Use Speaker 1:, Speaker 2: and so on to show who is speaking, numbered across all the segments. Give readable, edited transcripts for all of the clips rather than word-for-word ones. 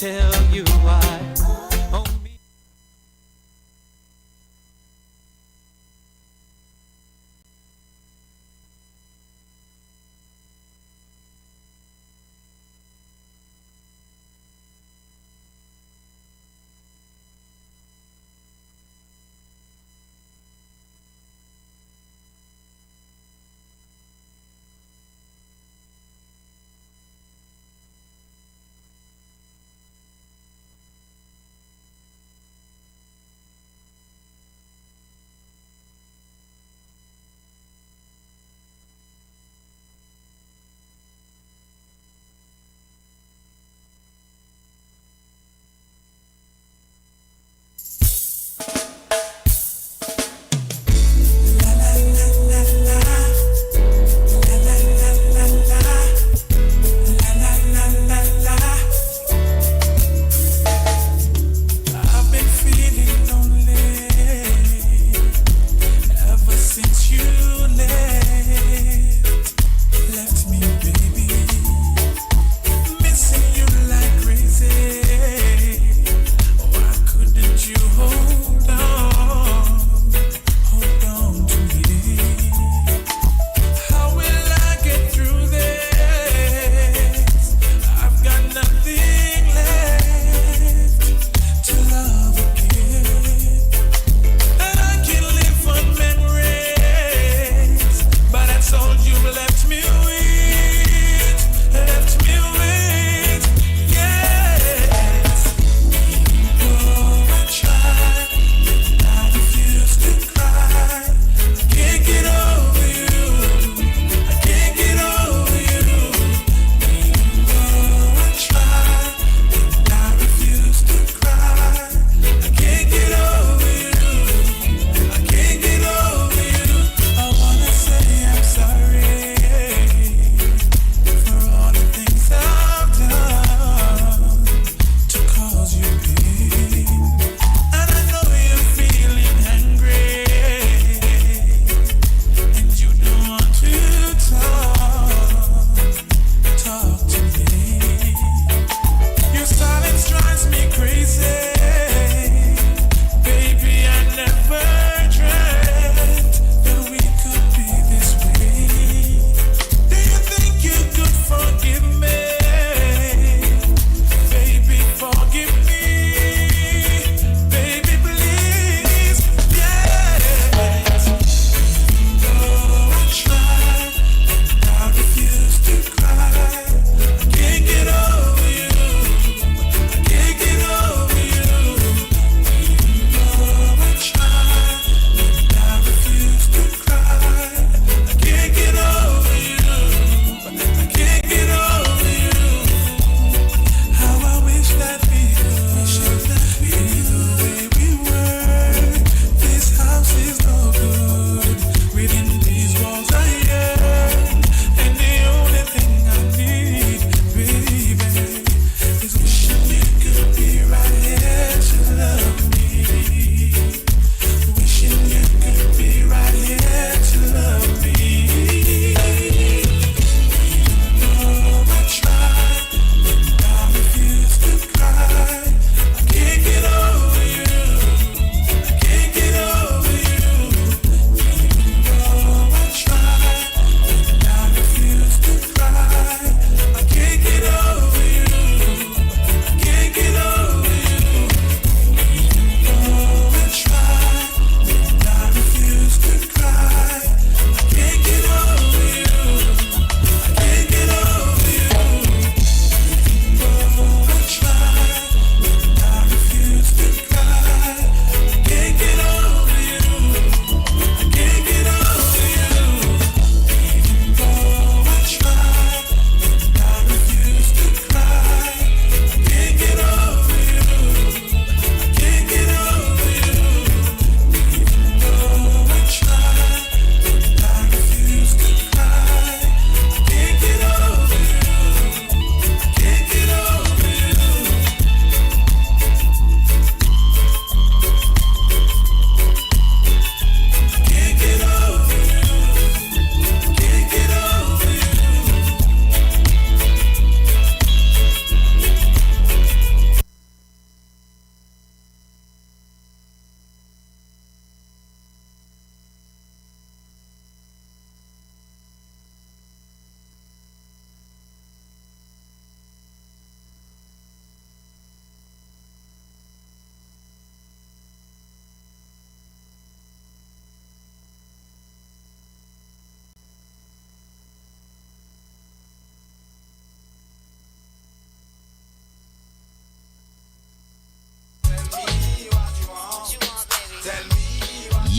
Speaker 1: tell you why. Oh, me.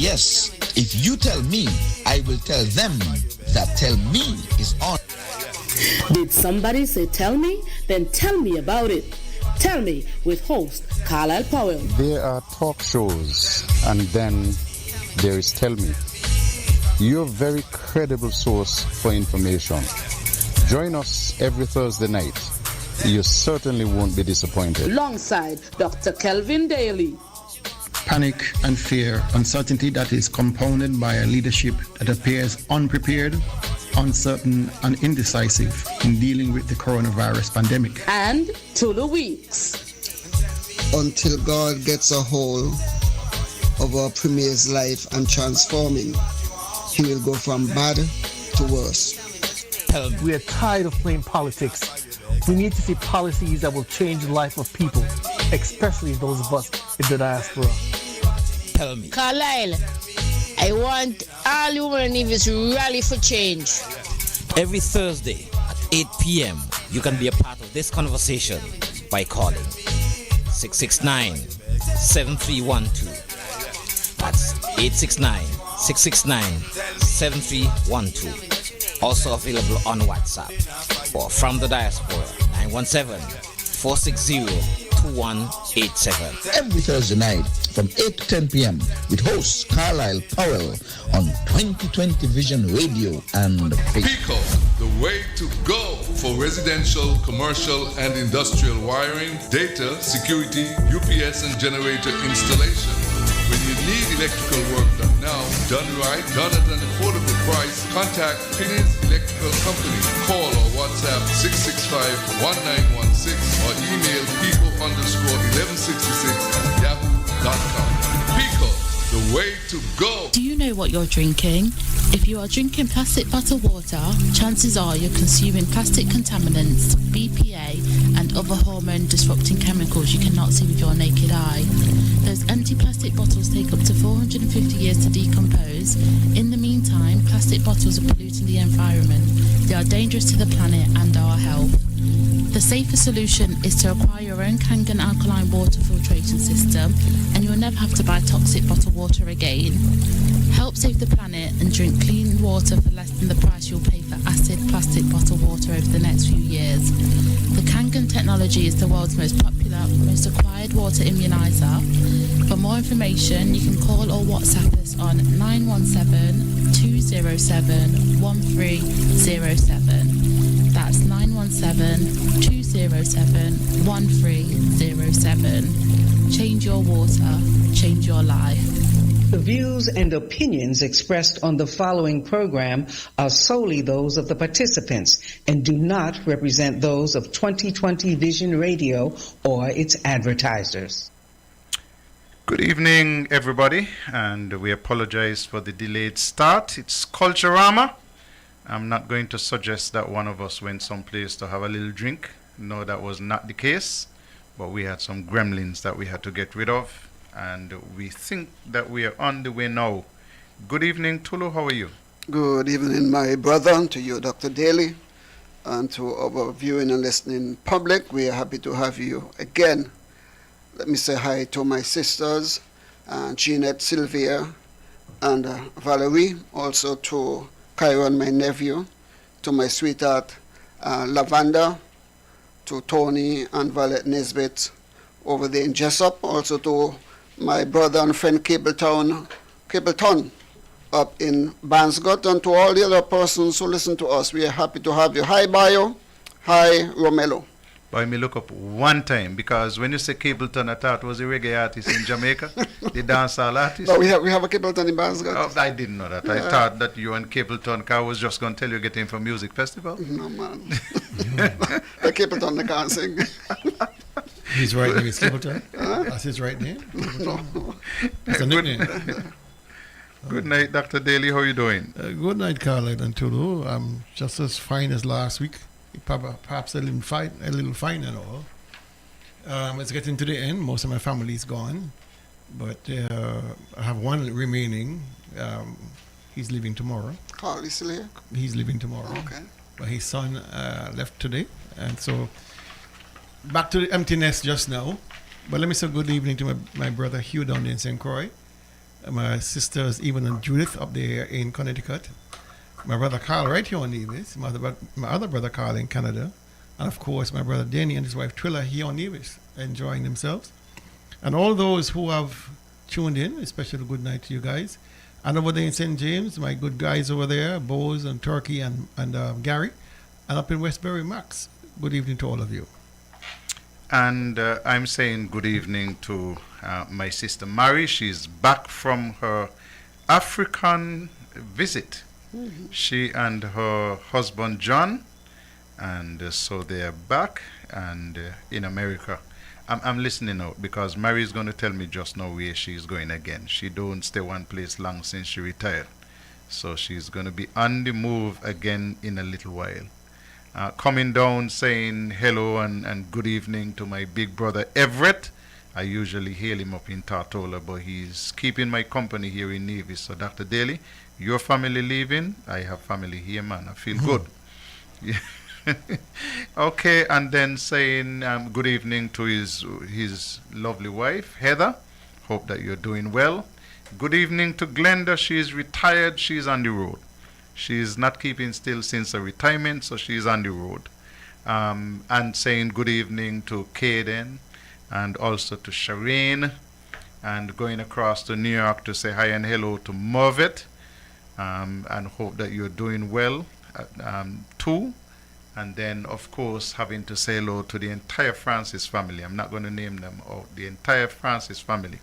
Speaker 2: Yes, if you tell me, I will tell them that Tell Me is on.
Speaker 3: Did somebody say tell me? Then tell me about it. Tell Me with host Carlisle Powell.
Speaker 4: There are talk shows, and then there is Tell Me, your very credible source for information. Join us every Thursday night. You certainly won't be disappointed.
Speaker 3: Alongside Dr. Kelvin Daly.
Speaker 5: Panic and fear, uncertainty that is compounded by a leadership that appears unprepared, uncertain, and indecisive in dealing with the coronavirus pandemic.
Speaker 3: And Tulu Weeks.
Speaker 6: Until God gets a hold of our Premier's life and transforming, he will go from bad to worse.
Speaker 7: We are tired of playing politics. We need to see policies that will change the life of people, especially those of us in the diaspora.
Speaker 8: Tell me. Carlisle, I want all human leaders to rally for change.
Speaker 9: Every Thursday at 8 p.m., you can be a part of this conversation by calling 669-7312. That's 869-669-7312. Also available on WhatsApp or from the diaspora 917-460-2187.
Speaker 2: Every Thursday night from 8 to 10 p.m. with host Carlisle Powell on 2020 Vision Radio and Facebook.
Speaker 10: Pico, the way to go for residential, commercial, and industrial wiring, data, security, UPS, and generator installation. When you need electrical work done now, done right, done at an affordable price, contact Pinney's Electrical Company. Call or WhatsApp 665-1916 or email pico_1166@yahoo.com. Pico, the way to go.
Speaker 11: Do you know what you're drinking? If you are drinking plastic bottled water, chances are you're consuming plastic contaminants, BPA, and other hormone-disrupting chemicals you cannot see with your naked eye. Those empty plastic bottles take up to 450 years to decompose. In the meantime, plastic bottles are polluting the environment. They are dangerous to the planet and our health. The safer solution is to acquire your own Kangen alkaline water filtration system, and you'll never have to buy toxic bottled water again. Help save the planet and drink clean water for less than the price you'll pay for acid plastic bottled water over the next few years. The Kangen technology is the world's most popular, most acquired water immunizer. For more information, you can call or WhatsApp us on 917-207-1307. That's 917-207-1307. Change your water, change your life.
Speaker 12: The views and opinions expressed on the following program are solely those of the participants and do not represent those of 2020 Vision Radio or its advertisers.
Speaker 4: Good evening, everybody, and we apologize for the delayed start. It's Culturama. I'm not going to suggest that one of us went someplace to have a little drink. No, that was not the case, but we had some gremlins that we had to get rid of, and we think that we are on the way now. Good evening, Tulu. How are you?
Speaker 6: Good evening, my brother, and to you, Dr. Daly, and to our viewing and listening public. We are happy to have you again. Let me say hi to my sisters, Jeanette, Sylvia, and Valerie, also to Kyron, my nephew, to my sweetheart, Lavanda, to Tony and Violet Nesbitt over there in Jessup, also to my brother and friend Capleton up in Banscott, and to all the other persons who listen to us. We are happy to have you. Hi, Bayo. Hi, Romelo.
Speaker 4: But me look up one time, because when you say Capleton, I thought it was a reggae artist in Jamaica, the dancehall artist.
Speaker 6: No, we have a Capleton in Banscott.
Speaker 4: Oh, I didn't know that. I thought that you and Capleton, I was just going to tell you getting for music festival.
Speaker 6: No, man. The Capleton, they can't sing.
Speaker 13: His right name is Capleton? That's his right name?
Speaker 6: No.
Speaker 13: That's a nickname.
Speaker 4: Good night, Dr. Daly. How are you doing?
Speaker 13: Good night, Carlisle and Tulu. I'm just as fine as last week. Perhaps a little fine and all. It's getting to the end. Most of my family is gone, but I have one remaining. He's leaving tomorrow.
Speaker 6: Carl is still here?
Speaker 13: He's leaving tomorrow.
Speaker 6: Okay.
Speaker 13: But his son left today, and so back to the empty nest just now. But let me say good evening to my brother Hugh down there in St. Croix, My sisters, even and Judith up there in Connecticut. My brother Carl right here on Nevis. My other brother Carl in Canada. And of course, my brother Danny and his wife Twilla here on Nevis, enjoying themselves. And all those who have tuned in, especially good night to you guys. And over there in St. James, my good guys over there, Bose and Turkey and Gary. And up in Westbury, Max. Good evening to all of you.
Speaker 4: And I'm saying good evening to my sister Mary. She's back from her African visit. She and her husband John, and so they are back and in America. I'm listening out because Mary is going to tell me just now where she's going again. She don't stay one place long since she retired, so she's going to be on the move again in a little while. Coming down saying hello and good evening to my big brother Everett. I usually hail him up in Tartola, but he's keeping my company here in Nevis. So Dr. Daly, your family leaving, I have family here, man. I feel good. Okay, and then saying good evening to his lovely wife, Heather. Hope that you're doing well. Good evening to Glenda. She's retired. She's on the road. She's not keeping still since her retirement, so she's on the road. And saying good evening to Caden and also to Shireen, and going across to New York to say hi and hello to Mervett, and hope that you're doing well too. And then, of course, having to say hello to the entire Francis family. I'm not going to name them out. The entire Francis family.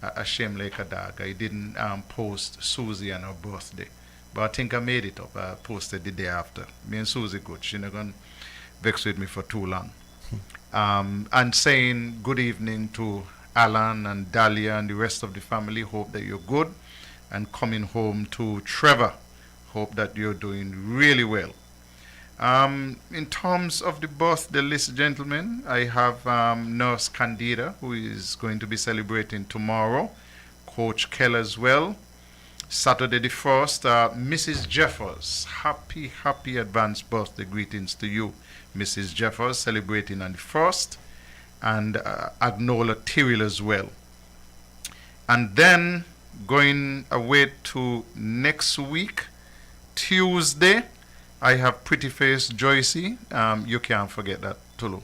Speaker 4: A shame like a dog. I didn't post Susie on her birthday. But I think I made it up. I posted the day after. Me and Susie good. She's not going to vex with me for too long. And saying good evening to Alan and Dahlia and the rest of the family. Hope that you're good. And coming home to Trevor. Hope that you're doing really well. In terms of the birthday list, gentlemen, I have Nurse Candida, who is going to be celebrating tomorrow. Coach Kell as well. Saturday the 1st, Mrs. Jeffers. Happy advanced birthday greetings to you, Mrs. Jeffers, celebrating on the 1st. And Agnola Tyrrell as well. And then going away to next week, Tuesday, I have Pretty Face Joycey. You can't forget that, Tulu.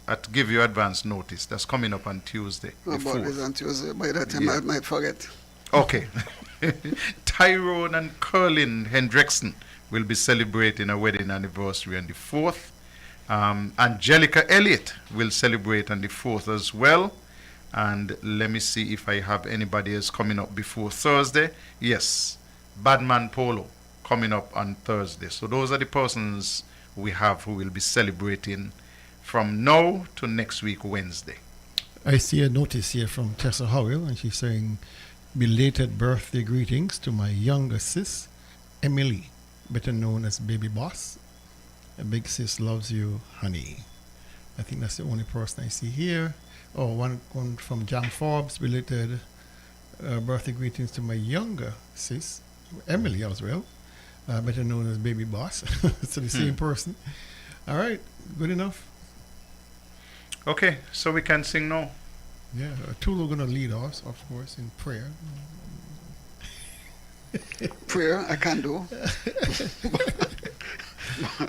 Speaker 4: I'd give you advance notice. That's coming up on Tuesday.
Speaker 6: About this on Tuesday. By that time, I might forget.
Speaker 4: Okay. Tyrone and Curlin Hendrickson will be celebrating a wedding anniversary on the 4th. Angelica Elliott will celebrate on the 4th as well. And let me see if I have anybody else coming up before Thursday. Yes, Badman Polo coming up on Thursday. So those are the persons we have who will be celebrating from now to next week, Wednesday.
Speaker 13: I see a notice here from Tessa Howell, and she's saying, belated birthday greetings to my younger sis, Emily, better known as Baby Boss. A big sis loves you, honey. I think that's the only person I see here. Oh, one from Jam Forbes, belated birthday greetings to my younger sis, Emily as well, better known as Baby Boss. So the same person. All right, good enough.
Speaker 4: Okay, so we can sing now.
Speaker 13: Yeah, Tulu going to lead us, of course, in prayer.
Speaker 6: Prayer, I can do.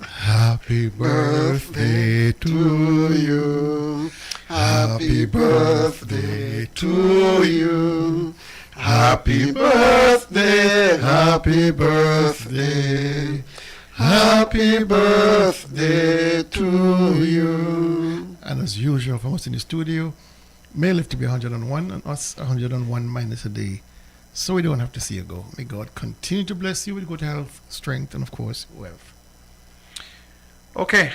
Speaker 13: Happy birthday to you. Happy birthday to you. Happy birthday, happy birthday. Happy birthday to you. And as usual, from us in the studio, may live to be 101 and us 101 minus a day, so we don't have to see you go. May God continue to bless you with good health, strength, and of course, wealth.
Speaker 4: Okay,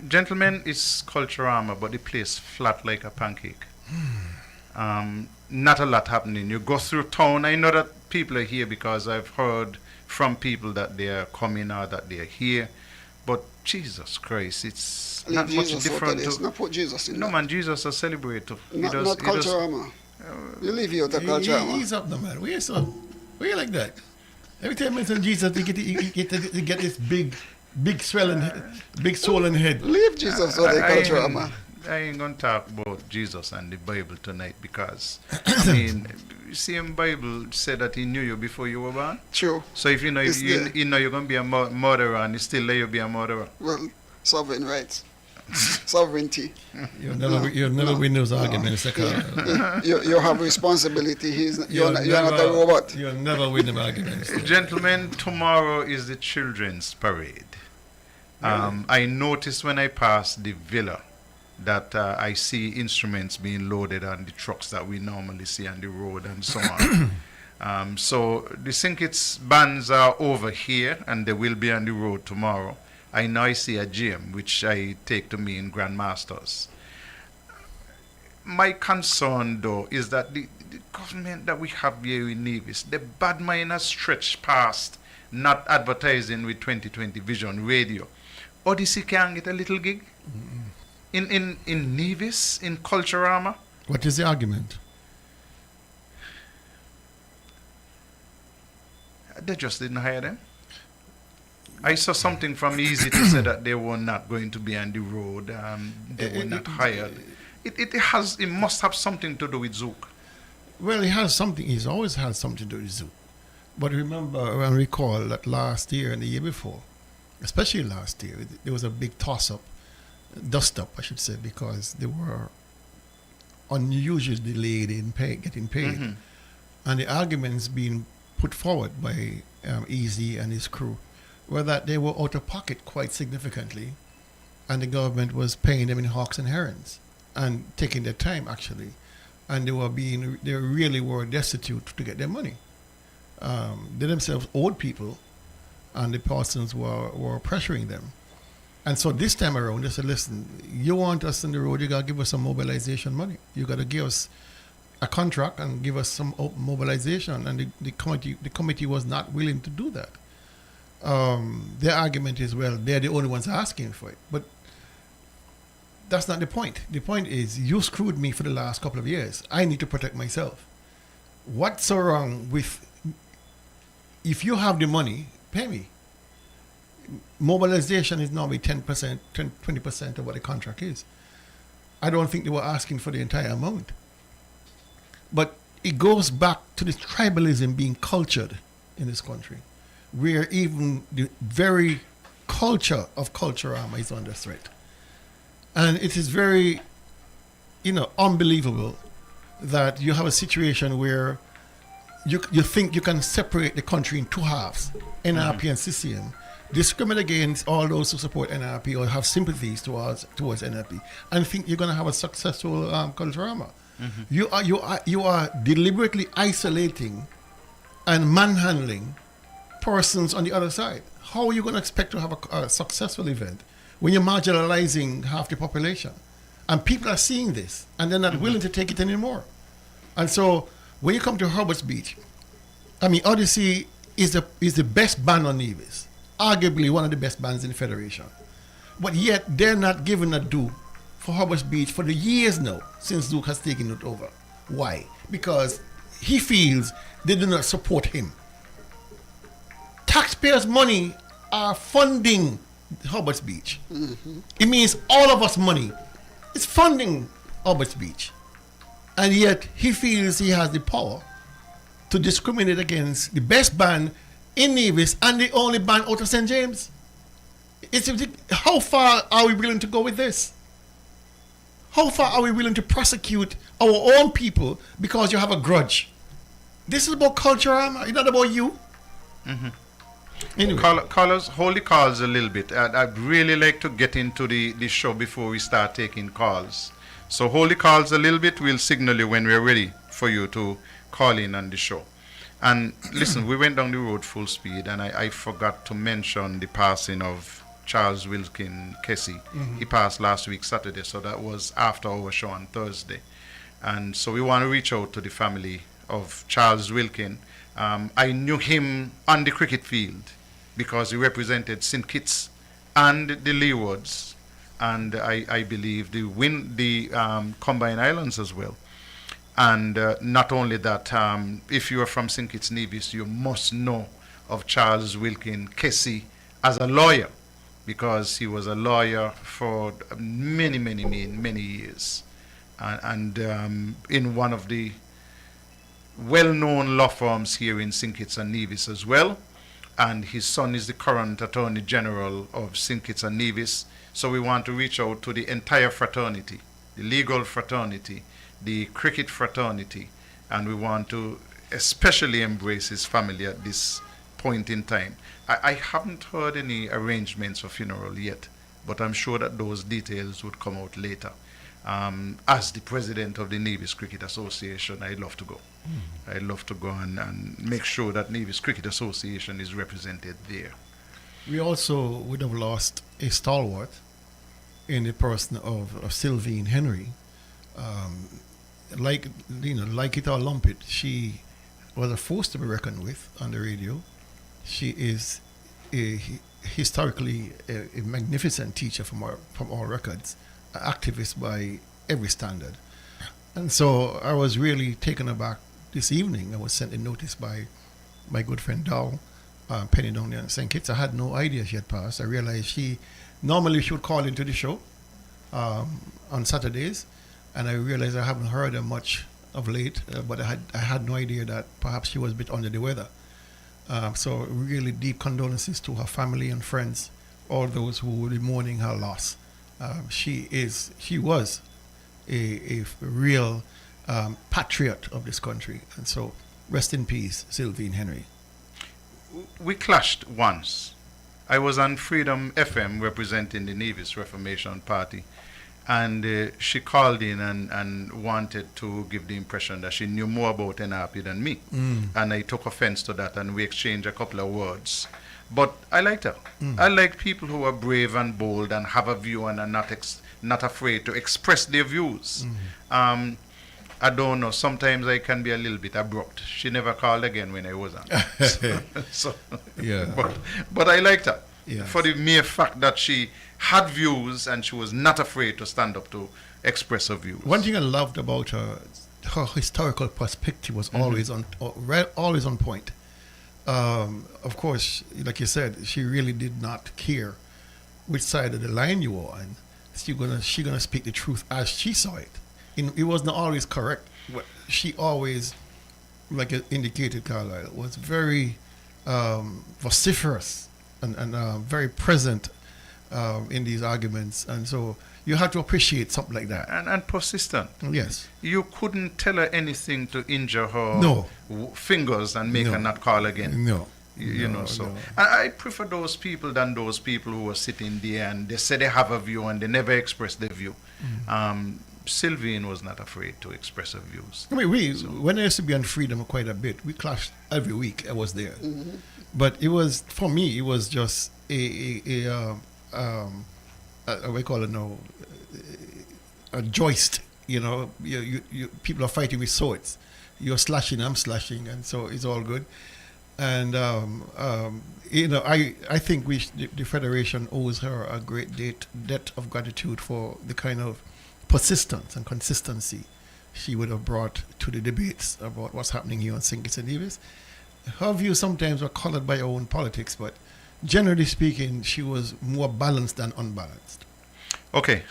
Speaker 4: gentlemen, it's Culturama, but the place flat like a pancake. Not a lot happening. You go through town. I know that people are here because I've heard from people that they are coming or that they are here. But Jesus Christ, it's not much different.
Speaker 6: It's not put Jesus in
Speaker 4: no,
Speaker 6: that.
Speaker 4: man, Jesus is celebrated.
Speaker 6: Not Culturama. You leave you to Culturama.
Speaker 13: He's up the man. Where you like that? Every time I mention Jesus, you get this big swelling, big swollen head.
Speaker 6: Leave Jesus or the Culturama.
Speaker 4: ain't gonna talk about Jesus and the Bible tonight because I mean, same Bible said that He knew you before you were born.
Speaker 6: True.
Speaker 4: So if you know you know you're gonna be a murderer and He still let you be a murderer.
Speaker 6: Well, sovereign rights, sovereignty.
Speaker 13: You'll never win those arguments.
Speaker 6: You have responsibility. You're not a robot.
Speaker 13: You'll never win them arguments.
Speaker 4: Gentlemen, tomorrow is the children's parade. I noticed when I passed the villa that I see instruments being loaded on the trucks that we normally see on the road and so on. So the St. Kitts bands are over here and they will be on the road tomorrow. I now see a gym, which I take to mean Grandmasters. My concern, though, is that the government that we have here in Nevis, the bad mind has stretched past not advertising with 2020 Vision Radio. Odyssey can get a little gig in Nevis, in Culturama.
Speaker 13: What is the argument?
Speaker 4: They just didn't hire them. I saw something from Easy to say that they were not going to be on the road. They were not hired. It must have something to do with Zouk.
Speaker 13: Well, it has something. He's always had something to do with Zouk. But remember and recall that last year and the year before, especially last year, there was a big toss-up, dust-up, I should say, because they were unusually delayed in getting paid. And the arguments being put forward by Easy and his crew were that they were out of pocket quite significantly, and the government was paying them in hawks and herons and taking their time, actually. And they really were destitute to get their money. They themselves owed people, and the persons were pressuring them. And so this time around, they said, listen, you want us on the road, you got to give us some mobilization money. You got to give us a contract and give us some mobilization. And the committee was not willing to do that. Their argument is, well, they're the only ones asking for it. But that's not the point. The point is, you screwed me for the last couple of years. I need to protect myself. What's so wrong with, if you have the money, pay me. Mobilization is normally 10%, 20% of what the contract is. I don't think they were asking for the entire amount. But it goes back to this tribalism being cultured in this country, where even the very culture of Culturama is under threat. And it is very, unbelievable that you have a situation where you think you can separate the country in two halves, NRP and CCM, discriminate against all those who support NRP or have sympathies towards NRP, and think you're going to have a successful Culturama. You are deliberately isolating and manhandling persons on the other side. How are you going to expect to have a successful event when you're marginalizing half the population? And people are seeing this, and they're not willing to take it anymore. And so when you come to Herbert's Beach, I mean, Odyssey is the best band on Nevis, arguably one of the best bands in the Federation. But yet they're not given a due for Herbert's Beach for the years now since Duke has taken it over. Why? Because he feels they do not support him. Taxpayers' money are funding Herbert's Beach. It means all of us money is funding Herbert's Beach. And yet he feels he has the power to discriminate against the best band in Nevis and the only band out of St. James. How far are we willing to go with this? How far are we willing to prosecute our own people because you have a grudge? This is about Culturama. It's not about you. Anyway.
Speaker 4: Hold the calls a little bit. I'd really like to get into the show before we start taking calls. So hold the calls a little bit. We'll signal you when we're ready for you to call in on the show. And listen, we went down the road full speed, and I forgot to mention the passing of Charles Wilkin Kessie. He passed last week, Saturday, so that was after our show on Thursday. And so we want to reach out to the family of Charles Wilkin. I knew him on the cricket field because he represented St. Kitts and the Leewards, and I believe the Combined Islands as well. And not only that, if you are from St. Kitts Nevis, you must know of Charles Wilkin Kessie as a lawyer. because he was a lawyer for many years, and in one of the well-known law firms here in St. Kitts and Nevis as well. And his son is the current Attorney General of St. Kitts and Nevis. So we want to reach out to the entire fraternity, the legal fraternity, the cricket fraternity, and we want to especially embrace his family at this point in time. I haven't heard any arrangements for funeral yet, but I'm sure that those details would come out later. As the president of the Nevis Cricket Association, I'd love to go. I'd love to go and make sure that Nevis Cricket Association is represented there.
Speaker 13: We also would have lost a stalwart in the person of Sylvine Henry. Like it or lump it, she was a force to be reckoned with on the radio. She is historically a magnificent teacher from all records, an activist by every standard. And so I was really taken aback this evening. I was sent a notice by my good friend Dow, Penny down there in St. Kitts. I had no idea she had passed. I realized normally she would call into the show on Saturdays, and I realized I haven't heard her much of late, but I had no idea that perhaps she was a bit under the weather. So really deep condolences to her family and friends, all those who will be mourning her loss. She was a real patriot of this country, and so rest in peace, Sylvine Henry.
Speaker 4: We clashed once. I was on Freedom FM representing the Nevis Reformation Party, and she called in and wanted to give the impression that she knew more about NRP than me. And I took offense to that, and we exchanged a couple of words. But I liked her. I like people who are brave and bold and have a view and are not afraid to express their views. I don't know, sometimes I can be a little bit abrupt. She never called again when I was on.
Speaker 13: Yeah.
Speaker 4: But I liked her.
Speaker 13: Yes.
Speaker 4: For the mere fact that she had views and she was not afraid to stand up to express her views.
Speaker 13: One thing I loved about her historical perspective was always on point. Of course, like you said, she really did not care which side of the line you were on. She's gonna speak the truth as she saw it. It wasn't always correct, but she always, like it indicated, Carlisle, was very vociferous and very present in these arguments. And so you have to appreciate something like that.
Speaker 4: And persistent.
Speaker 13: Yes.
Speaker 4: You couldn't tell her anything to injure her fingers and make her not call again.
Speaker 13: No.
Speaker 4: I prefer those people than those people who are sitting there and they say they have a view and they never express their view. Sylvine was not afraid to express her views.
Speaker 13: I mean, when I used to be on Freedom quite a bit, we clashed every week. I was there, but it was, for me, it was just what we call it now, a joist. You people are fighting with swords. You're slashing, I'm slashing, and so it's all good. And I think the Federation owes her a great debt of gratitude for the kind of persistence and consistency she would have brought to the debates about what's happening here on St. Kitts and Nevis. Her views sometimes were colored by her own politics, but generally speaking, she was more balanced than unbalanced.
Speaker 4: Okay,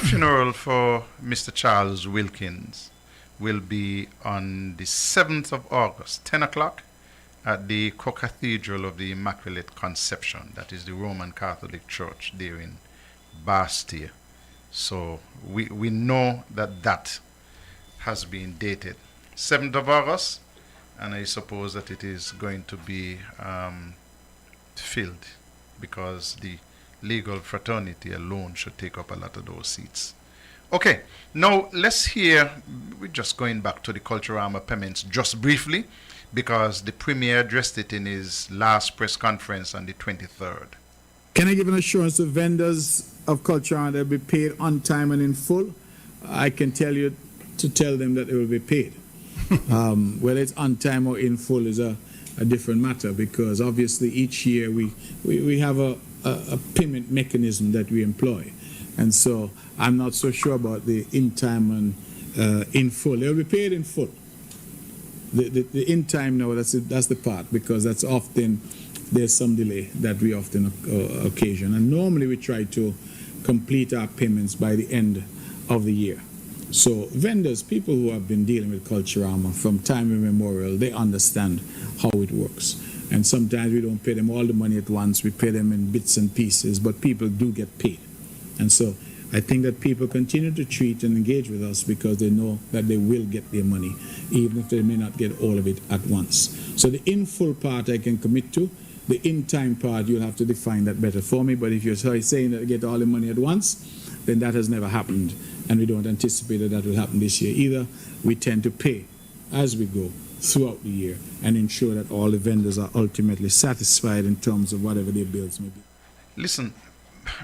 Speaker 4: funeral for Mr. Charles Wilkins will be on the 7th of August, 10 o'clock, at the Co-Cathedral of the Immaculate Conception. That is the Roman Catholic Church there in Bastia. So we know that has been dated 7th of August, and I suppose that it is going to be filled because the legal fraternity alone should take up a lot of those seats. Okay, now let's hear, we're just going back to the Culturama payments just briefly because the Premier addressed it in his last press conference on the 23rd.
Speaker 14: Can I give an assurance to vendors of Culturama that will be paid on time and in full? I can tell you to tell them that they will be paid. Whether it's on time or in full is a different matter because obviously each year we have a payment mechanism that we employ. And so I'm not so sure about the in time and in full. They'll be paid in full. The in time, no, that's the part because that's often there's some delay that we often occasion. And normally we try to complete our payments by the end of the year. So vendors, people who have been dealing with Culturama from time immemorial, they understand how it works. And sometimes we don't pay them all the money at once, we pay them in bits and pieces, but people do get paid. And so I think that people continue to treat and engage with us because they know that they will get their money, even if they may not get all of it at once. So the in full part I can commit to. The in time part, you'll have to define that better for me. But if you're saying that I get all the money at once, then that has never happened. And we don't anticipate that will happen this year either. We tend to pay as we go throughout the year and ensure that all the vendors are ultimately satisfied in terms of whatever their bills may be.
Speaker 4: Listen,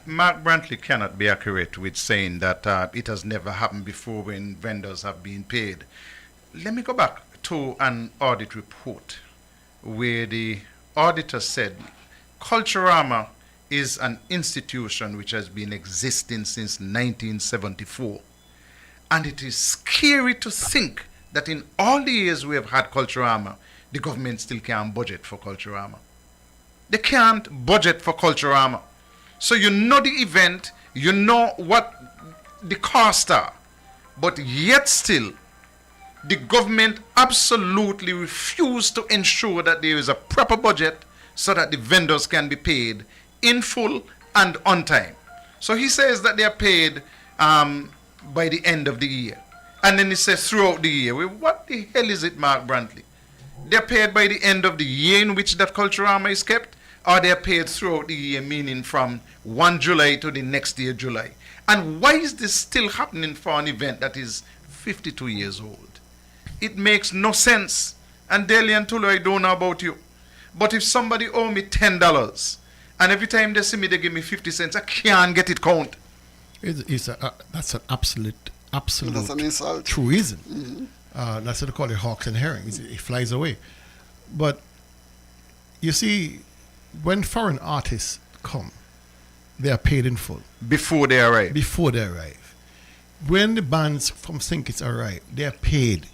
Speaker 4: Mark Brantley cannot be accurate with saying that it has never happened before when vendors have been paid. Let me go back to an audit report where the auditor said Culturama is an institution which has been existing since 1974. And it is scary to think that in all the years we have had Culturama, the government still can't budget for Culturama. They can't budget for Culturama. So you know the event, you know what the costs are, but yet still, the government absolutely refused to ensure that there is a proper budget so that the vendors can be paid in full and on time. So he says that they are paid by the end of the year. And then he says throughout the year. Well, what the hell is it, Mark Brantley? They're paid by the end of the year in which that Culturama is kept, or they're paid throughout the year, meaning from 1 July to the next year, July. And why is this still happening for an event that is 52 years old? It makes no sense. And Deli and Tulu, I don't know about you, but if somebody owe me $10, and every time they see me, they give me 50 cents, I can't get it count.
Speaker 13: That's an absolute
Speaker 6: That's an insult.
Speaker 13: truism.
Speaker 6: Mm-hmm.
Speaker 13: That's what they call it, hawks and herrings. It flies away. But you see, when foreign artists come, they are paid in full.
Speaker 4: Before they arrive.
Speaker 13: Before they arrive. When the bands from St. Kitts arrive, they are paid.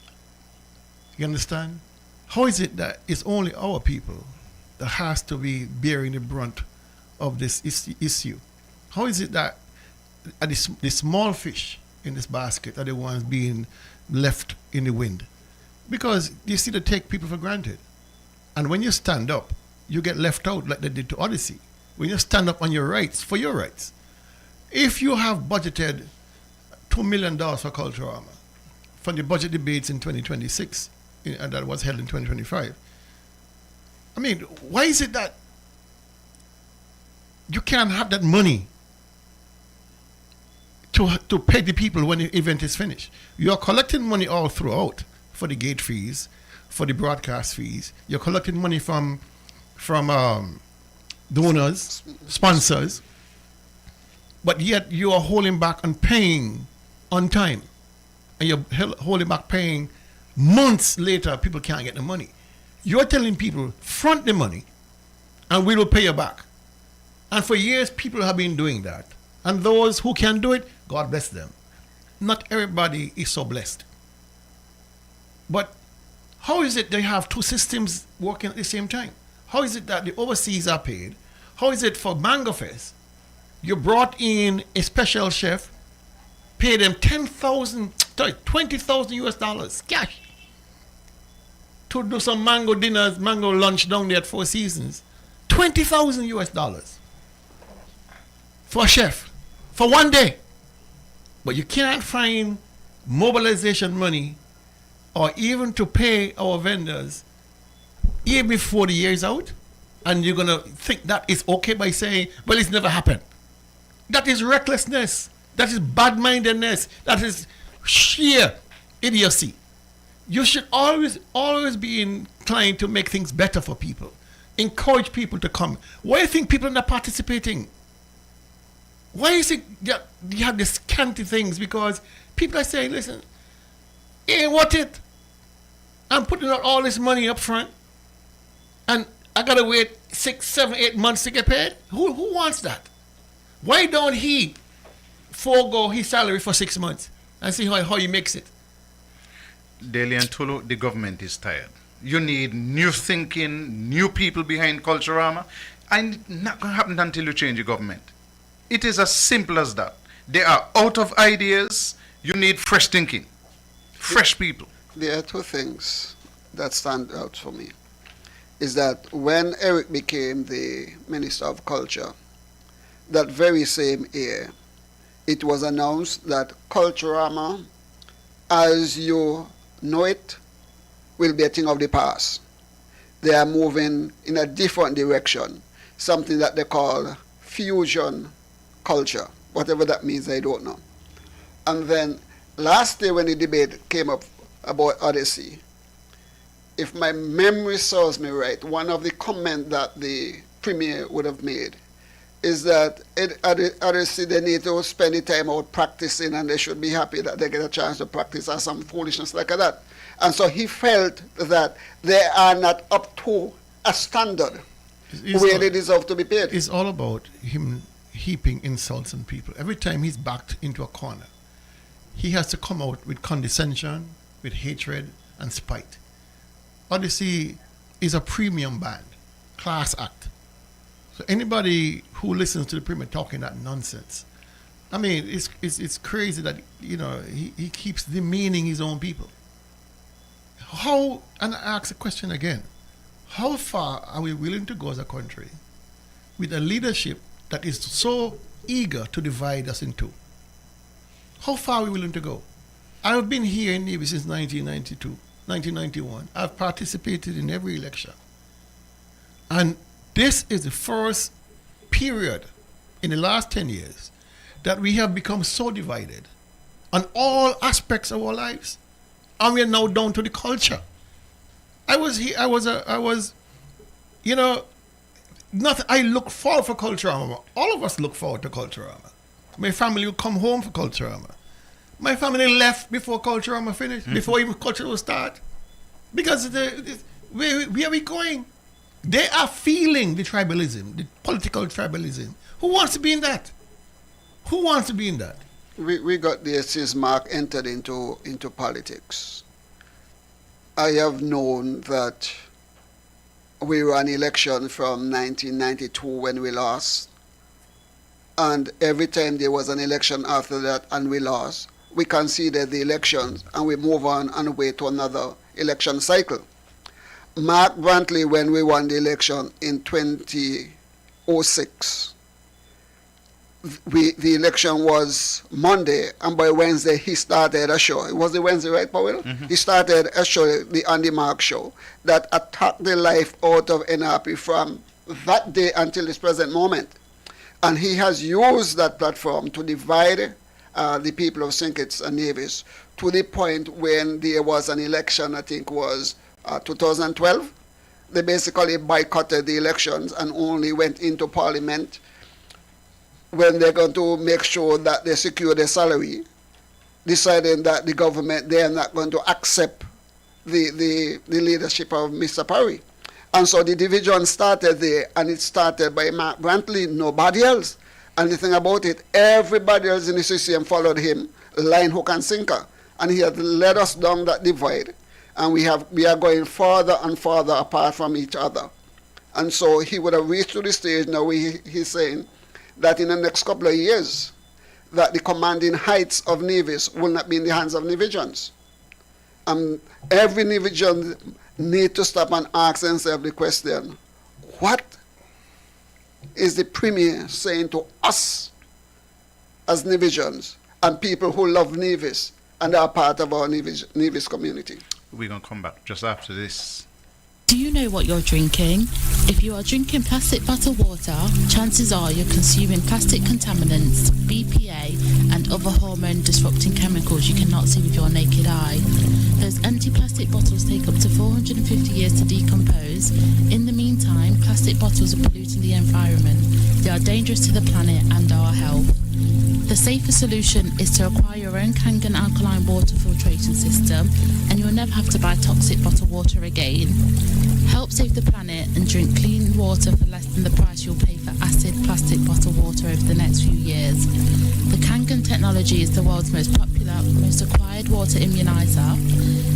Speaker 13: You understand? How is it that it's only our people that has to be bearing the brunt of this issue? How is it that the small fish in this basket are the ones being left in the wind? Because you see, they take people for granted. And when you stand up, you get left out like they did to Odyssey. When you stand up on your rights, for your rights. If you have budgeted $2 million for Culturama from the budget debates in 2026, and that was held in 2025, I mean, why is it that you can't have that money to pay the people when the event is finished? You are collecting money all throughout for the gate fees, for the broadcast fees. You're collecting money from donors, sponsors, but yet you are holding back on paying on time, and you're holding back paying months later. People can't get the money. You're telling people, front the money and we will pay you back. And for years people have been doing that, and those who can do it, God bless them. Not everybody is so blessed. But how is it they have two systems working at the same time? How is it that the overseas are paid? How is it for Mango Fest? You brought in a special chef, paid them $20,000 US dollars cash to do some mango dinners, mango lunch down there at Four Seasons. $20,000 US dollars for a chef for one day. But you can't find mobilization money or even to pay our vendors even before the year is out, and you're going to think that is okay by saying, well, it's never happened. That is recklessness. That is bad-mindedness. That is sheer idiocy. You should always be inclined to make things better for people. Encourage people to come. Why do you think people are not participating? Why is it that you have these scanty things? Because people are saying, listen, ain't what it. I'm putting out all this money up front, and I gotta wait 6, 7, 8 months to get paid? Who wants that? Why don't he forego his salary for 6 months and see how he makes it?
Speaker 4: Dele and Tulu, the government is tired. You need new thinking, new people behind Culturama. And not going to happen until you change the government. It is as simple as that. They are out of ideas. You need fresh thinking, fresh people.
Speaker 6: There are two things that stand out for me. Is that when Eric became the Minister of Culture, that very same year, it was announced that Culturama, as you know it, will be a thing of the past. They are moving in a different direction, something that they call fusion culture. Whatever that means, I don't know. And then last year when the debate came up about Odyssey, if my memory serves me right, one of the comments that the Premier would have made is that Odyssey, they need to spend the time out practicing and they should be happy that they get a chance to practice or some foolishness like that. And so he felt that they are not up to a standard where they deserve to be paid.
Speaker 13: It's all about him heaping insults on people. Every time he's backed into a corner, he has to come out with condescension, with hatred and spite. Odyssey is a premium band, class act. So anybody who listens to the Premier talking that nonsense, I mean, it's crazy that, you know, he keeps demeaning his own people. How, and I ask the question again, how far are we willing to go as a country with a leadership that is so eager to divide us in two? How far are we willing to go? I've been here in Navy since 1991. I've participated in every election. And this is the first period in the last 10 years that we have become so divided on all aspects of our lives. And we are now down to the culture. I look forward for Culturama. All of us look forward to Culturama. My family would come home for Culturama. My family left before Culturama finished, before even Culture will start. Because where are we going? They are feeling the tribalism, the political tribalism. Who wants to be in that? Who wants to be in that?
Speaker 6: We got there since Mark entered into politics. I have known that we ran election from 1992 when we lost. And every time there was an election after that and we lost, we conceded the elections and we move on and wait to another election cycle. Mark Brantley, when we won the election in 2006, the election was Monday, and by Wednesday he started a show. It was the Wednesday, right, Powell? He started a show, the Andy Mark Show, that attacked the life out of NRP from that day until this present moment. And he has used that platform to divide the people of St. Kitts and Nevis to the point when there was an election, I think was 2012. They basically boycotted the elections and only went into Parliament when they're going to make sure that they secure their salary, deciding that the government, they are not going to accept the leadership of Mr. Parry. And so the division started there, and it started by Mark Brantley, nobody else. And the thing about it, everybody else in the system followed him, line, hook, and sinker. And he had led us down that divide, and we are going farther and farther apart from each other. And so he would have reached to the stage now where he's saying that in the next couple of years, that the commanding heights of navies will not be in the hands of Navigans. Every Navajan need to stop and ask themselves the question, what is the Premier saying to us as Navigans and people who love navies and are part of our navies community?
Speaker 4: We're going to come back just after this.
Speaker 11: Do you know what you're drinking? If you are drinking plastic bottled water, chances are you're consuming plastic contaminants, BPA, and other hormone-disrupting chemicals you cannot see with your naked eye. Those empty plastic bottles take up to 450 years to decompose. In the meantime, plastic bottles are polluting the environment. They are dangerous to the planet and our health. The safer solution is to acquire your own Kangen alkaline water filtration system, and you'll never have to buy toxic bottled water again. Help save the planet and drink clean water for less than the price you'll pay for acid plastic bottled water over the next few years. The Kangen technology is the world's most popular, most acquired water immunizer.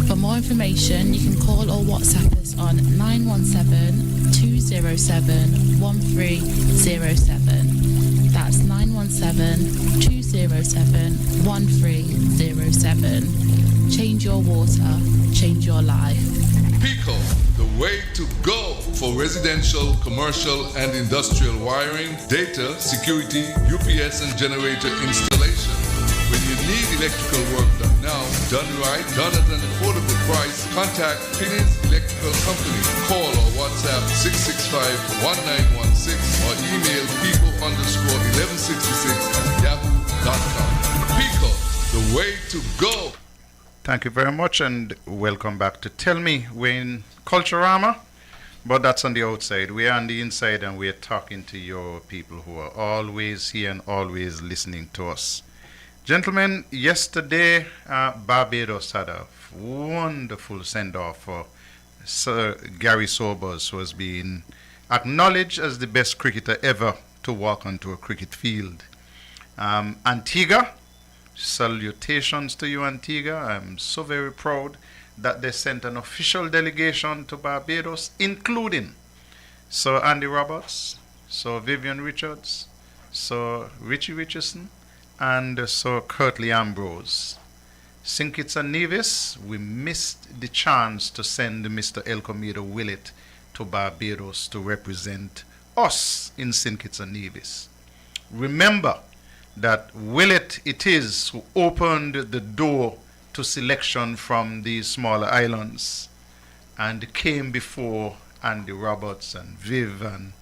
Speaker 11: For more information, you can call or WhatsApp us on 917-207-1307. That's 917-207-1307. Change your water, change your life.
Speaker 10: PICO, the way to go for residential, commercial, and industrial wiring, data, security, UPS, and generator installation. When you need electrical work done now, done right, done at an affordable price, contact Pinney's Electrical Company. Call or WhatsApp 665-1916 or email pico_1166@yahoo.com. PICO, the way to go.
Speaker 4: Thank you very much, and welcome back to Tell Me. We're in Culturama, but that's on the outside. We're on the inside, and we're talking to your people who are always here and always listening to us. Gentlemen, yesterday Barbados had a wonderful send-off for Sir Gary Sobers, who has been acknowledged as the best cricketer ever to walk onto a cricket field. Antigua, salutations to you, Antigua. I'm so very proud that they sent an official delegation to Barbados, including Sir Andy Roberts, Sir Vivian Richards, Sir Richie Richardson, and Sir Curtly Ambrose. St. Kitts and Nevis, we missed the chance to send Mr. Elcomido Willett to Barbados to represent us in St. Kitts and Nevis. Remember that Willett it is who opened the door to selection from these smaller islands and came before Andy Roberts and Viv and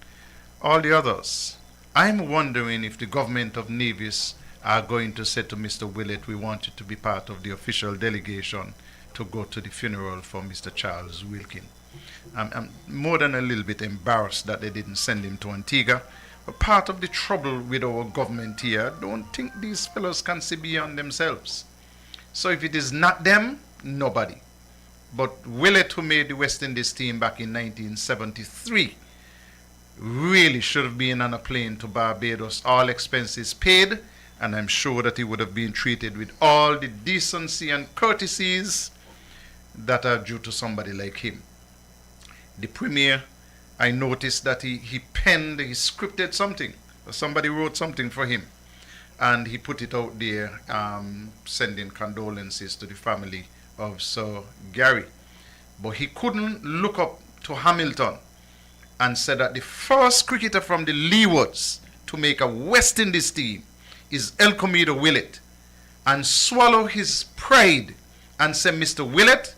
Speaker 4: all the others. I'm wondering if the government of Nevis are going to say to Mr. Willett, we want you to be part of the official delegation to go to the funeral for Mr. Charles Wilkin. I'm more than a little bit embarrassed that they didn't send him to Antigua. But part of the trouble with our government here, I don't think these fellows can see beyond themselves. So if it is not them, nobody. But Willett, who made the West Indies team back in 1973, really should have been on a plane to Barbados, all expenses paid, and I'm sure that he would have been treated with all the decency and courtesies that are due to somebody like him. The Premier, I noticed that he scripted something. Somebody wrote something for him, and he put it out there, sending condolences to the family of Sir Gary. But he couldn't look up to Hamilton and said that the first cricketer from the Leewards to make a West Indies team is Elcomido Willett, and swallow his pride and say, Mr. Willett,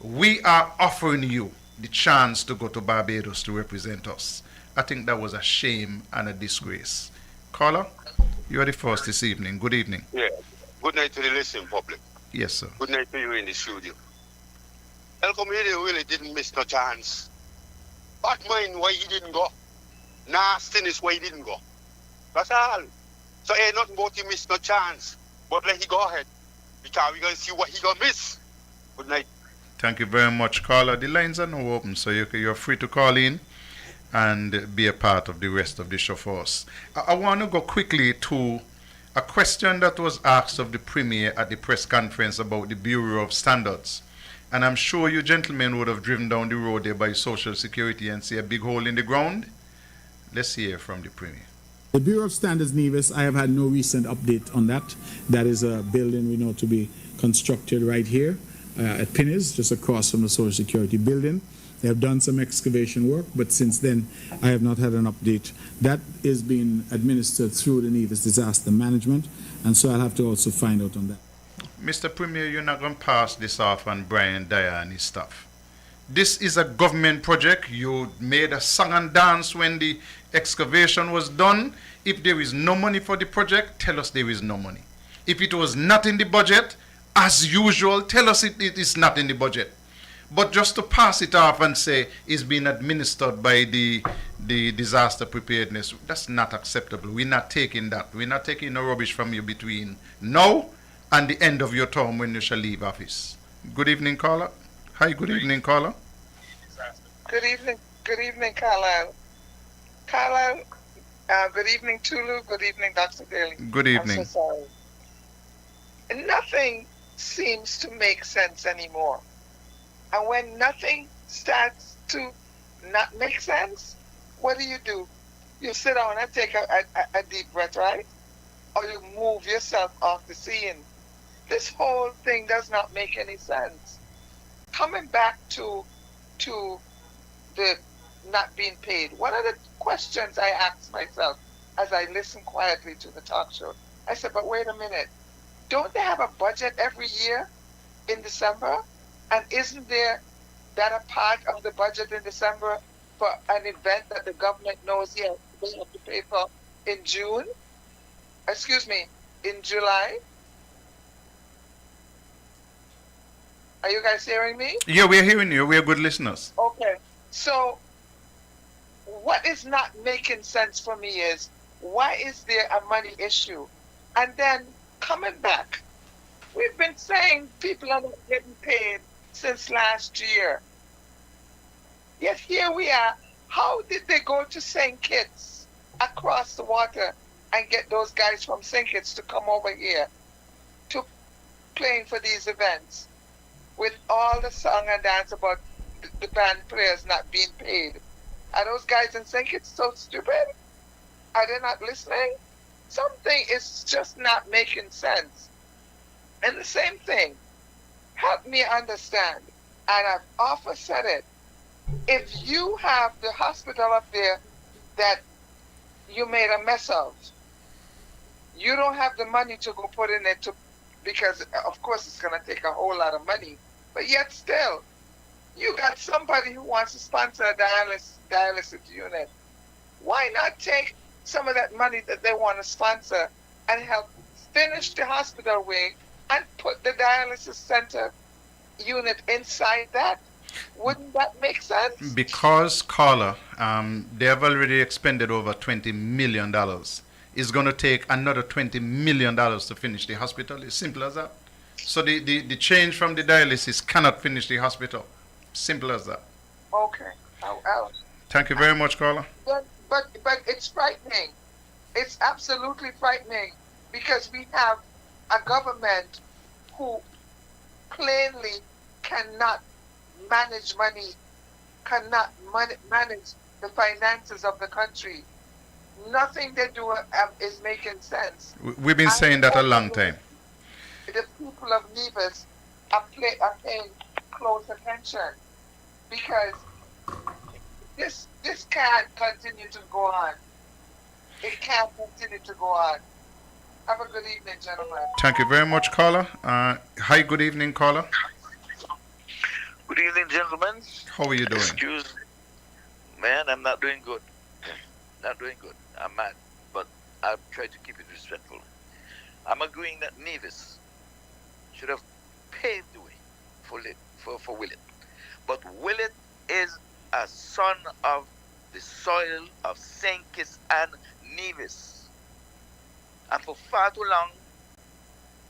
Speaker 4: we are offering you the chance to go to Barbados to represent us. I think that was a shame and a disgrace. Caller, you are the first this evening. Good evening.
Speaker 15: Yeah. Good night to the listening public.
Speaker 4: Yes, sir.
Speaker 15: Good night to you in the studio. Elcomido Willett didn't miss no chance. Bad mind why he didn't go. Nastiness why he didn't go. That's all. So ain't nothing about he missed no chance. But let he go ahead. Because we're going to see what he going to miss. Good night.
Speaker 4: Thank you very much, caller. The lines are now open, so you're free to call in and be a part of the rest of the show for us. I want to go quickly to a question that was asked of the Premier at the press conference about the Bureau of Standards. And I'm sure you gentlemen would have driven down the road there by Social Security and see a big hole in the ground. Let's hear from the Premier.
Speaker 14: The Bureau of Standards Nevis, I have had no recent update on that. That is a building we know to be constructed right here at Pinney's, just across from the Social Security building. They have done some excavation work, but since then I have not had an update. That is being administered through the Nevis Disaster Management, and so I'll have to also find out on that.
Speaker 4: Mr. Premier, you're not going to pass this off on Brian Dyer and his staff. This is a government project. You made a song and dance when the excavation was done. If there is no money for the project, tell us there is no money. If it was not in the budget, as usual, tell us it is not in the budget. But just to pass it off and say it's being administered by the disaster preparedness, that's not acceptable. We're not taking that. We're not taking no rubbish from you between now and the end of your term when you shall leave office. Good evening, caller. Hi, good evening, caller.
Speaker 16: Good evening, Carlisle. Carlisle, good evening, Tulu. Good evening, Dr. Daly.
Speaker 4: Good evening.
Speaker 16: I'm so sorry. Nothing seems to make sense anymore. And when nothing starts to not make sense, what do? You sit down and take a deep breath, right? Or you move yourself off the scene. This whole thing does not make any sense. Coming back to the not being paid, one of the questions I asked myself as I listened quietly to the talk show, I said, but wait a minute, don't they have a budget every year in December? And isn't there that a part of the budget in December for an event that the government knows they have to pay for in June? In July? Are you guys hearing me?
Speaker 4: Yeah, we're hearing you. We're good listeners.
Speaker 16: Okay. So what is not making sense for me is, why is there a money issue? And then coming back, we've been saying people are not getting paid since last year. Yet here we are. How did they go to St. Kitts across the water and get those guys from St. Kitts to come over here to playing for these events with all the song and dance about the band players not being paid? Are those guys in St. Kitts so stupid? Are they not listening? Something is just not making sense. And the same thing, help me understand, and I've often said it, if you have the hospital up there that you made a mess of, you don't have the money to go put in it because of course it's going to take a whole lot of money, but yet still, you got somebody who wants to sponsor a dialysis unit. Why not take some of that money that they want to sponsor and help finish the hospital wing and put the dialysis center unit inside that? Wouldn't that make sense?
Speaker 4: Because, caller, they have already expended over $20 million. It's going to take another $20 million to finish the hospital. It's simple as that. So the change from the dialysis cannot finish the hospital. Simple as that.
Speaker 16: Okay.
Speaker 4: Thank you very much, caller.
Speaker 16: But it's frightening. It's absolutely frightening because we have a government who plainly cannot manage money, cannot manage the finances of the country. Nothing they do is making sense.
Speaker 4: We've been saying that a long time.
Speaker 16: The people of Nevis are paying close attention because this can't continue to go on. It can't continue to go on. Have a good evening, gentlemen.
Speaker 4: Thank you very much, caller. Hi, good evening, caller.
Speaker 17: Good evening, gentlemen.
Speaker 4: How are you doing?
Speaker 17: Excuse me. Man, I'm not doing good. Not doing good. I'm mad, but I'll try to keep it respectful. I'm agreeing that Nevis should have paved the way for Willett. But Willett is a son of the soil of St. Kitts and Nevis. And for far too long,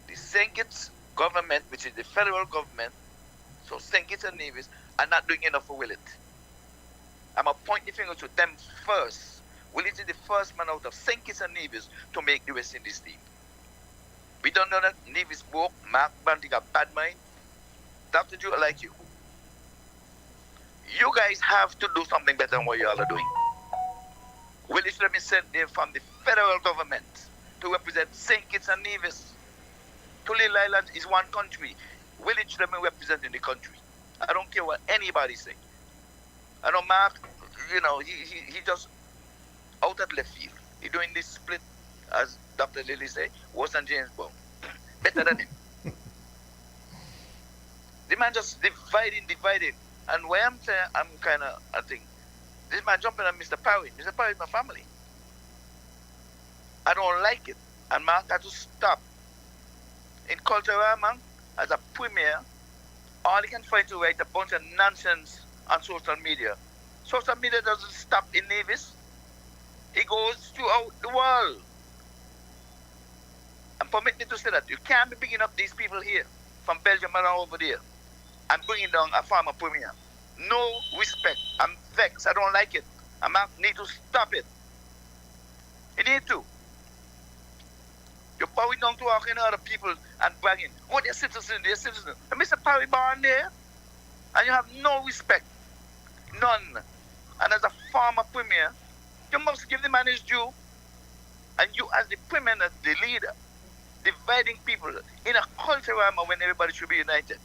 Speaker 17: the St. Kitts government, which is the federal government, so St. Kitts and Nevis, are not doing enough for Willett. I'm going to point the finger to them first. Willett is the first man out of St. Kitts and Nevis to make the West Indies team. We don't know that Nevis broke, Mark Banty got bad mind. Dr. Drew, I like you. You guys have to do something better than what you all are doing. Willett should have been sent there from the federal government to represent St. Kitts and Nevis. Tulil Island is one country. Willett should have been representing the country. I don't care what anybody say. I know Mark, he just out at left field. He doing this split, as Dr. Lilly say, worse than James Bond. Better than him. The man just dividing. And where I'm saying, I think, this man jumping on Mr. Parry. Mr. Parry is my family. I don't like it. And Mark had to stop. In Culturama, as a premier, all he can find to write a bunch of nonsense on social media. Social media doesn't stop in Nevis. It goes throughout the world. And permit me to say that you can't be bringing up these people here from Belgium and over there and bringing down a former premier. No respect. I'm vexed. I don't like it. I need to stop it. You need to. You're bowing down to all kind of other people and bragging. Oh, they're citizens, they're citizens. And Mr. Parry born there, and you have no respect. None. And as a former premier, you must give the man his due. And you as the premier, as the leader, dividing people in a culture when everybody should be united.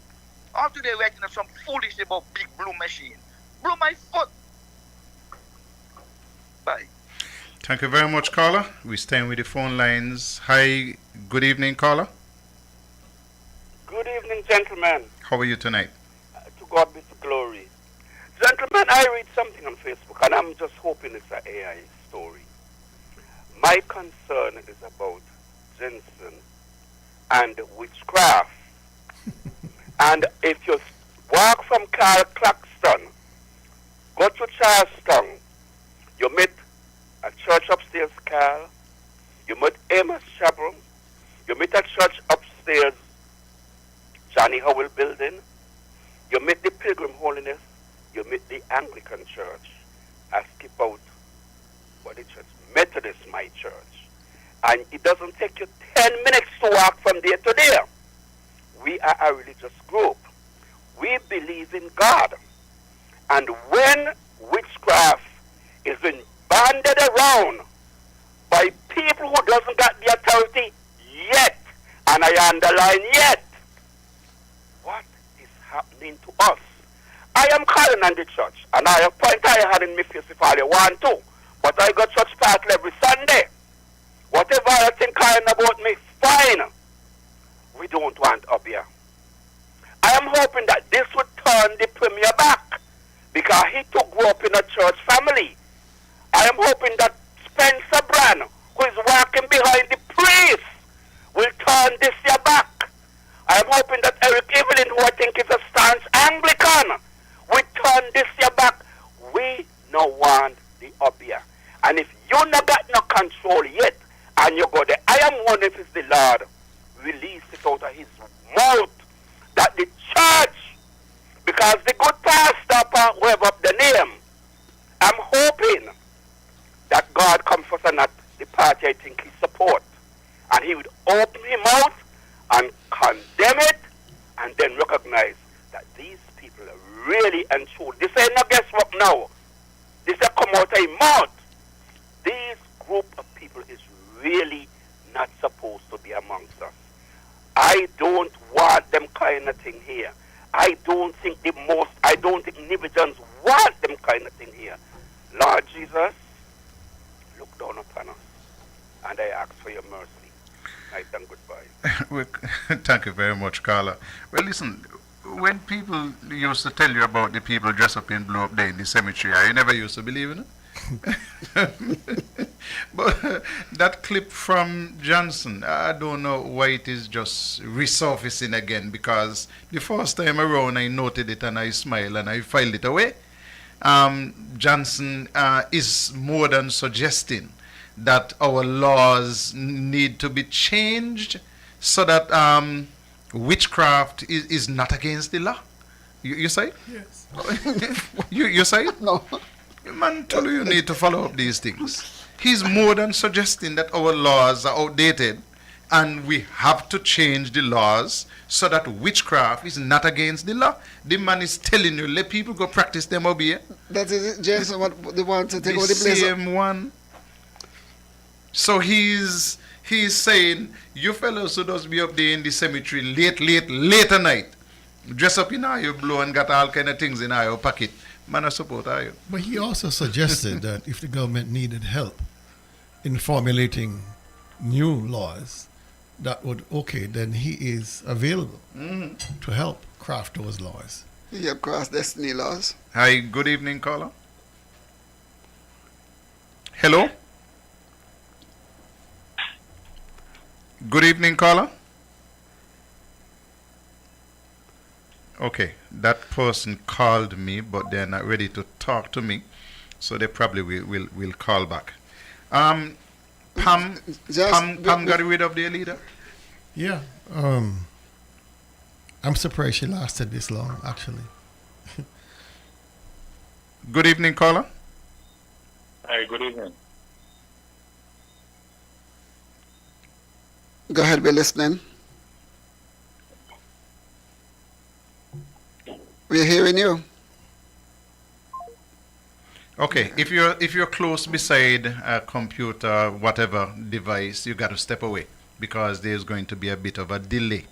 Speaker 17: All today writing up some foolish about big blue machine. Blew my foot. Bye.
Speaker 4: Thank you very much, caller. We're staying with the phone lines. Hi, good evening, caller.
Speaker 18: Good evening, gentlemen.
Speaker 4: How are you tonight?
Speaker 18: To God be the glory. Gentlemen, I read something on Facebook, and I'm just hoping it's an AI story. My concern is about Jensen and witchcraft. And if you walk from Carl Claxton, go to Charlestown, you meet a church upstairs, Carl. You meet Amos Chapel. You meet a church upstairs, Johnny Howell Building. You meet the Pilgrim Holiness. You meet the Anglican Church. I skip out what the church, Methodist, my church. And it doesn't take you 10 minutes to walk from there to there. We are a religious group. We believe in God. And when witchcraft is being banded around by people who doesn't got the authority yet, and I underline yet, what is happening to us? I am calling on the church, and I have point I had in my face if I want to, but I go church partly every Sunday. Whatever I think about me, fine. We don't want up here. I am hoping that this would turn the premier back, because he too grew up in a church family. I am hoping that Spencer Brand, who is walking behind the priest, will turn this year back. I am hoping that Eric Evelyn, who I think is a staunch Anglican, will turn this year back. We no want the up here. And if you not got no control yet, and you go there, I am wondering if it's the Lord release it out of his mouth that the church, because the good pastor, whoever up the name, I'm hoping that God comes first and not the party I think he support. And he would open him out and condemn it and then recognize that these people are really and true. This ain't no guesswork now. This has come out of his mouth. This group of people is really not supposed to be amongst us. I don't want them kind of thing here. I don't think Nivijans want them kind of thing here. Lord Jesus, look down upon us, and I ask for your mercy. Night and goodbye.
Speaker 4: Thank you very much, Carla. Well, listen, when people used to tell you about the people dressed up in blue up there in the cemetery, I never used to believe in it. But that clip from Johnson, I don't know why it is just resurfacing again, because the first time around I noted it and I smiled and I filed it away. Johnson is more than suggesting that our laws need to be changed so that witchcraft is not against the law. You say?
Speaker 13: Yes.
Speaker 4: you say?
Speaker 6: No.
Speaker 4: Man, Tulu, you need to follow up these things. He's more than suggesting that our laws are outdated and we have to change the laws so that witchcraft is not against the law. The man is telling you, let people go practice them over here.
Speaker 6: That is Jason, what they want to take
Speaker 4: The
Speaker 6: over the place.
Speaker 4: same one. So he's saying, you fellows who does be up there in the cemetery late at night, dress up in your blue and got all kind of things in your pocket. Man, I support you.
Speaker 13: But he also suggested that if the government needed help in formulating new laws, that would, then he is available to help craft those laws.
Speaker 6: Yeah, cross destiny laws.
Speaker 4: Hi, good evening, caller. Hello? Good evening, caller. Okay, that person called me, but they're not ready to talk to me, so they probably will call back. Pam got rid of their leader?
Speaker 13: Yeah. I'm surprised she lasted this long, actually.
Speaker 4: Good evening, caller.
Speaker 19: Hi, good evening.
Speaker 6: Go ahead, we're listening. We're hearing you.
Speaker 4: Okay, if you're close beside a computer, whatever device, you got to step away because there's going to be a bit of a delay.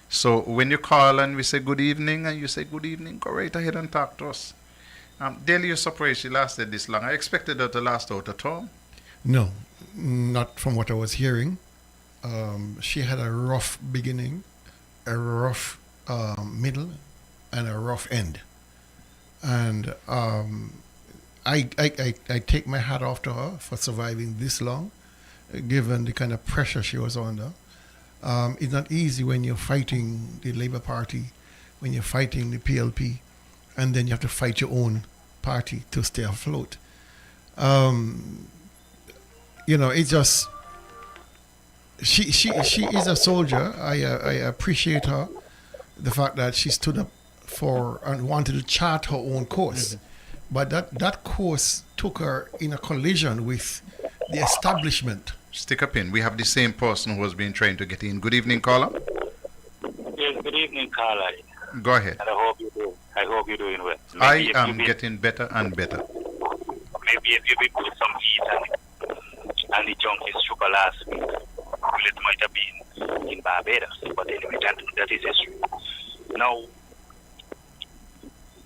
Speaker 4: So when you call and we say good evening and you say good evening, go right ahead and talk to us. Daily, you're surprised she lasted this long. I expected her to last out a term.
Speaker 13: No, not from what I was hearing. She had a rough beginning, a rough middle, and a rough end. And I take my hat off to her for surviving this long, given the kind of pressure she was under. It's not easy when you're fighting the Labour Party, when you're fighting the PLP, and then you have to fight your own party to stay afloat. It's just she is a soldier. I appreciate her, the fact that she stood up for and wanted to chart her own course. But that course took her in a collision with the establishment.
Speaker 4: Stick a pin. We have the same person who has been trying to get in. Good evening, caller.
Speaker 19: Yes, good evening, caller.
Speaker 4: Go ahead.
Speaker 19: And I hope you're doing well.
Speaker 4: I am getting better and better.
Speaker 19: Maybe if you put some heat and the junkies sugar last week, well, it might have been in Barbados. But anyway, that is history. Now,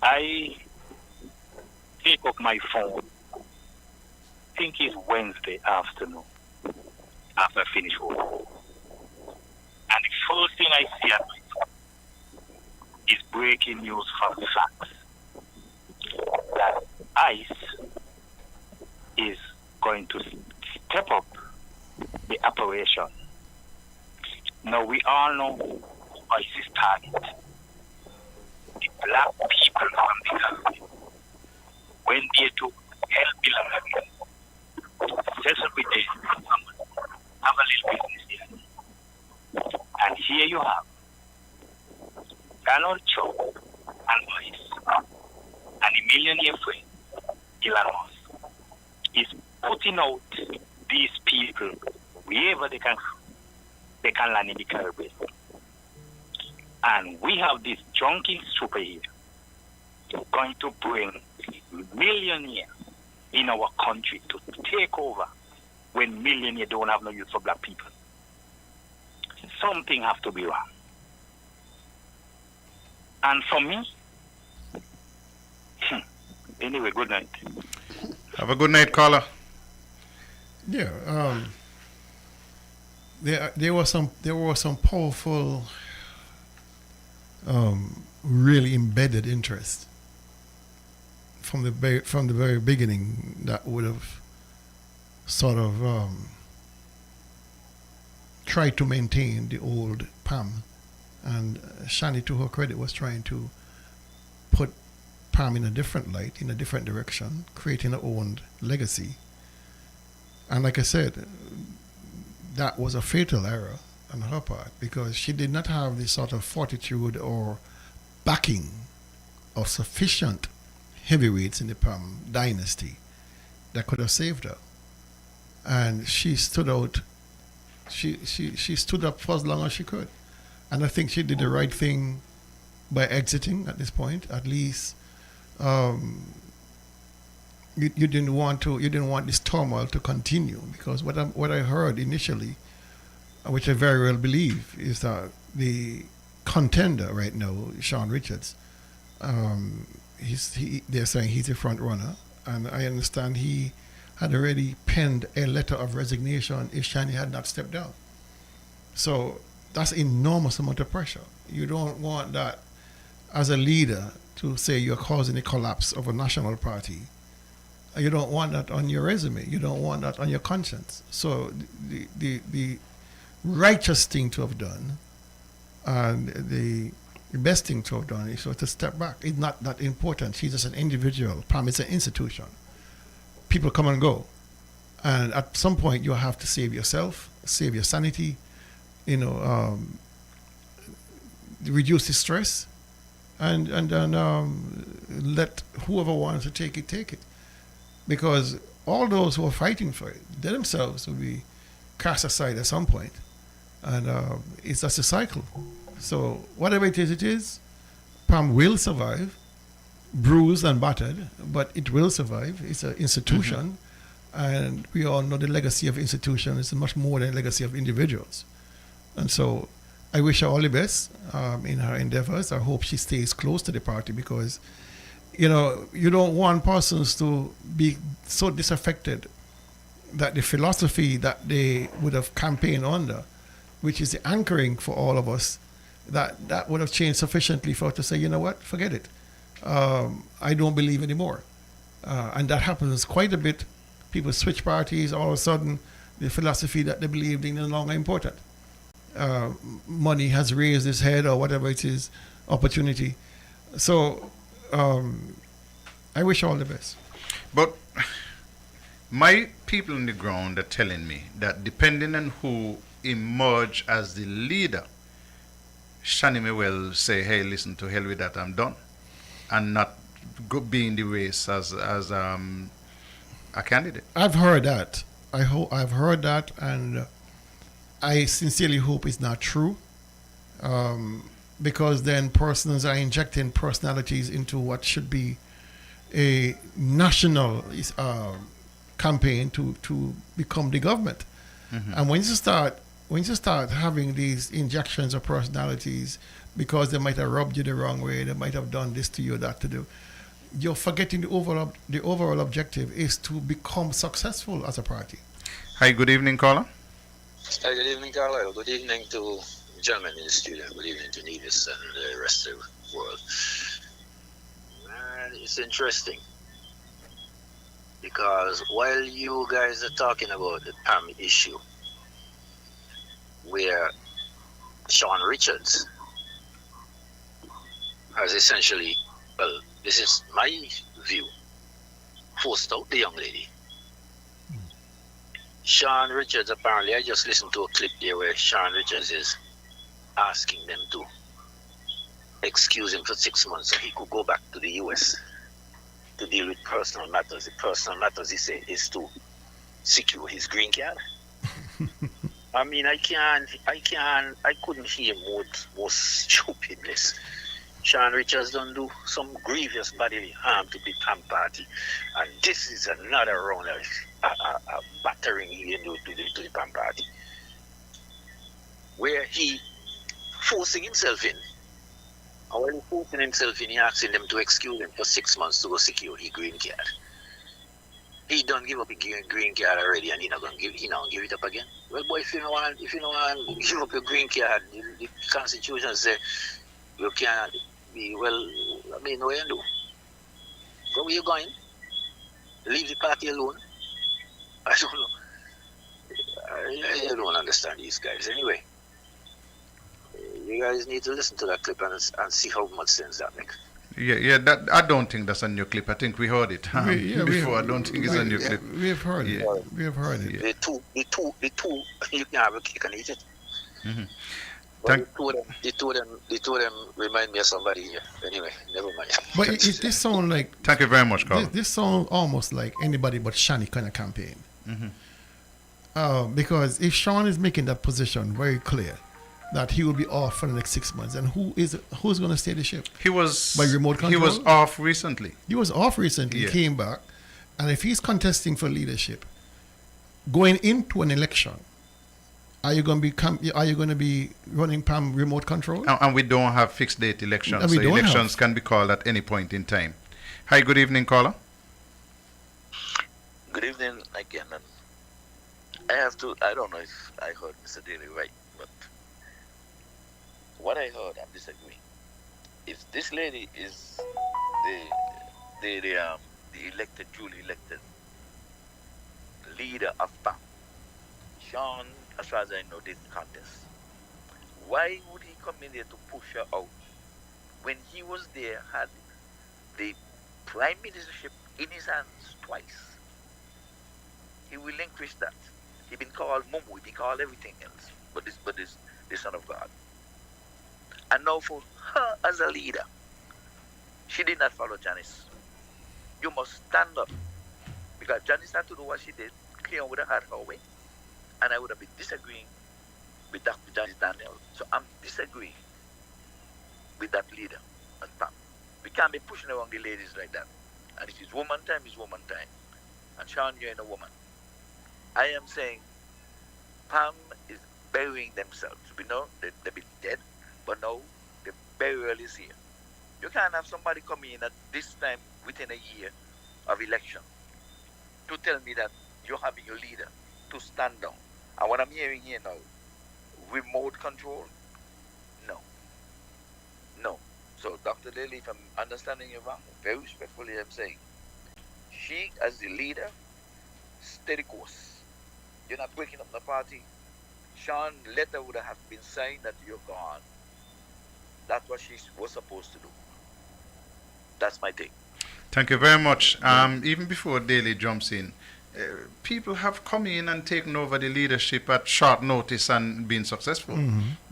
Speaker 19: I take up my phone. I think it's Wednesday afternoon after I finish work. And the first thing I see at my phone is breaking news from facts that ICE is going to step up the operation. Now we all know who ICE is target. The black people from the country. When they to help Bill settle with them, have a little business here. And here you have Donald Trump and ICE and the millionaire friend, Elon Musk, is putting out these people wherever they can land in the Caribbean. And we have this junkie super here going to bring millionaires in our country to take over when millionaires don't have no use for black people. Something has to be wrong. And for me, anyway, good night.
Speaker 4: Have a good night, caller.
Speaker 13: Yeah, there were some powerful, really embedded interest from the very beginning that would have sort of tried to maintain the old PAM. And Shani, to her credit, was trying to put PAM in a different light, in a different direction, creating her own legacy. And like I said, that was a fatal error on her part because she did not have the sort of fortitude or backing of sufficient heavyweights in the PAM dynasty that could have saved her. And she stood out, she stood up for as long as she could. And I think she did the right thing by exiting at this point. At least you didn't want this turmoil to continue, because what I heard initially, which I very well believe, is that the contender right now, Sean Richards, they're saying he's a front runner, and I understand he had already penned a letter of resignation if Shani had not stepped down. So that's enormous amount of pressure. You don't want that as a leader to say you're causing a collapse of a national party. You don't want that on your resume. You don't want that on your conscience. So the righteous thing to have done, and the The best thing to have done is to step back. It's not that important. She's just an individual. PAM is an institution. People come and go. And at some point, you have to save yourself, save your sanity, reduce the stress, and let whoever wants to take it. Because all those who are fighting for it, they themselves will be cast aside at some point. And it's just a cycle. So whatever it is, PAM will survive, bruised and battered, but it will survive. It's an institution. And we all know the legacy of institutions is much more than the legacy of individuals. And so I wish her all the best in her endeavors. I hope she stays close to the party because, you don't want persons to be so disaffected that the philosophy that they would have campaigned under, which is the anchoring for all of us, that would have changed sufficiently for us to say, you know what, forget it. I don't believe anymore. And that happens quite a bit. People switch parties, all of a sudden the philosophy that they believed in is no longer important. Money has raised its head or whatever it is, opportunity. So I wish all the best.
Speaker 4: But my people on the ground are telling me that depending on who emerge as the leader, Shani may well say, hey, listen, to hell with that, I'm done. And not be in the race as a candidate.
Speaker 13: I've heard that. I've heard that, and I sincerely hope it's not true. Because then persons are injecting personalities into what should be a national campaign to become the government. Mm-hmm. And when you start having these injections of personalities because they might have rubbed you the wrong way, they might have done this to you, that to do, you're forgetting the overall objective is to become successful as a party.
Speaker 4: Hi, good evening, caller.
Speaker 20: Hi, good evening, Carlisle. Good evening to gentlemen in the studio. Good evening to Nevis and the rest of the world. It's interesting because while you guys are talking about the PAM issue, where Sean Richards has essentially, well, this is my view, forced out the young lady. Sean Richards, apparently, I just listened to a clip there where Sean Richards is asking them to excuse him for 6 months so he could go back to the US to deal with personal matters. The personal matters, he said, is to secure his green card. I mean, I couldn't hear more stupidness. Sean Richards done do some grievous bodily harm to the PAM party, and this is another round of battering he do to the PAM party, where he forcing himself in. And while he forcing himself in, he asking them to excuse him for 6 months to go secure his green card. He done give up his green card already, and he not give it up again. Well, boy, if you don't want to give up your green card, the Constitution say you can't be, well, I mean, what you do? Go where you going? Leave the party alone? I don't know. I don't understand these guys. Anyway, you guys need to listen to that clip and see how much sense that makes.
Speaker 4: Yeah. That I don't think that's a new clip. I think we heard it before. I don't think it's a new clip.
Speaker 13: We have heard it. We have heard it.
Speaker 20: The two. You can have a cake and eat it.
Speaker 4: Mm-hmm.
Speaker 20: The two of them remind me of somebody here. Anyway, never mind.
Speaker 13: But this sound like.
Speaker 4: Thank you very much, Carl.
Speaker 13: This sound almost like anybody but Shani kind of campaign.
Speaker 4: Mm-hmm.
Speaker 13: Because if Sean is making that position very clear, that he will be off for the next 6 months, and who's going to steer the ship?
Speaker 4: He was
Speaker 13: by remote control.
Speaker 4: He was off recently.
Speaker 13: He came back, and if he's contesting for leadership, going into an election, are you going to be running PAM remote control?
Speaker 4: And we don't have fixed date elections, so elections can be called at any point in time. Hi, good evening, caller.
Speaker 17: Good evening again. And I don't know if I heard Mr. Daly right, but what I heard, I'm disagreeing. If this lady is the elected, duly elected leader of PAM, Sean, as far as I know, didn't contest. Why would he come in there to push her out when he was there, had the prime ministership in his hands twice. He relinquished that. He been called Mumu, he been called everything else, but this the Son of God. And now for her as a leader, she did not follow Janice. You must stand up. Because Janice had to do what she did. Cleon would have had her way. And I would have been disagreeing with Dr. Janice Daniel. So I'm disagreeing with that leader as Pam. We can't be pushing around the ladies like that. And if it's woman time, it's woman time. And Sean, you're a woman. I am saying Pam is burying themselves. We know they've been dead, but now the burial is here. You can't have somebody come in at this time within a year of election to tell me that you're having your leader to stand down. And what I'm hearing here now, remote control, no. So Dr. Lily, if I'm understanding you wrong, very respectfully I'm saying, she as the leader, steady course. You're not breaking up the party. Sean, letter would have been signed that you're gone. That's what she was supposed to do. That's my take.
Speaker 4: Thank you very much. Even before Daly jumps in, people have come in and taken over the leadership at short notice and been successful.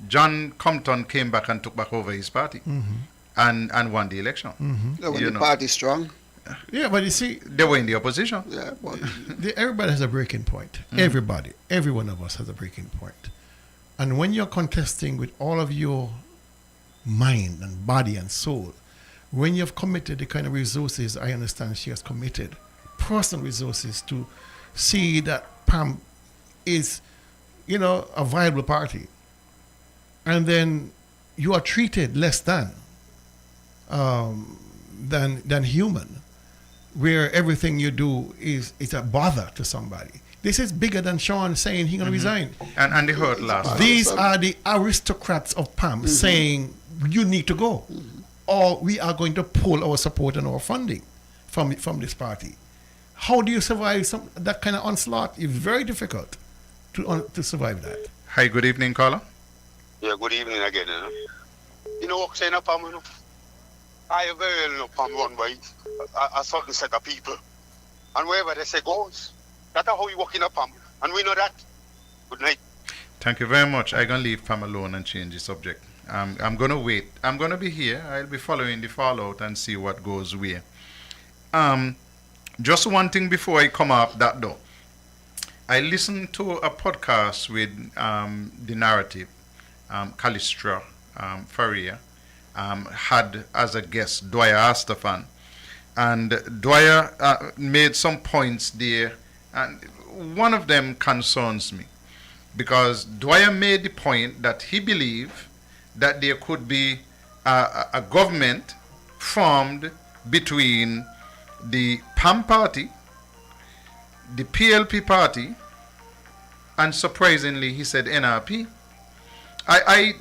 Speaker 4: John Compton came back and took back over his party and won the election.
Speaker 6: When the party strong.
Speaker 13: Yeah, but you see,
Speaker 4: they were in the opposition.
Speaker 6: Yeah, but
Speaker 13: everybody has a breaking point. Everybody, every one of us has a breaking point. And when you're contesting with all of your mind and body and soul, when you've committed the kind of resources I understand she has committed, personal resources to see that Pam is, a viable party, and then you are treated less than human, where everything you do is a bother to somebody. This is bigger than Sean saying he's going to resign.
Speaker 4: And they heard last.
Speaker 13: These are the aristocrats of Pam saying you need to go, or we are going to pull our support and our funding from this party. How do you survive that kind of onslaught? It's very difficult to survive that.
Speaker 4: Hi, good evening, caller.
Speaker 15: Yeah, good evening again. You know what saying up, Pam? I very well know Pam run by a certain set of people. And wherever they say goes, that's how we walk in a Pam. And we know that. Good night.
Speaker 4: Thank you very much. I'm going to leave Pam alone and change the subject. I'm going to wait. I'm going to be here. I'll be following the fallout and see what goes where. Just one thing before I come up that door. I listened to a podcast with the narrative, Callistra Faria, had as a guest Dwyer Astafan. And Dwyer made some points there, and one of them concerns me, because Dwyer made the point that he believed that there could be a government formed between the PAM party, the PLP party, and surprisingly he said NRP. I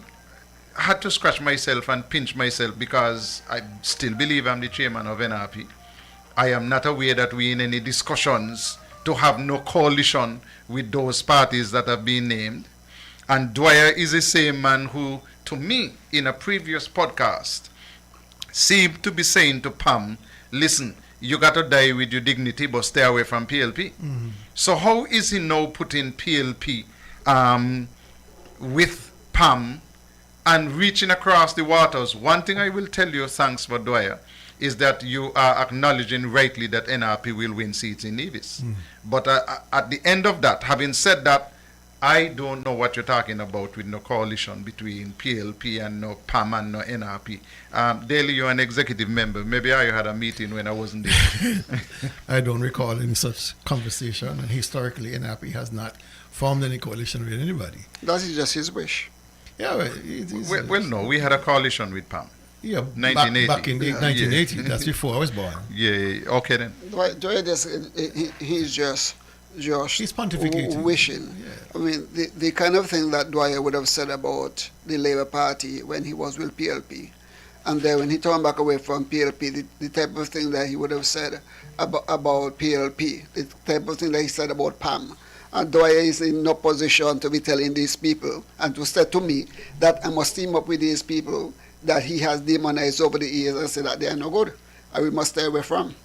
Speaker 4: had to scratch myself and pinch myself, because I still believe I'm the chairman of NRP. I am not aware that we're in any discussions to have no coalition with those parties that have been named. And Dwyer is the same man who, to me, in a previous podcast, seemed to be saying to Pam, listen, you got to die with your dignity, but stay away from PLP. So how is he now putting PLP with Pam and reaching across the waters? One thing I will tell you, thanks for Dwyer, is that you are acknowledging rightly that NRP will win seats in Nevis. But at the end of that, having said that, I don't know what you're talking about with no coalition between PLP and no PAM and no NRP. Daly, you're an executive member. Maybe I had a meeting when I wasn't there.
Speaker 13: I don't recall any such conversation, and historically NRP has not formed any coalition with anybody.
Speaker 6: That is just his wish.
Speaker 13: Yeah,
Speaker 4: well, no, we had a coalition with PAM.
Speaker 13: Yeah,
Speaker 4: 1980.
Speaker 13: back in 1980. That's before I was born.
Speaker 4: Yeah, okay then.
Speaker 6: He's just
Speaker 13: he's pontificating.
Speaker 6: Wishing.
Speaker 13: Yeah.
Speaker 6: I mean, the kind of thing that Dwyer would have said about the Labour Party when he was with PLP, and then when he turned back away from PLP, the type of thing that he would have said about PLP, the type of thing that he said about PAM, And though I is in no position to be telling these people and to say to me that I must team up with these people that he has demonized over the years and say that they are no good, and we must stay away from.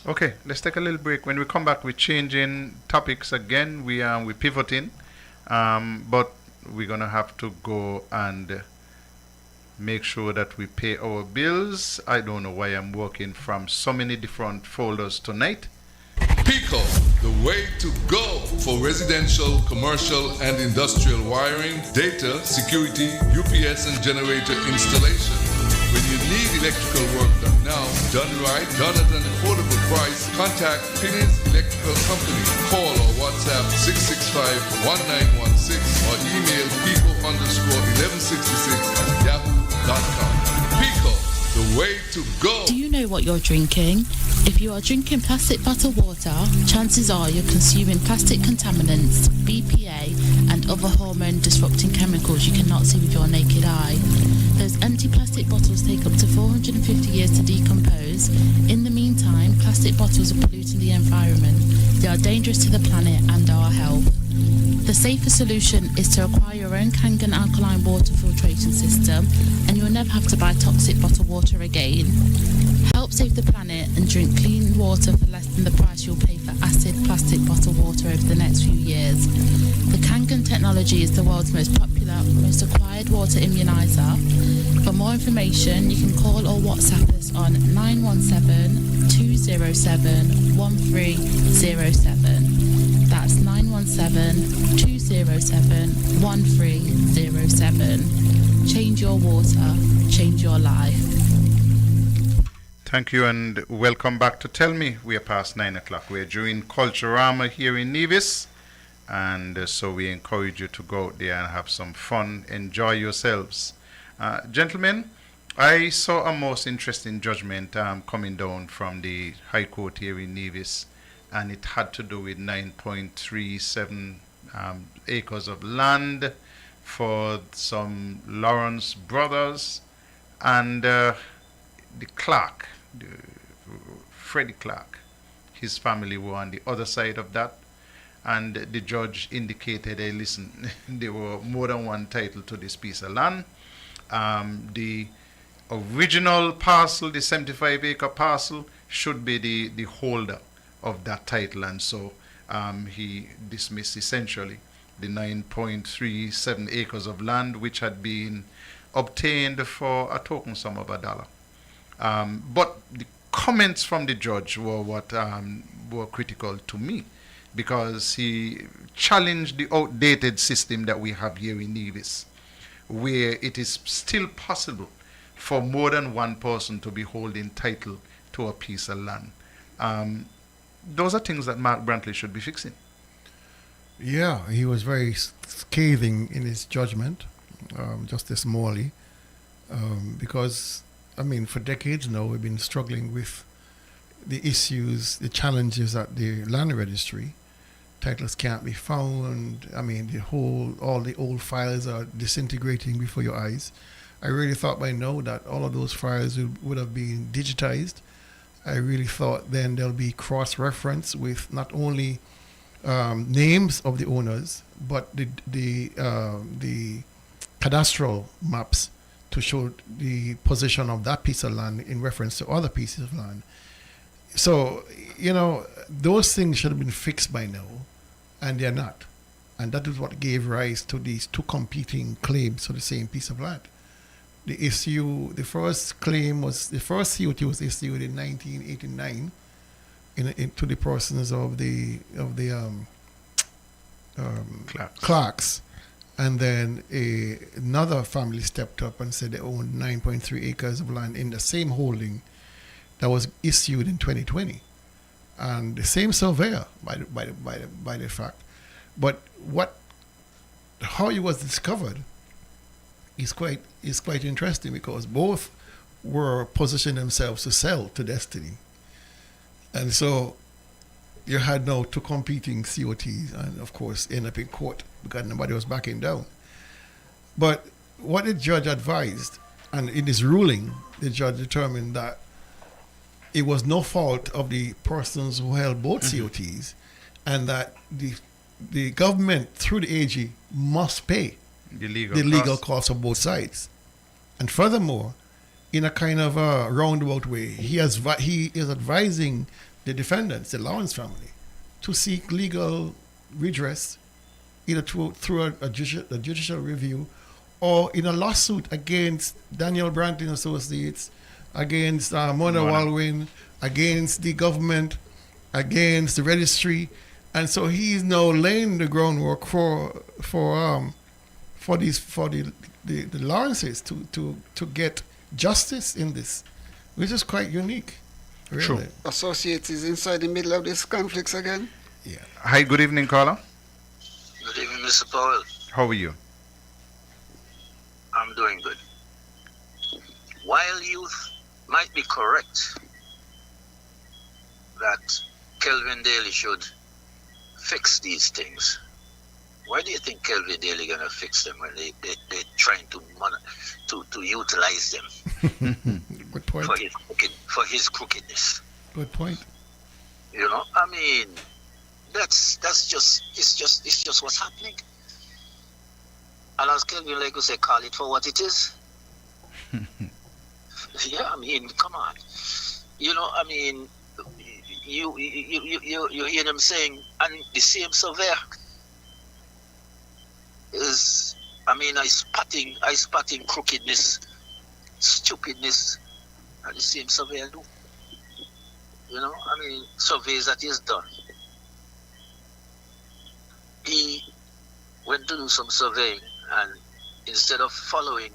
Speaker 4: Okay, let's take a little break. When we come back, we're changing topics again. We're pivoting, but we're gonna have to go and make sure that we pay our bills. I don't know why I'm working from so many different folders tonight.
Speaker 10: Pico, the way to go for residential, commercial, and industrial wiring, data, security, UPS, and generator installation. When you need electrical work done now, done right, done at an affordable price, contact Finney's Electrical Company. Call or WhatsApp 665-1916 or email pico_1166@yahoo.com. Pico, the way to go.
Speaker 11: Do you know what you're drinking? If you are drinking plastic bottled water, chances are you're consuming plastic contaminants, BPA, and other hormone-disrupting chemicals you cannot see with your naked eye. Those empty plastic bottles take up to 450 years to decompose. In the meantime, plastic bottles are polluting the environment. They are dangerous to the planet and our health. The safer solution is to acquire your own Kangen alkaline water filtration system, and you'll never have to buy toxic bottled water again. Help save the planet and drink clean water for less than the price you'll pay for acid plastic bottled water over the next few years. The Kangen technology is the world's most popular, most acquired water immunizer. For more information, you can call or WhatsApp us on 917-207-1307. That's 917-207-1307. Change your water, change your life.
Speaker 4: Thank you and welcome back to Tell Me. We are past 9 o'clock. We're doing Culturama here in Nevis, and so we encourage you to go out there and have some fun, enjoy yourselves. Gentlemen, I saw a most interesting judgment coming down from the High Court here in Nevis, and it had to do with 9.37 acres of land for some Lawrence brothers, and the Clark, Freddie Clark, his family were on the other side of that, and the judge indicated, hey, listen, there were more than one title to this piece of land. The original parcel, the 75-acre parcel, should be the holder of that title, and so he dismissed essentially the 9.37 acres of land which had been obtained for a token sum of $1. But the comments from the judge were what were critical to me, because he challenged the outdated system that we have here in Nevis, where it is still possible for more than one person to be holding title to a piece of land. Those are things that Mark Brantley should be fixing.
Speaker 13: Yeah, he was very scathing in his judgment, Justice Morley, because, I mean, for decades now we've been struggling with the issues, the challenges at the land registry. Titles can't be found. I mean, all the old files are disintegrating before your eyes. I really thought by now that all of those files would have been digitized. I really thought then there'll be cross-reference with not only names of the owners, but the cadastral maps to show the position of that piece of land in reference to other pieces of land. So, you know, those things should have been fixed by now, and they're not. And that is what gave rise to these two competing claims for the same piece of land. The first claim was, the first COT was issued in 1989 to the persons of the Clarks. And then another family stepped up and said they owned 9.3 acres of land in the same holding that was issued in 2020, and the same surveyor by the fact. But how it was discovered is quite interesting, because both were positioning themselves to sell to Destiny, and so you had now two competing COTs, and of course end up in court because nobody was backing down. But what the judge advised, and in his ruling, the judge determined that it was no fault of the persons who held both COTs, and that the government through the AG must pay
Speaker 4: the
Speaker 13: legal costs of both sides. And furthermore, in a kind of a roundabout way, he is advising the defendants, the Lawrence family, to seek legal redress either through a judicial review or in a lawsuit against Daniel Brandt and Associates, against Mona Walwyn, against the government, against the registry. And so he's now laying the groundwork for the Lawrences to get justice in this, which is quite unique. Really.
Speaker 4: True.
Speaker 6: Associates is inside the middle of these conflicts again.
Speaker 13: Yeah.
Speaker 4: Hi, good evening, caller.
Speaker 20: Good evening, Mr. Powell.
Speaker 4: How are you?
Speaker 20: I'm doing good. While youth might be correct that Kelvin Daly should fix these things, why do you think Kelvin Daly gonna fix them when they're trying to utilize them?
Speaker 13: Good point.
Speaker 20: For his crookedness.
Speaker 13: Good point.
Speaker 20: You know, I mean, that's just what's happening. And as Kelvin like to say, call it for what it is. Yeah, I mean, come on. You know, I mean, you hear them saying, and the same surveyor is, I mean, I spotting crookedness, stupidness, and the same surveyor do. You know, I mean, surveys that he's done. He went to do some surveying, and instead of following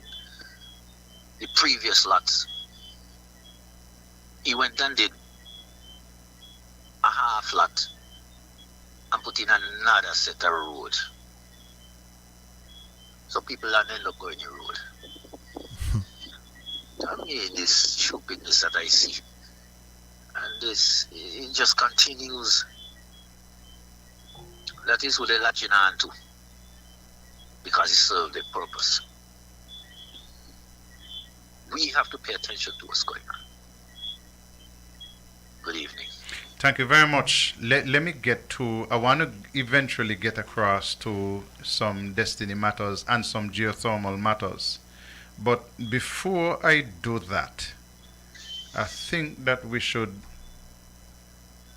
Speaker 20: the previous lots, he went and did a half lot and put in another set of road. So people don't end up going the road. I mean, this stupidness that I see. And this, it just continues. That is who they're latching on to, because it served their purpose. We have to pay attention to what's going on. Good evening.
Speaker 4: Thank you very much. Let me get to, I want to eventually get across to some destiny matters and some geothermal matters. But before I do that, I think that we should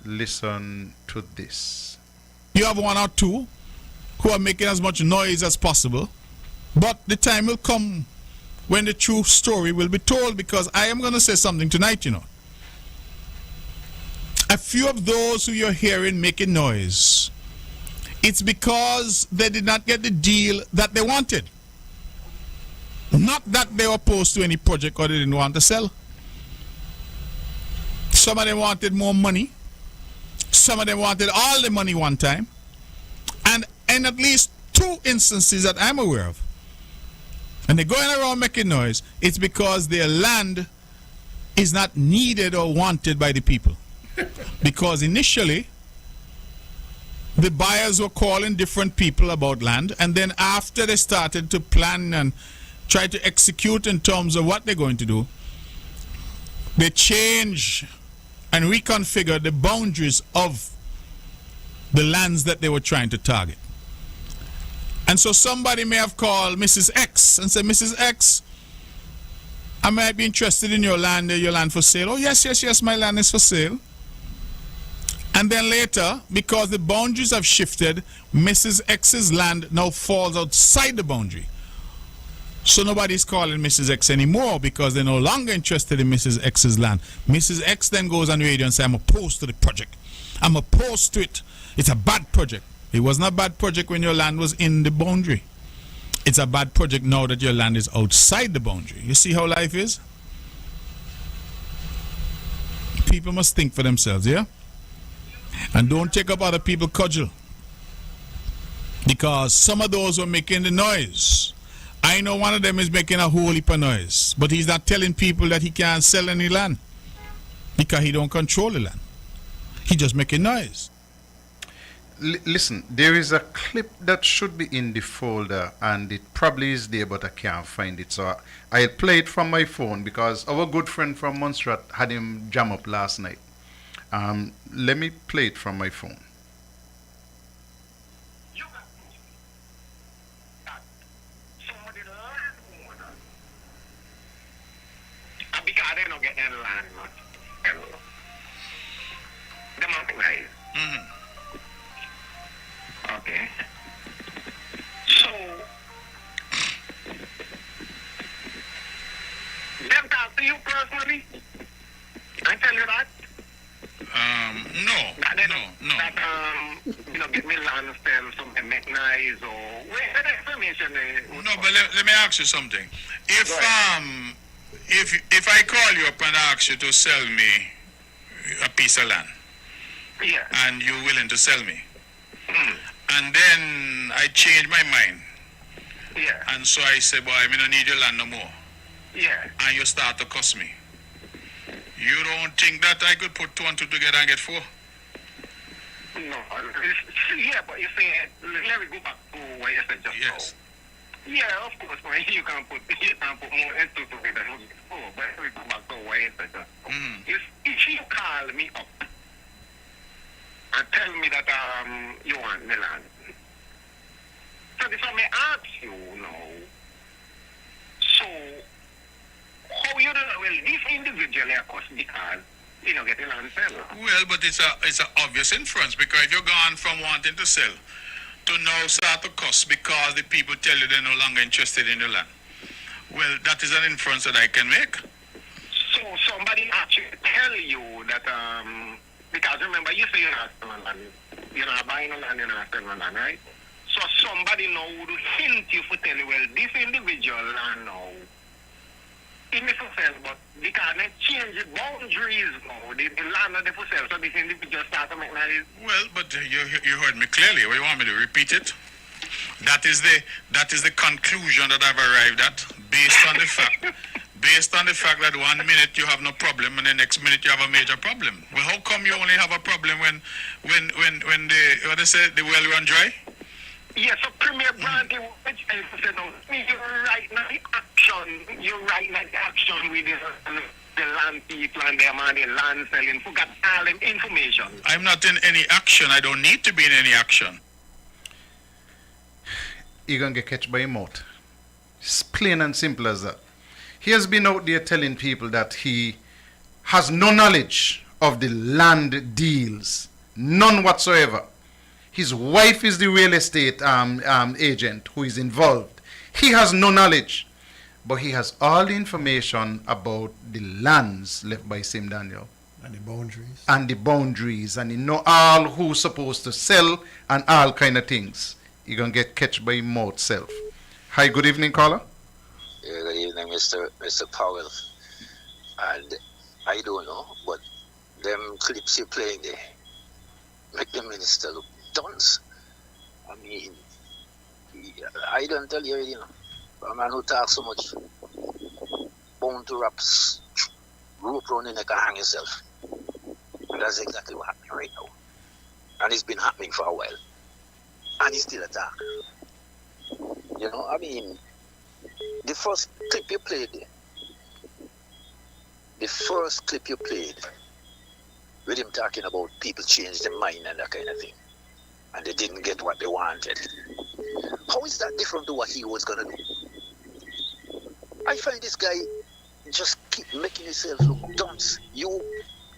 Speaker 4: listen to this.
Speaker 21: You have one or two who are making as much noise as possible, but the time will come when the true story will be told, because I am going to say something tonight, you know. A few of those who you're hearing making noise, it's because they did not get the deal that they wanted. Not that they were opposed to any project or they didn't want to sell. Some of them wanted more money. Some of them wanted all the money one time. And in at least two instances that I'm aware of, and they're going around making noise, it's because their land is not needed or wanted by the people. Because initially, the buyers were calling different people about land, and then after they started to plan and try to execute in terms of what they're going to do, they change and reconfigure the boundaries of the lands that they were trying to target. And so somebody may have called Mrs. X and said, Mrs. X, I might be interested in your land for sale. Oh, yes, my land is for sale. And then later, because the boundaries have shifted, Mrs. X's land now falls outside the boundary. So nobody's calling Mrs. X anymore because they're no longer interested in Mrs. X's land. Mrs. X then goes on radio and says, I'm opposed to the project. I'm opposed to it. It's a bad project. It wasn't a bad project when your land was in the boundary. It's a bad project now that your land is outside the boundary. You see how life is? People must think for themselves, yeah? And don't take up other people's cudgel. Because some of those who are making the noise, I know one of them is making a whole heap of noise, but he's not telling people that he can't sell any land because he don't control the land. He just making noise.
Speaker 4: Listen, there is a clip that should be in the folder, and it probably is there, but I can't find it. So I'll play it from my phone because our good friend from Montserrat had him jam up last night. Let me play it from my phone.
Speaker 1: getting land not sell. Them organize. Okay. So them talk to you personally? I tell you that?
Speaker 21: No.
Speaker 1: That, get me land sell, something make nice, or where the information
Speaker 21: No, but let me ask you something. If I call you up and ask you to sell me a piece of land, and you're willing to sell me, and then I change my mind, and so I say, boy, I don't need your land no more, and you start to cuss me, you don't think that I could put 2 and 2 together and get 4?
Speaker 1: No, but you see, let me go back to what you said just now. Yeah, of course, man, you can put more into it than before, but let me go back to what you said just now. If you call me up and tell me that you want the land, so if I may ask you now, so how you don't know, well, this individual of course, because you know, get the land sell.
Speaker 21: Well, but it's a obvious inference, because if you're gone from wanting to sell to now start to cost because the people tell you they're no longer interested in the land, well, that is an inference that I can make.
Speaker 1: So somebody actually tell you that, because remember you say you're not selling land, you're not buying a land, you're not selling land, right? So somebody now would hint you for tell you, well, this individual land now, it may for sale, but because they change the boundaries now, the land that they for sale, so this individual start to make nice.
Speaker 21: Well, but you heard me clearly. What, you want me to repeat it? That is the conclusion that I've arrived at, based on the fact that 1 minute you have no problem and the next minute you have a major problem. Well, how come you only have a problem when the well run dry?
Speaker 1: Yes, so Premier Brandy, which I said, no, you're right now the action with the land people and them and the land selling, forgot all them information.
Speaker 21: I'm not in any action. I don't need to be in any action.
Speaker 4: You're going to get catched by a mouth. It's plain and simple as that. He has been out there telling people that he has no knowledge of the land deals. None whatsoever. His wife is the real estate agent who is involved. He has no knowledge. But he has all the information about the lands left by Sim Daniel.
Speaker 13: And the boundaries.
Speaker 4: And the boundaries. And he know all who's supposed to sell and all kind of things. You're going to get catched by him mouth self. Hi, good evening, caller.
Speaker 20: Yeah, good evening, Mr. Powell. And I don't know, but them clips you're playing there make the minister look dunce. I mean, I don't tell you, a man who talks so much, bound to wraps, rope around the neck and hang yourself. And that's exactly what's happening right now. And it's been happening for a while. And he's still attack. I mean, the first clip you played, with him talking about people change their mind and that kind of thing, and they didn't get what they wanted. How is that different to what he was going to do? I find this guy just keep making himself look dunce. You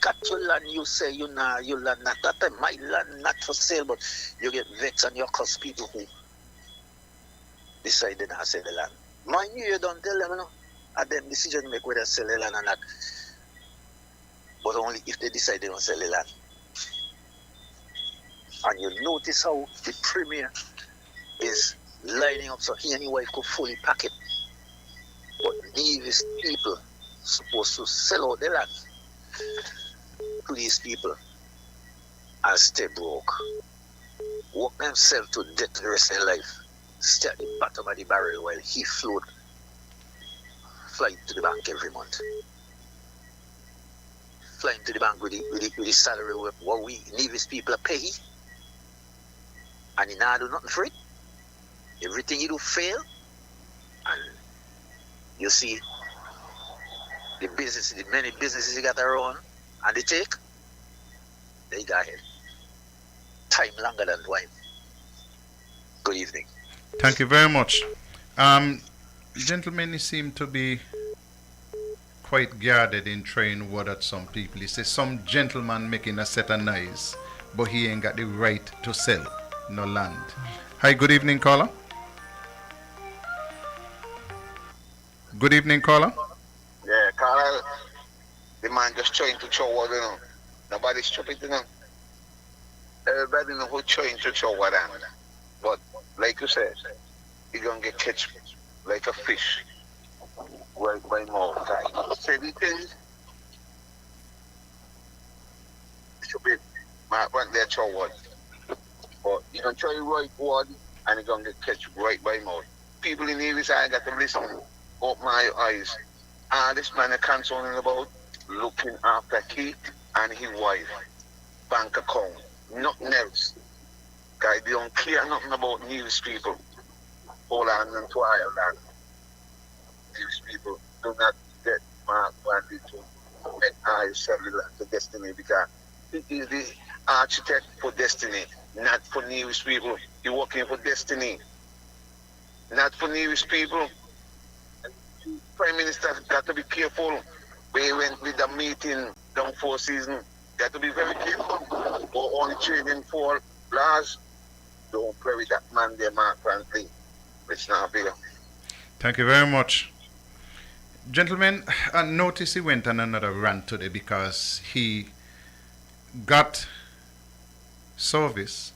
Speaker 20: got your land, you say your land not that time, my land not for sale, but you get vexed and you curse people who decide they not sell the land. Mind you don't tell them, and them decision make whether sell the land or not. But only if they decide they don't sell the land. And you notice how the premier is lining up so he and his wife could fully pack it. But these people supposed to sell out the land to these people and stay broke. Work themselves to death the rest of their life. Stay at the bottom of the barrel while he float, fly to the bank every month. Flying to the bank with the salary what we Nevis people are pay. And he not do nothing for it. Everything you do fail. And you see the many businesses you got around and they take, they go ahead. Time longer than wine. Good evening.
Speaker 4: Thank you very much. Gentlemen, you seem to be quite guarded in throwing word at some people. He says some gentleman making a set of noise, but he ain't got the right to sell no land. Hi, good evening, caller. Good evening, caller.
Speaker 15: Yeah, Carl, the man just trying to show what, you know. Nobody's stupid, you know. Everybody know who trying to show what on. But, like you said, you're going to get catch like a fish right by mouth. Say the things, stupid, man, want their show what. But you can try right word and you're going to get catch right by mouth. People in the side got to listen, open my eyes. This man is concerned about looking after Keith and his wife, bank account, nothing else. Guys, they don't care nothing about news people. Poland and to Ireland. News people do not get Mark Brandy to make eyes cellular to Destiny because he is the architect for Destiny, not for news people. He's working for Destiny, not for news people. Prime Minister got to be careful. We went with the meeting down 4 seasons. Got to be very careful. Go only trading for laws. Don't play with that man there, Mark Brantley. It's not bigger.
Speaker 4: Thank you very much. Gentlemen, I notice he went on another rant today because he got service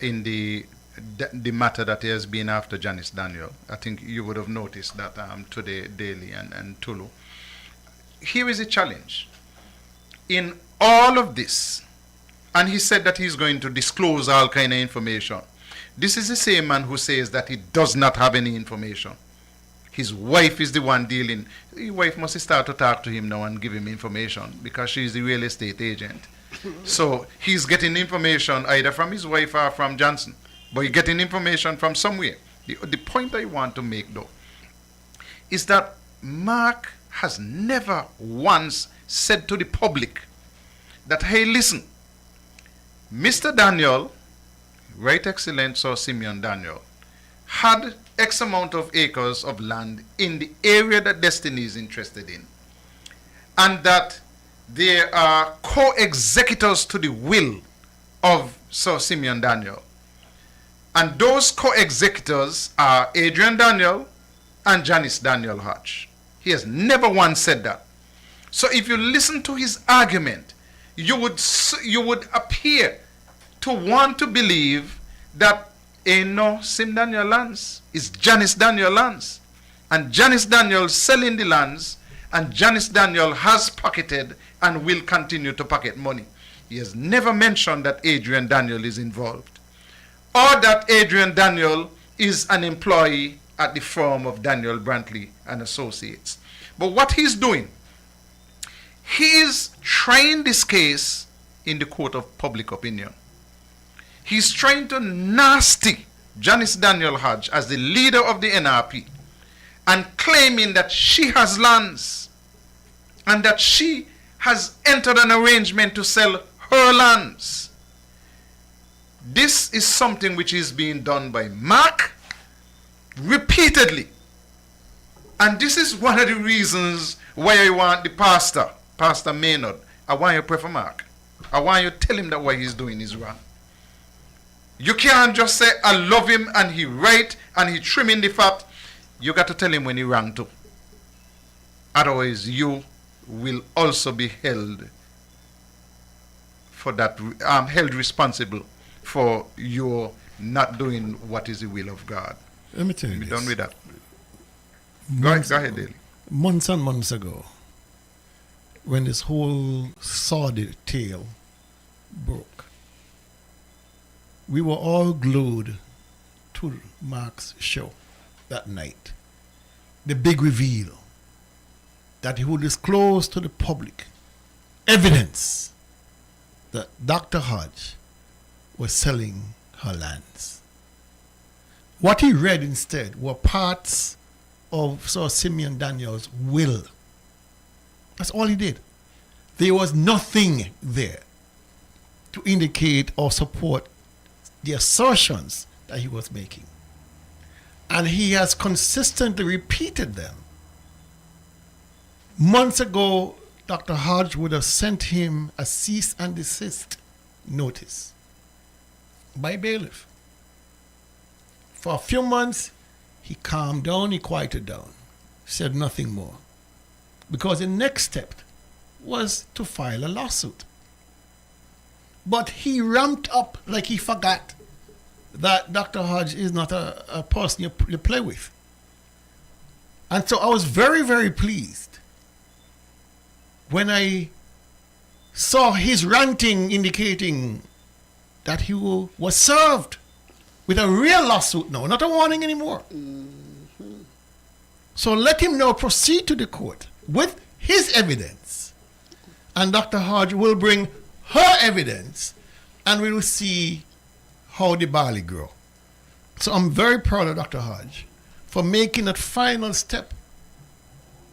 Speaker 4: in the matter that he has been after Janice Daniel. I think you would have noticed that today, Daily and Tulu. Here is a challenge. In all of this, and he said that he's going to disclose all kind of information. This is the same man who says that he does not have any information. His wife is the one dealing. His wife must start to talk to him now and give him information because she's the real estate agent. So he's getting information either from his wife or from Johnson. But you're getting information from somewhere. The point I want to make, though, is that Mark has never once said to the public that, hey, listen, Mr. Daniel, Right Excellent Sir Simeon Daniel, had X amount of acres of land in the area that Destiny is interested in, and that there are co-executors to the will of Sir Simeon Daniel. And those co-executors are Adrian Daniel and Janice Daniel Hodge. He has never once said that. So if you listen to his argument, you would appear to want to believe that ain't no Sim Daniel lands, it's Janice Daniel lands. And Janice Daniel selling the lands, and Janice Daniel has pocketed and will continue to pocket money. He has never mentioned that Adrian Daniel is involved, or that Adrian Daniel is an employee at the firm of Daniel Brantley and Associates. But what he's doing, he is trying this case in the court of public opinion. He's trying to nasty Janice Daniel Hodge as the leader of the NRP and claiming that she has lands and that she has entered an arrangement to sell her lands. This is something which is being done by Mark repeatedly. And this is one of the reasons why I want the Pastor Maynard, I want you to pray for Mark. I want you to tell him that what he's doing is wrong. You can't just say, I love him and he right and he trimming the fat. You got to tell him when he wrong too. Otherwise, you will also be held for that, held responsible for your not doing what is the will of God.
Speaker 13: Let me tell you
Speaker 4: Be
Speaker 13: this.
Speaker 4: done with that. Go ahead, Dale.
Speaker 13: Months and months ago, when this whole sordid tale broke, we were all glued to Mark's show that night. The big reveal that he would disclose to the public evidence that Dr. Hodge was selling her lands. What he read instead were parts of Sir Simeon Daniel's will. That's all he did. There was nothing there to indicate or support the assertions that he was making. And he has consistently repeated them. months ago, Dr. Hodge would have sent him a cease and desist notice by bailiff. For a few months, he calmed down, he quieted down, said nothing more. Because the next step was to file a lawsuit. But he ramped up like he forgot that Dr. Hodge is not a person you play with. And so I was very, very pleased when I saw his ranting indicating that he was served with a real lawsuit now, not a warning anymore. Mm-hmm. So let him now proceed to the court with his evidence. And Dr. Hodge will bring her evidence, and we will see how the barley grow. So I'm very proud of Dr. Hodge for making that final step,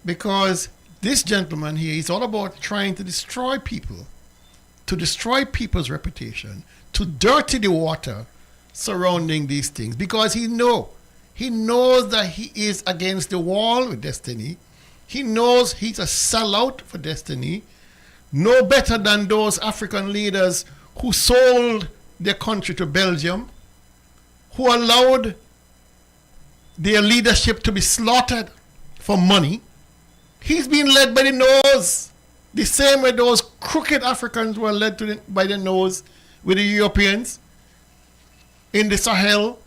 Speaker 13: because this gentleman here is all about trying to destroy people, to destroy people's reputation, to dirty the water surrounding these things, because he knows that he is against the wall with Destiny. He knows he's a sellout for Destiny, no better than those African leaders who sold their country to Belgium, who allowed their leadership to be slaughtered for money. He's being led by the nose, the same way those crooked Africans were led by the nose with the Europeans in the Sahel,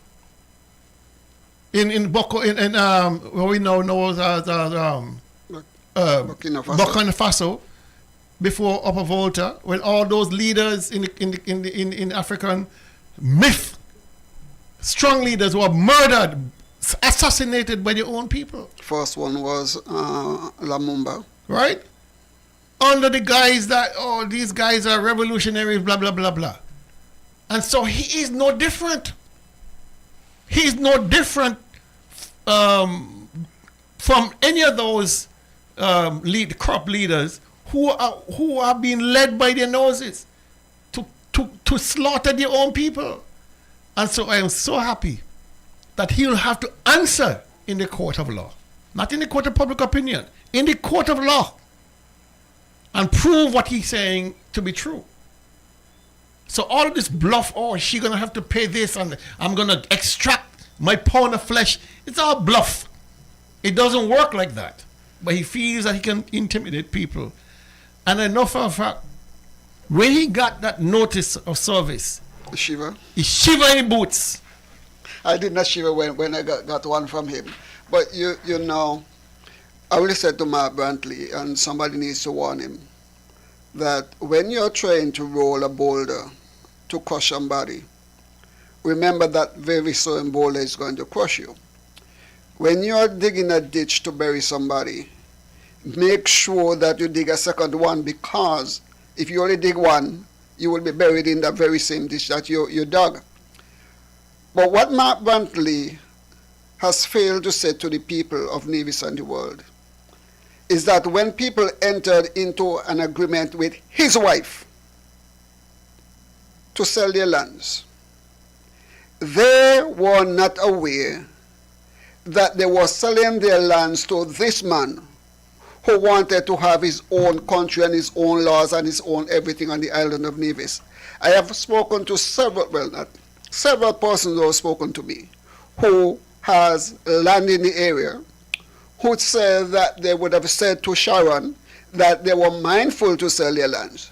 Speaker 13: in Boko, what we now know as Burkina Faso, before Upper Volta, when all those leaders in African myth, strong leaders were murdered, assassinated by their own people.
Speaker 6: First one was Lumumba.
Speaker 13: Right? Under the guise that, these guys are revolutionaries, blah, blah, blah, blah. And so he is no different. He's no different from any of those crop leaders who are being led by their noses to slaughter their own people. And so I am so happy that he will have to answer in the court of law, not in the court of public opinion, in the court of law, and prove what he's saying to be true. So all of this bluff, she's going to have to pay this and I'm going to extract my pound of flesh, it's all bluff. It doesn't work like that. But he feels that he can intimidate people. And I know for a fact, when he got that notice of service,
Speaker 6: Shiva.
Speaker 13: He shivered in boots.
Speaker 6: I did not shiver when I got one from him. But you know, I will say to Mark Brantley, and somebody needs to warn him, that when you're trying to roll a boulder to crush somebody, remember that very same boulder is going to crush you. When you're digging a ditch to bury somebody, make sure that you dig a second one, because if you only dig one, you will be buried in that very same ditch that you dug. But what Mark Brantley has failed to say to the people of Nevis and the world is that when people entered into an agreement with his wife to sell their lands, they were not aware that they were selling their lands to this man who wanted to have his own country and his own laws and his own everything on the island of Nevis. I have spoken to several persons who have spoken to me who has land in the area, who said that they would have said to Sharon that they were mindful to sell their lands.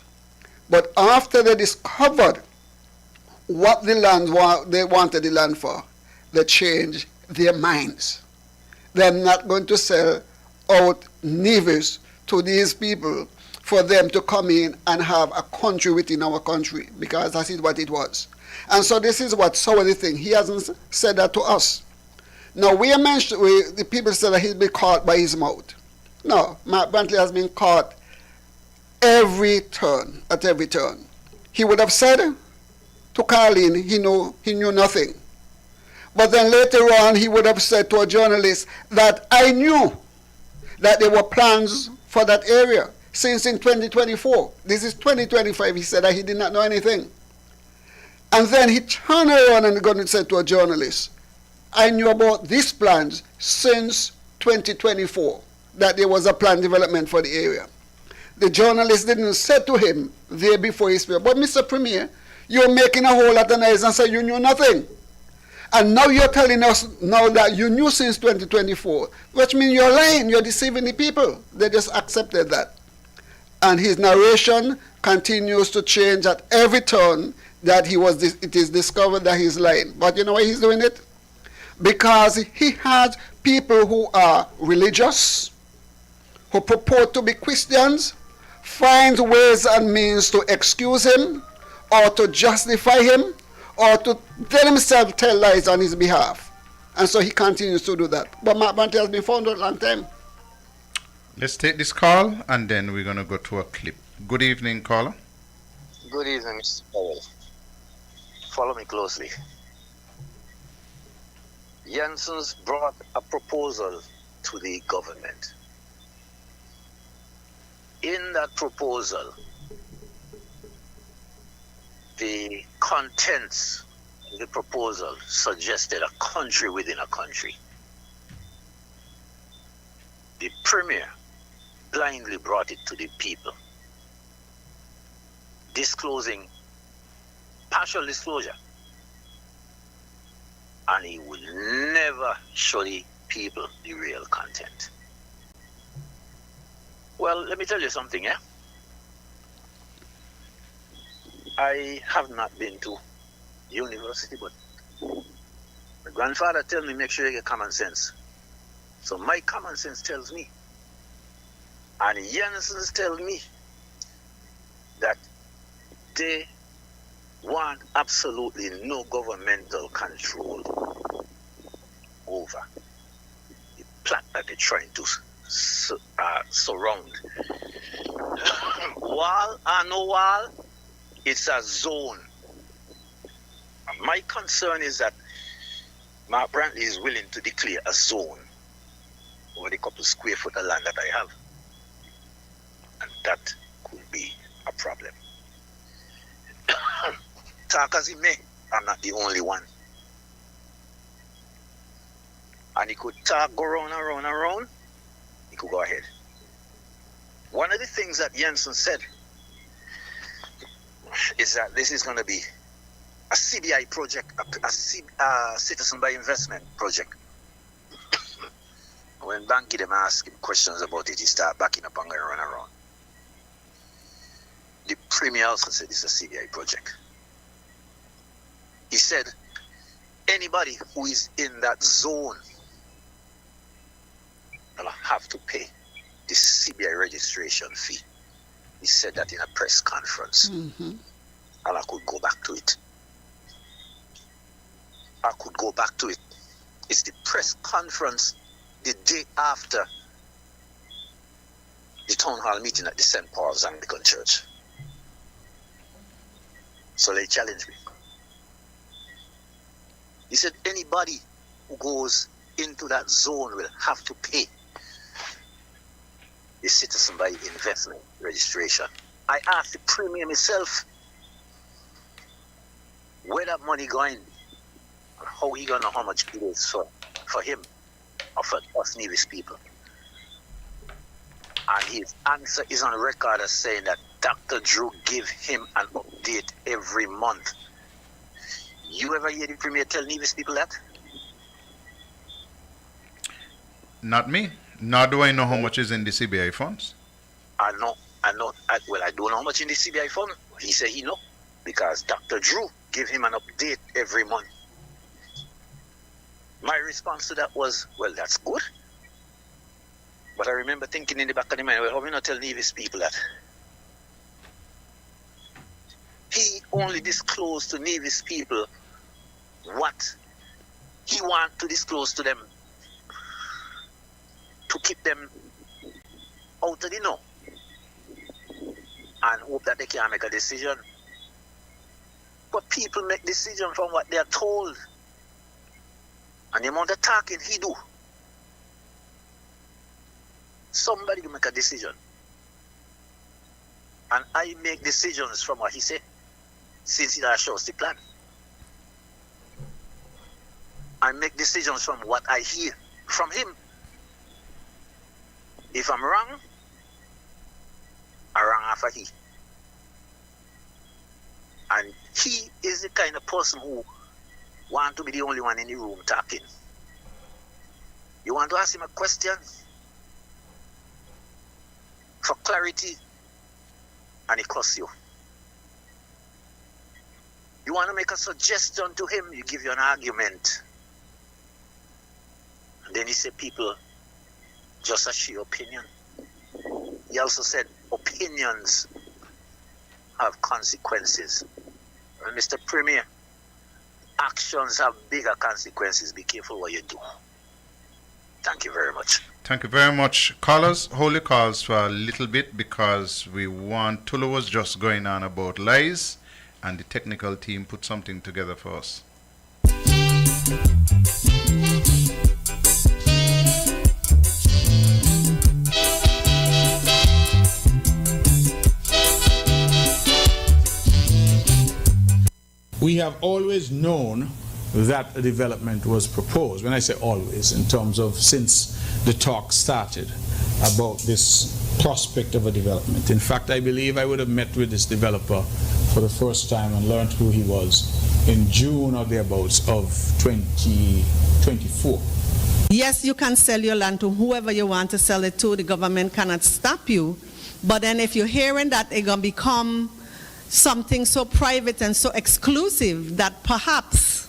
Speaker 6: But after they discovered what the land they wanted the land for, they changed their minds. They're not going to sell out Nevis to these people for them to come in and have a country within our country, because that is what it was. And so this is what the thing. He hasn't said that to us. Now the people said that he's been caught by his mouth. No, Mark Brantley has been caught at every turn. He would have said to Carlin he knew nothing. But then later on he would have said to a journalist that I knew that there were plans for that area since in 2024. This is 2025. He said that he did not know anything. And then he turned around and going to say to a journalist, I knew about these plans since 2024. that there was a planned development for the area. The journalist didn't say to him there before he spoke, but Mr. Premier, you're making a whole lot of noise and say you knew nothing. And now you're telling us now that you knew since 2024, which means you're lying, you're deceiving the people. They just accepted that. And his narration continues to change at every turn that it is discovered that he's lying. But you know why he's doing it? Because he has people who are religious, who purport to be Christians, find ways and means to excuse him or to justify him or to let himself tell lies on his behalf. And so he continues to do that. But Mark Banty has been found out a long time.
Speaker 4: Let's take this call and then we're going to go to a clip. Good evening, caller.
Speaker 20: Good evening, Mr. Powell. Follow me closely. Jensen's brought a proposal to the government. In that proposal, the contents of the proposal suggested a country within a country. The Premier blindly brought it to the people, disclosing partial disclosure, and he would never show the people the real content. Well, let me tell you something, eh? I have not been to university, but my grandfather told me make sure you get common sense. So my common sense tells me, and Jensen's tell me, that they want absolutely no governmental control over the plot that they're trying to surround. Wall or no wall, it's a zone. My concern is that Mark Brantley is willing to declare a zone over the couple square foot of land that I have. And that could be a problem. Talk as he may, I'm not the only one. And he could talk, go around, he could go ahead. One of the things that Jensen said is that this is going to be a CBI project, a citizen by investment project. When Banky them ask him questions about it, he start backing up and going around. The Premier also said it's a CBI project. He said anybody who is in that zone will have to pay the CBI registration fee. He said that in a press conference.
Speaker 6: Mm-hmm.
Speaker 20: And I could go back to it. It's the press conference the day after the town hall meeting at the St. Paul's Anglican Church. So they challenged me. He said anybody who goes into that zone will have to pay the citizen by investment registration. I asked the Premier myself where that money going and how he gonna know how much it is for him or for us Nevis people. And his answer is on record as saying that Dr. Drew give him an update every month. You ever hear the Premier tell Nevis people that?
Speaker 4: Not me. Nor do I know how much is in the CBI funds.
Speaker 20: I know. I don't know how much in the CBI fund. He said he know. Because Dr. Drew give him an update every month. My response to that was, well, that's good. But I remember thinking in the back of the mind, well, how we not tell Nevis people that? He only disclosed to Nevis people what he wants to disclose to them to keep them out of the know and hope that they can make a decision. But people make decisions from what they are told. And the amount of talking he do, somebody will make a decision. And I make decisions from what he said, since he has shows the plan. I make decisions from what I hear from him. If I'm wrong, I'm wrong after he. And he is the kind of person who wants to be the only one in the room talking. You want to ask him a question for clarity, and he cuss you. You want to make a suggestion to him, you give you an argument. And then he said, people, just a sheer opinion. He also said, opinions have consequences. And Mr. Premier, actions have bigger consequences. Be careful what you do. Thank you very much.
Speaker 4: Thank you very much. Callers, hold your calls for a little bit because we want, Tulu was just going on about lies and the technical team put something together for us.
Speaker 14: We have always known that a development was proposed. When I say always, in terms of since the talk started about this prospect of a development. In fact, I believe I would have met with this developer for the first time and learned who he was in June or thereabouts of 2024.
Speaker 5: Yes, you can sell your land to whoever you want to sell it to. The government cannot stop you. But then if you're hearing that it's going to become something so private and so exclusive that perhaps,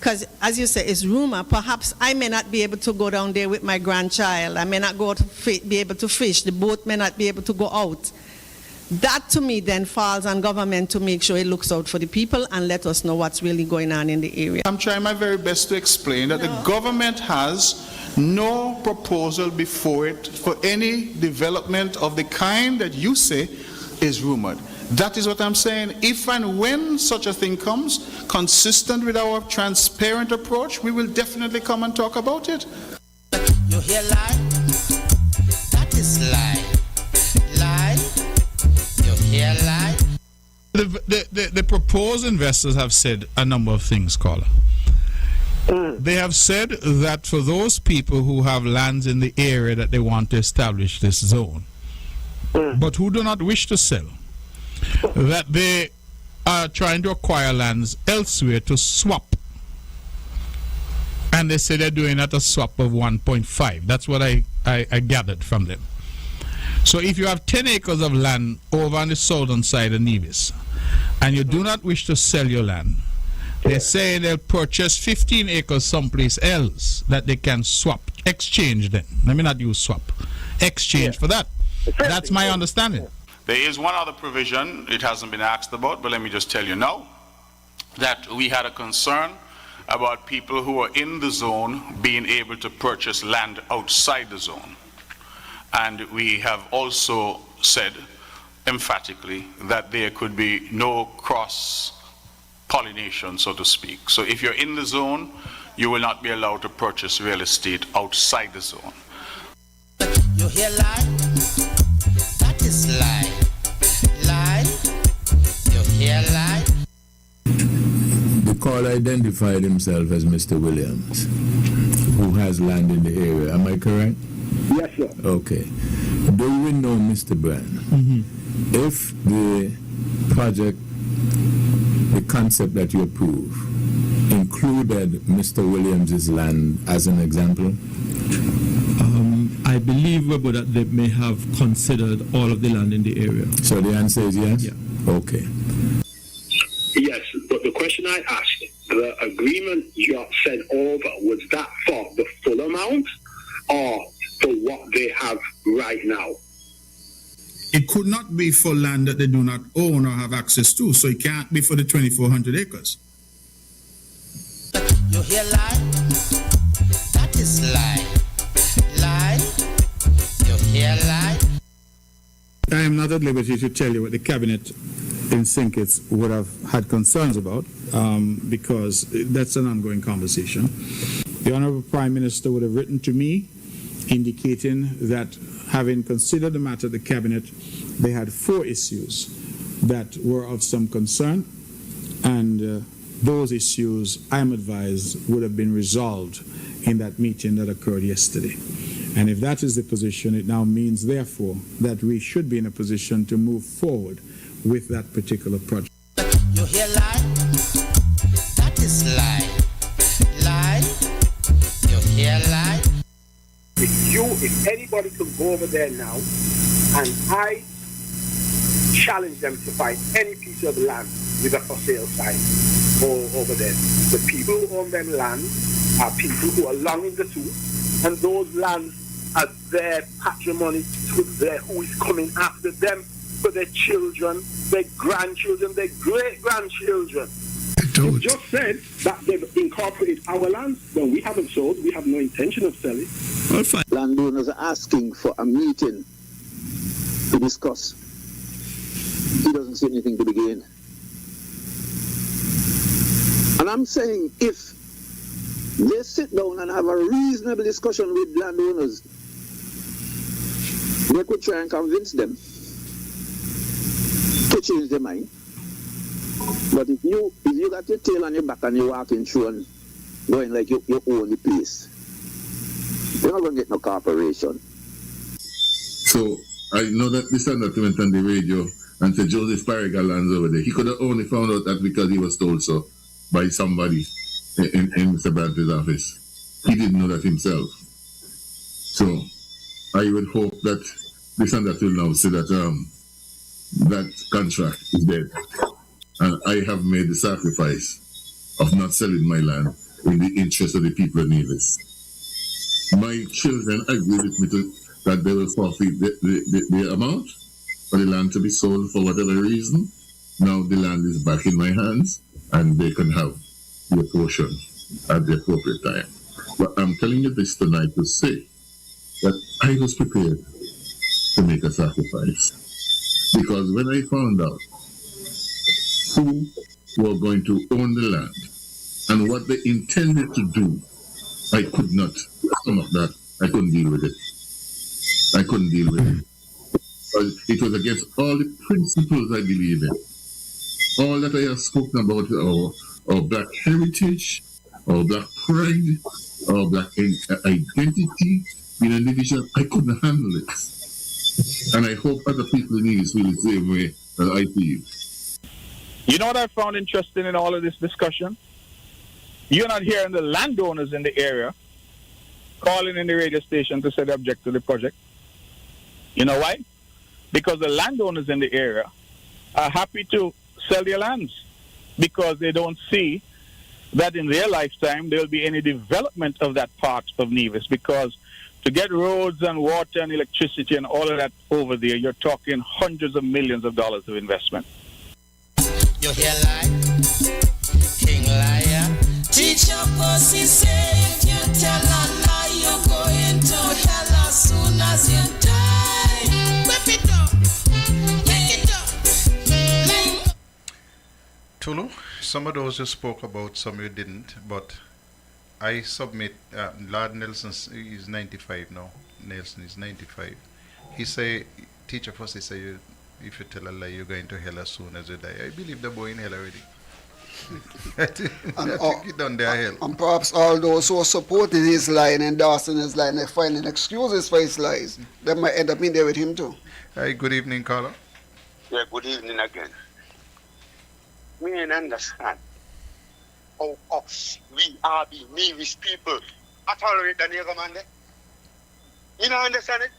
Speaker 5: because as you say, it's rumor, perhaps I may not be able to go down there with my grandchild. I may not be able to fish. The boat may not be able to go out. That to me then falls on government to make sure it looks out for the people and let us know what's really going on in the area.
Speaker 21: I'm trying my very best to explain that the government has no proposal before it for any development of the kind that you say is rumored. That is what I'm saying. If and when such a thing comes, consistent with our transparent approach, we will definitely come and talk about it.
Speaker 22: You hear lie? That is lie. Lie? You hear lie?
Speaker 21: The proposed investors have said a number of things, caller. They have said that for those people who have lands in the area that they want to establish this zone, but who do not wish to sell, that they are trying to acquire lands elsewhere to swap. And they say they're doing at a swap of 1.5. That's what I gathered from them. So if you have 10 acres of land over on the southern side of Nevis, and you do not wish to sell your land, they're saying they'll purchase 15 acres someplace else that they can swap, exchange then. Let me not use swap. Exchange for that. That's my understanding.
Speaker 23: There is one other provision, it hasn't been asked about, but let me just tell you now, that we had a concern about people who are in the zone being able to purchase land outside the zone. And we have also said emphatically that there could be no cross-pollination, so to speak. So if you're in the zone, you will not be allowed to purchase real estate outside the zone.
Speaker 22: You hear lie? That is lie. Lie? You hear lie?
Speaker 24: The caller identified himself as Mr. Williams, who has land in the area. Am I correct?
Speaker 25: Yes, sir.
Speaker 24: Okay. Do we know, Mr. Brand, if the project, the concept that you approve, included Mr. Williams's land as an example?
Speaker 26: I believe, Webo, that they may have considered all of the land in the area.
Speaker 24: So the answer is yes?
Speaker 26: Yeah.
Speaker 24: Okay.
Speaker 25: Yes, but the question I asked, the agreement you sent over, was that for the full amount or for what they have right now?
Speaker 21: It could not be for land that they do not own or have access to, so it can't be for the 2,400 acres.
Speaker 22: You hear lie? That is lie. Lie? You hear lie?
Speaker 14: I am not at liberty to tell you what the cabinet in St. Kitts would have had concerns about, because that's an ongoing conversation. The Honorable Prime Minister would have written to me indicating that, having considered the matter of the cabinet, they had 4 issues that were of some concern, and those issues, I am advised, would have been resolved in that meeting that occurred yesterday. And if that is the position, it now means, therefore, that we should be in a position to move forward with that particular project.
Speaker 22: You hear lie? That is lie. Lie? You hear lie?
Speaker 25: If anybody could go over there now, and I challenge them to find any piece of land with a for sale sign over there. The people who own them land are people who are long in the tooth, and those lands are their patrimony to their who is coming after them, for their children, their grandchildren, their great-grandchildren. You just said that they've incorporated our land. Well, we haven't sold. We have no intention of selling.
Speaker 2: Landowners are asking for a meeting to discuss. He doesn't see anything to be gained. And I'm saying if they sit down and have a reasonable discussion with landowners, they could try and convince them to change their mind. But if you got your tail on your back and you're walking through and going like you own the place, you're not going to get no cooperation.
Speaker 10: So I know that this and that went on the radio and said Joseph Parriga lands over there. He could have only found out that because he was told so by somebody in Mr. Bradley's office. He didn't know that himself. So I would hope that this and that will now say that that contract is dead. And I have made the sacrifice of not selling my land in the interest of the people of Nevis. My children agree with me that they will forfeit the amount for the land to be sold for whatever reason. Now the land is back in my hands and they can have their portion at the appropriate time. But I'm telling you this tonight to say that I was prepared to make a sacrifice. Because when I found out who were going to own the land and what they intended to do, I could not stomach that. I couldn't deal with it. I couldn't deal with it. It was against all the principles I believe in. All that I have spoken about, our black heritage, our black pride, our black identity, being a division, I couldn't handle it. And I hope other people in this feel the same way as I feel.
Speaker 19: You know what I found interesting in all of this discussion? You're not hearing the landowners in the area calling in the radio station to say they object to the project. You know why? Because the landowners in the area are happy to sell their lands because they don't see that in their lifetime there will be any development of that part of Nevis, because to get roads and water and electricity and all of that over there, you're talking hundreds of millions of dollars of investment.
Speaker 22: You hear lie? King liar. Teach your pussy say if you tell a lie, you're going to hell as soon as you die. Whip it up. Make it up.
Speaker 4: Tulu, some of those you spoke about, some you didn't, but I submit, Lord Nelson is 95 now. Nelson is 95. He say, teacher first, he say, if you tell a lie, you're going to hell as soon as you die. I believe the boy in hell already. I think he done their hell.
Speaker 6: And perhaps all those who are supporting his lie and endorsing his lie and they're finding excuses for his lies, they might end up in there with him too.
Speaker 4: Hi, good evening, caller.
Speaker 15: Yeah, good evening again. We don't understand how us, we are the Nevis people, I tolerate the nigger man there. You don't understand it?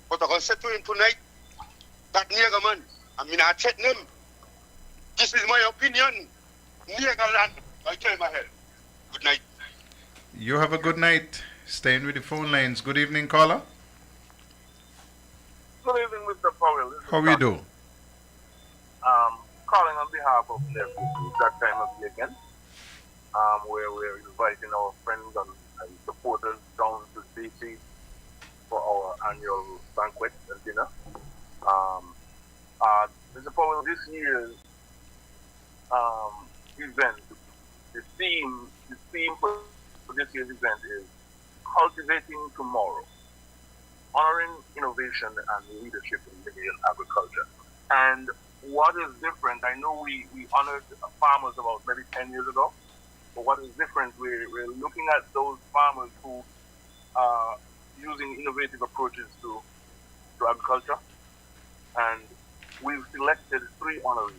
Speaker 15: But I'm going to say to him tonight, that nigger man, I mean, I check him. This is my opinion. Nigger land, I tell my head. Good night.
Speaker 4: You have a good night. Staying with the phone lines. Good evening, caller.
Speaker 3: Good evening, Mr. Powell.
Speaker 4: How we do?
Speaker 3: Calling on behalf of Nevis, that time of year again, where we're inviting our friends and supporters down to DC for our annual banquet and dinner. Mr. Powell, this year's event, the theme for this year's event is Cultivating Tomorrow, honoring innovation and leadership in Nigerian agriculture. And what is different, I know we honored farmers about maybe 10 years ago, but what is different, we're looking at those farmers who using innovative approaches to agriculture, and we've selected 3 honorees.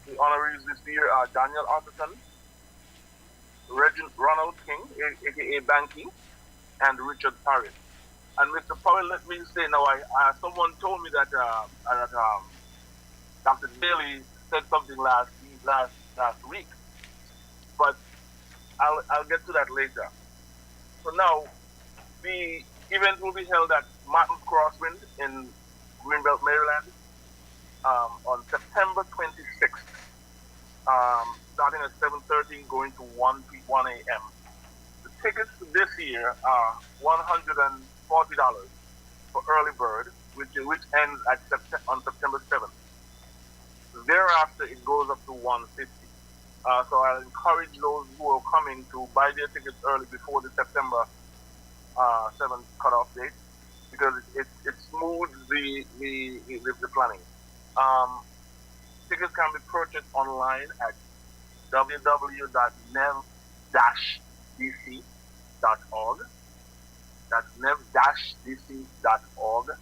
Speaker 3: The honorees this year are Daniel Arterton, Ronald King, aka Banky, and Richard Parry. And Mr. Powell, let me say now, someone told me that Dr. Daly said something last week, but I'll get to that later. So now, the event will be held at Martin's Crosswind in Greenbelt, Maryland, on September 26th, starting at 7:30, going to 1 a.m. The tickets this year are $140 for early bird, which ends on September 7th. Thereafter, it goes up to $150. So I'll encourage those who are coming to buy their tickets early before the September 7th cutoff date, because it smooths the planning. Tickets can be purchased online at www.nev-dc.org. That's nev-dc.org.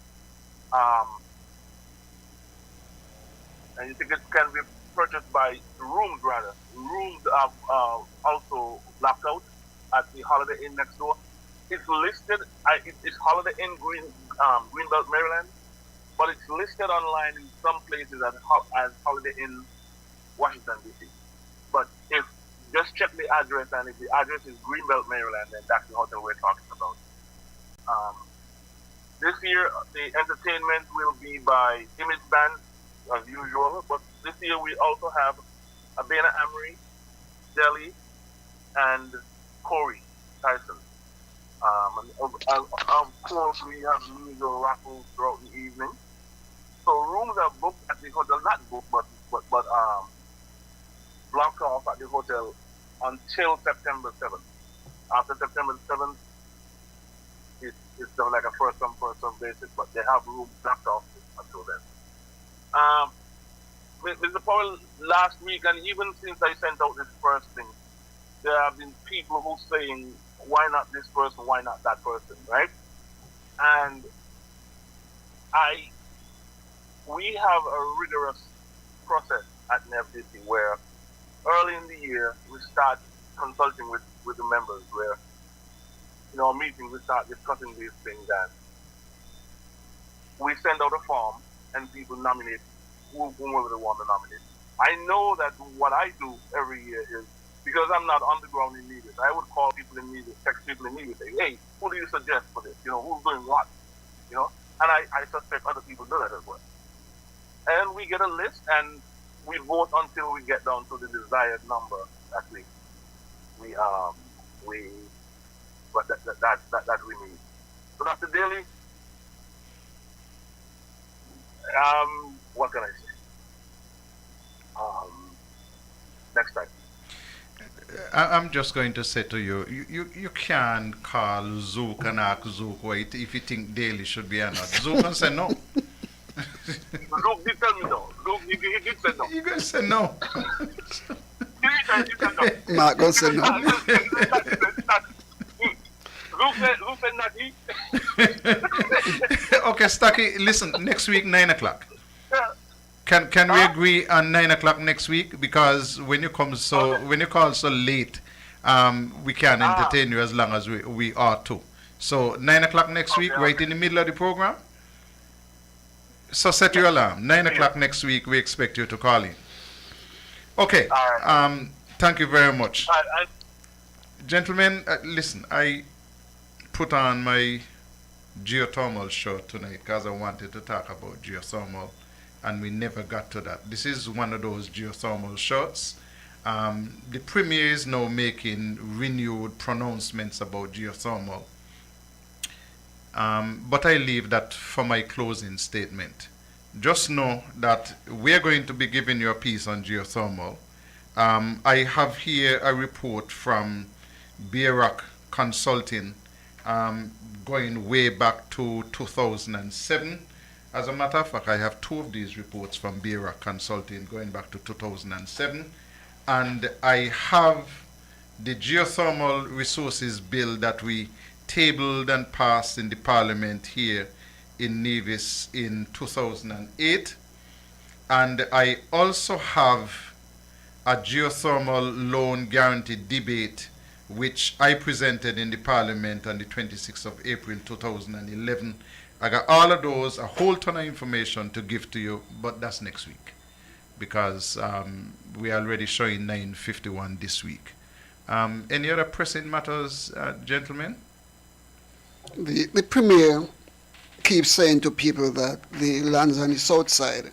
Speaker 3: And the tickets can be purchased by rooms, rather. Rooms are also blacked out at the Holiday Inn next door. It's listed, it's Holiday Inn Greenbelt, Maryland, but it's listed online in some places as Holiday Inn Washington, D.C. But if just check the address, and if the address is Greenbelt, Maryland, then that's the hotel we're talking about. This year, the entertainment will be by Image Band, as usual, but this year we also have Abena Amory, Deli, and Corey Tyson. And of course, we have musical raffles throughout the evening. So rooms are booked at the hotel, not booked, but blocked off at the hotel until September 7th. After September 7th, it's done like a first-come, first-served basis, but they have rooms blocked off until then. Mr. Powell, last week, and even since I sent out this first thing, there have been people who saying, why not this person, why not that person, right? And we have a rigorous process at NFDC where early in the year we start consulting with the members, where in our meeting we start discussing these things, and we send out a form and people nominate whomever they want to nominate. I know that what I do every year is, because I'm not on the ground in media, I would call people in media, text people in media, say, hey, who do you suggest for this? Who's doing what? And I suspect other people do that as well. And we get a list, and we vote until we get down to the desired number that we need. So Dr. Daly, what can I say? Next time.
Speaker 4: I'm just going to say to you, you can't call Zook and ask Zook if you think Daly should be or not. Zook can say no.
Speaker 3: Zook did tell me no. Zook, he did say no.
Speaker 4: You guys say no.
Speaker 3: He said no.
Speaker 6: Mark gonna say no.
Speaker 3: Zook said not he.
Speaker 4: Okay, Stucky, listen, next week, 9 o'clock. Can we agree on 9 o'clock next week? Because when you call so late, we can't entertain you as long as we ought to. So 9 o'clock next week, right in the middle of the program. So set your alarm. 9 o'clock next week, we expect you to call in. Okay. Thank you very much. Gentlemen, listen, I put on my geothermal shirt tonight because I wanted to talk about geothermal, and we never got to that. This is one of those geothermal shirts. The Premier is now making renewed pronouncements about geothermal. But I leave that for my closing statement. Just know that we're going to be giving you a piece on geothermal. I have here a report from BRAC Consulting going way back to 2007. As a matter of fact, I have 2 of these reports from BRAC Consulting going back to 2007. And I have the geothermal resources bill that we tabled and passed in the Parliament here in Nevis in 2008. And I also have a geothermal loan guarantee debate which I presented in the Parliament on the 26th of April 2011. I got all of those, a whole ton of information to give to you, but that's next week because we are already showing 951 this week. Any other pressing matters, gentlemen?
Speaker 6: The Premier keeps saying to people that the lands on the south side,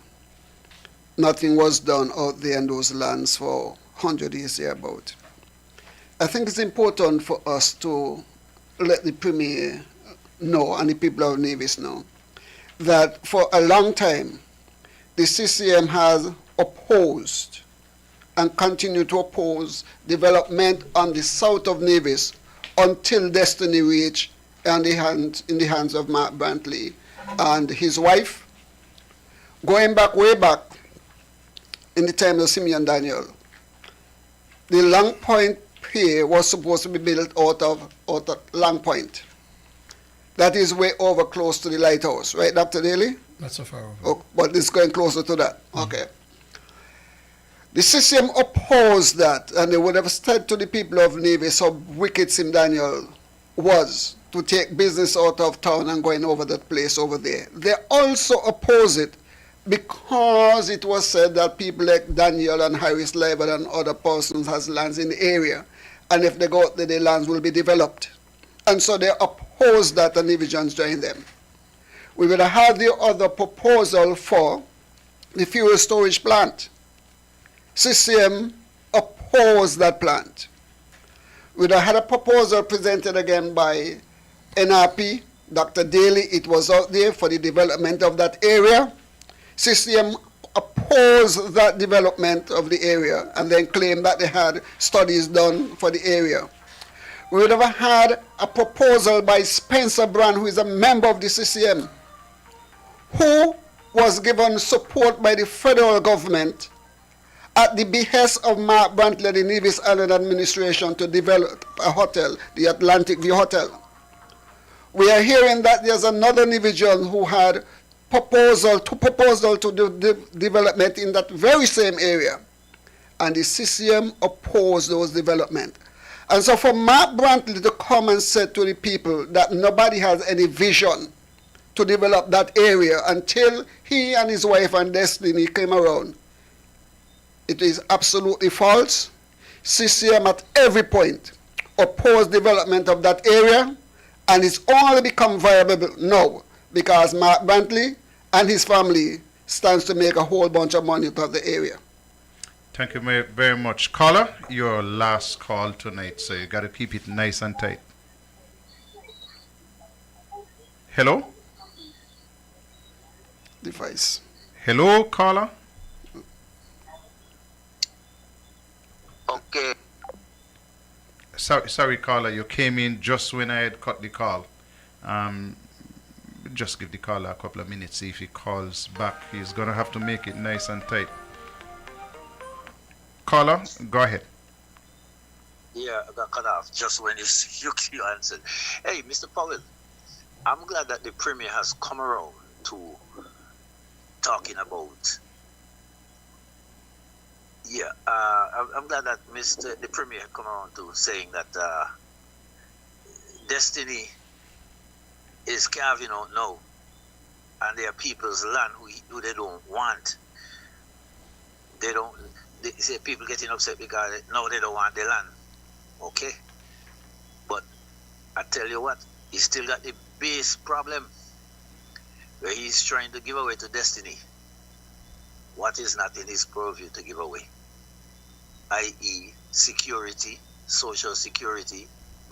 Speaker 6: nothing was done out there in those lands for 100 years thereabout. I think it's important for us to let the Premier know and the people of Nevis know that for a long time the CCM has opposed and continue to oppose development on the south of Nevis until destiny reached in the hands of Mark Brantley and his wife. Going back, way back, in the time of Simeon Daniel, the Long Point Pier was supposed to be built out of Long Point. That is way over close to the lighthouse, right, Dr. Daly?
Speaker 13: Not so far over.
Speaker 6: Oh, but it's going closer to that. Okay. The CCM opposed that, and they would have said to the people of Nevis how wicked Sim Daniel was to take business out of town and going over that place over there. They also oppose it because it was said that people like Daniel and Harris Leiber and other persons has lands in the area, and if they go out there, their lands will be developed. And so they opposed that, and Nevisians joined them. We would have had the other proposal for the fuel storage plant. CCM opposed that plant. We would have had a proposal presented again by NRP, Dr. Daly. It was out there for the development of that area. CCM opposed that development of the area and then claimed that they had studies done for the area. We would have had a proposal by Spencer Brand, who is a member of the CCM, who was given support by the federal government at the behest of Mark Brantley, the Nevis Island administration, to develop a hotel, the Atlantic View Hotel. We are hearing that there's another Nevisian who had proposal to do development in that very same area, and the CCM opposed those development. And so for Mark Brantley to come and say to the people that nobody has any vision to develop that area until he and his wife and Destiny came around, it is absolutely false. CCM at every point opposed development of that area, and it's only become viable now because Mark Brantley and his family stands to make a whole bunch of money out of the area.
Speaker 4: Thank you very much. Caller, your last call tonight, so you got to keep it nice and tight. Hello?
Speaker 6: Device.
Speaker 4: Hello, caller?
Speaker 20: Okay.
Speaker 4: Sorry, caller, you came in just when I had cut the call. Just give the caller a couple of minutes. See if he calls back. He's going to have to make it nice and tight. Caller, go ahead.
Speaker 20: Yeah, I got cut off just when you answered. Hey, Mr. Powell, I'm glad that the Premier has come around to talking about. Yeah, I'm glad that the Premier come around to saying that Destiny is carving out now, and there are people's land who they don't want. They say people getting upset because no, they don't want their land. Okay, but I tell you what, he's still got the base problem where he's trying to give away to Destiny what is not in his purview to give away, i.e. security, social security,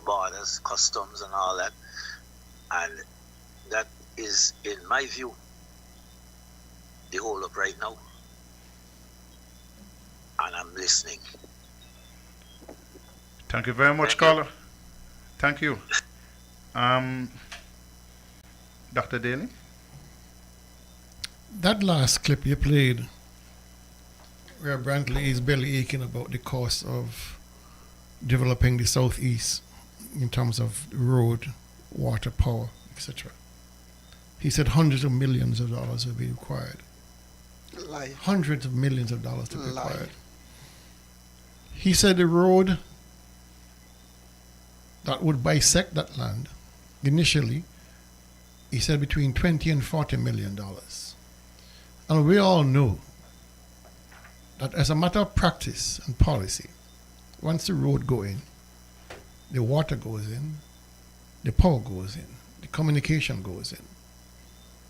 Speaker 20: borders, customs and all that. And that is, in my view, the hold up right now. And I'm listening.
Speaker 4: Thank you very much, caller. Thank you. Dr. Daly?
Speaker 13: That last clip you played, where Brantley is barely aching about the cost of developing the southeast in terms of road water, power, etc. He said hundreds of millions of dollars will be required.
Speaker 6: Lie.
Speaker 13: Hundreds of millions of dollars to be
Speaker 6: Lie.
Speaker 13: required. He said the road that would bisect that land initially, he said between 20 and 40 million dollars. And we all know that as a matter of practice and policy, once the road goes in, the water goes in, the power goes in, the communication goes in.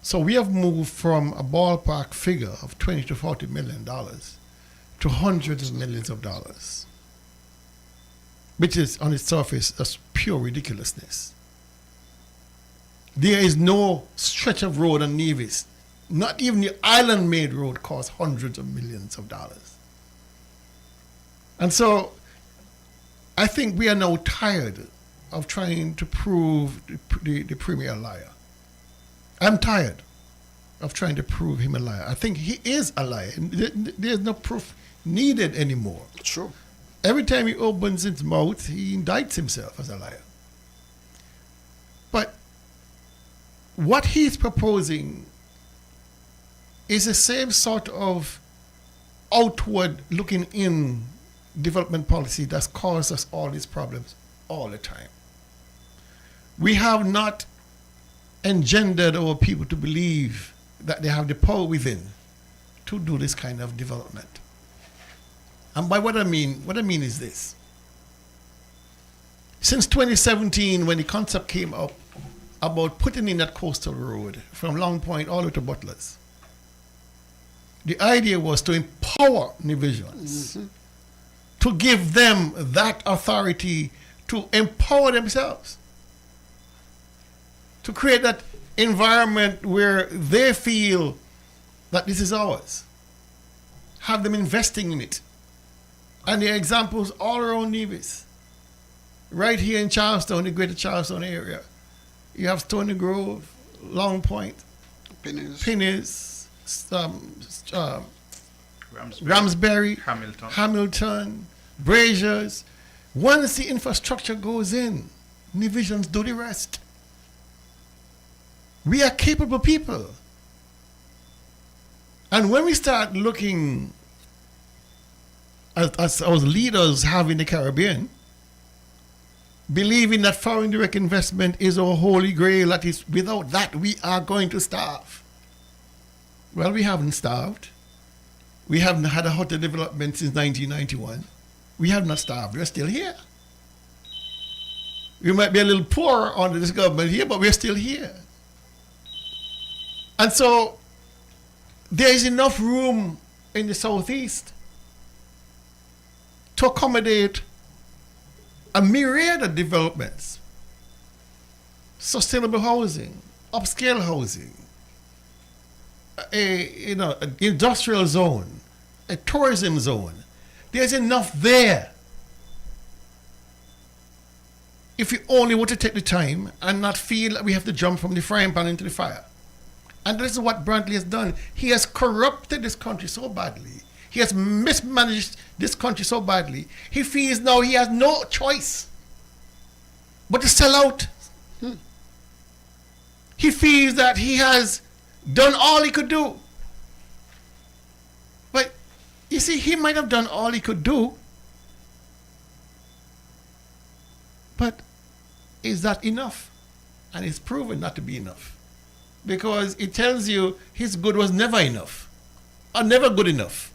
Speaker 13: So we have moved from a ballpark figure of 20 to 40 million dollars to hundreds of millions of dollars, which is on its surface a pure ridiculousness. There is no stretch of road on Nevis, not even the island-made road, costs hundreds of millions of dollars. And so I think we are now tired of trying to prove the Premier a liar. I'm tired of trying to prove him a liar. I think he is a liar. There's no proof needed anymore.
Speaker 6: True.
Speaker 13: Every time he opens his mouth, he indicts himself as a liar. But what he's proposing is the same sort of outward looking in development policy that's caused us all these problems all the time. We have not engendered our people to believe that they have the power within to do this kind of development. And by what I mean is this. Since 2017, when the concept came up about putting in that coastal road from Long Point all the way to Butlers, the idea was to empower Nevisians, to give them that authority to empower themselves, to create that environment where they feel that this is ours, have them investing in it. And there are examples all around Nevis. Right here in Charlestown, the greater Charlestown area, you have Stony Grove, Long Point, Pinnis, Ramsbury, Hamilton, Braziers. Once the infrastructure goes in, Nevisians do the rest. We are capable people. And when we start looking as our leaders have in the Caribbean, believing that foreign direct investment is our holy grail, that is, without that we are going to starve. Well, we haven't starved. We haven't had a hotel development since 1991. We have not starved. We're still here. We might be a little poorer under this government here, but we're still here. And so there is enough room in the southeast to accommodate a myriad of developments: sustainable housing, upscale housing, an industrial zone, a tourism zone. There's enough there. If we only were to take the time and not feel that we have to jump from the frying pan into the fire. And this is what Brantley has done. He has corrupted this country so badly. He has mismanaged this country so badly. He feels now he has no choice but to sell out. He feels that he has done all he could do. But you see, he might have done all he could do, but is that enough? And it's proven not to be enough. Because it tells you his good was never enough, or never good enough.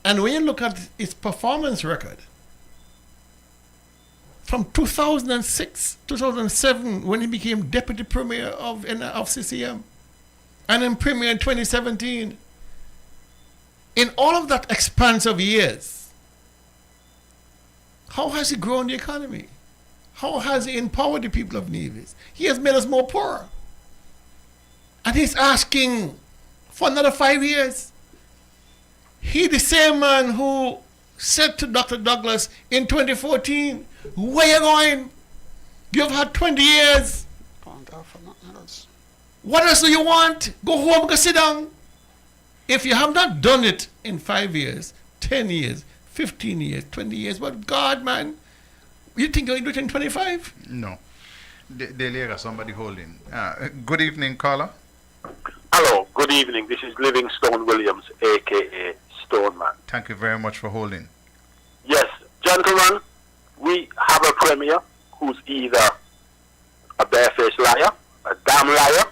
Speaker 13: And when you look at his performance record, from 2006, 2007, when he became Deputy Premier of CCM, and then Premier in 2017, in all of that expanse of years, how has he grown the economy? How has he empowered the people of Nevis? He has made us more poor. And he's asking for another 5 years. He, the same man who said to Dr. Douglas in 2014, where you going? You've had 20 years. What else do you want? Go home, go sit down. If you have not done it in 5 years, 10 years, 15 years, 20 years, but God, man, you think you'll do it in 25?
Speaker 4: No. Delia, somebody holding. Good evening, caller.
Speaker 7: Hello, good evening. This is Livingstone Williams, aka Stoneman.
Speaker 4: Thank you very much for holding.
Speaker 7: Yes, gentlemen, we have a premier who's either a barefaced liar, a damn liar,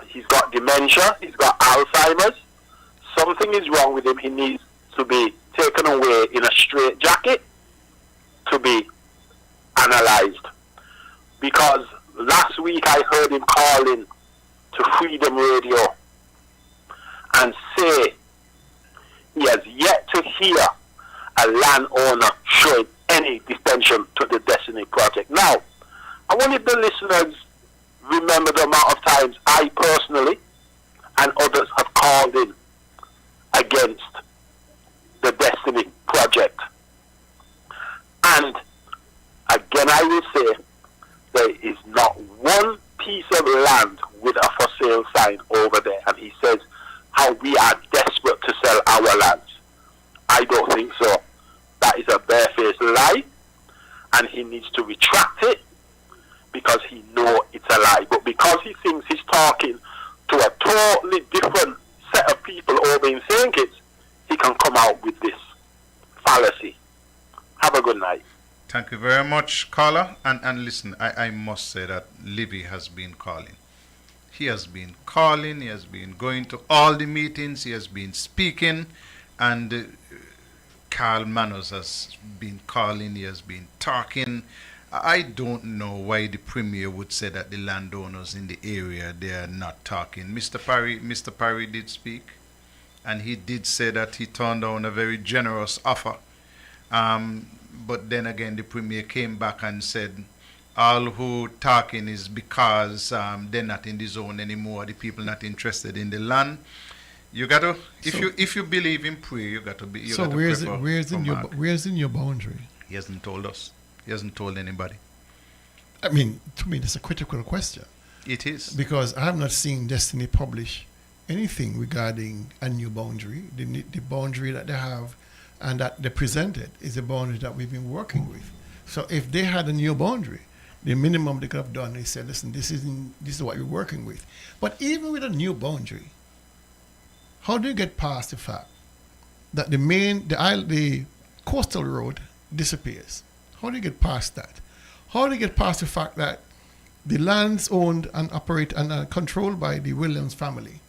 Speaker 7: he's got dementia, he's got Alzheimer's. Something is wrong with him. He needs to be taken away in a straight jacket to be analyzed. Because last week I heard him calling to Freedom Radio and say he has yet to hear a landowner showing any attention to the Destiny Project. Now, I wonder if the listeners remember the amount of times I personally and others have called in against the Destiny Project. And again, I will say there is not one piece of land with a for sale sign over there. And he says how we are desperate to sell our lands. I don't think so. That is a barefaced lie, and he needs to retract it because he knows it's a lie. But because he thinks he's talking to a totally different set of people over in St. Kitts, he can come out with this fallacy. Have a good night.
Speaker 4: Thank you very much, caller. And listen, I must say that Libby has been calling. He has been calling, he has been going to all the meetings, he has been speaking, and Carl Manos has been calling, he has been talking. I don't know why the Premier would say that the landowners in the area, they are not talking. Mr. Parry did speak, and he did say that he turned down a very generous offer. But then again, the Premier came back and said, all who talking is because they're not in the zone anymore, the people not interested in the land. You got to, if you believe in prayer, you got to be.
Speaker 13: So where's in your boundary?
Speaker 4: He hasn't told us. He hasn't told anybody.
Speaker 13: I mean, to me, that's a critical question.
Speaker 4: It is.
Speaker 13: Because I have not seen Destiny publish anything regarding a new boundary. The boundary that they have and that they presented is a boundary that we've been working with. So if they had a new boundary, the minimum they could have done is said, listen, this is what we're working with. But even with a new boundary, how do you get past the fact that the coastal road disappears? How do you get past that? How do you get past the fact that the lands owned and operated and controlled by the Williams family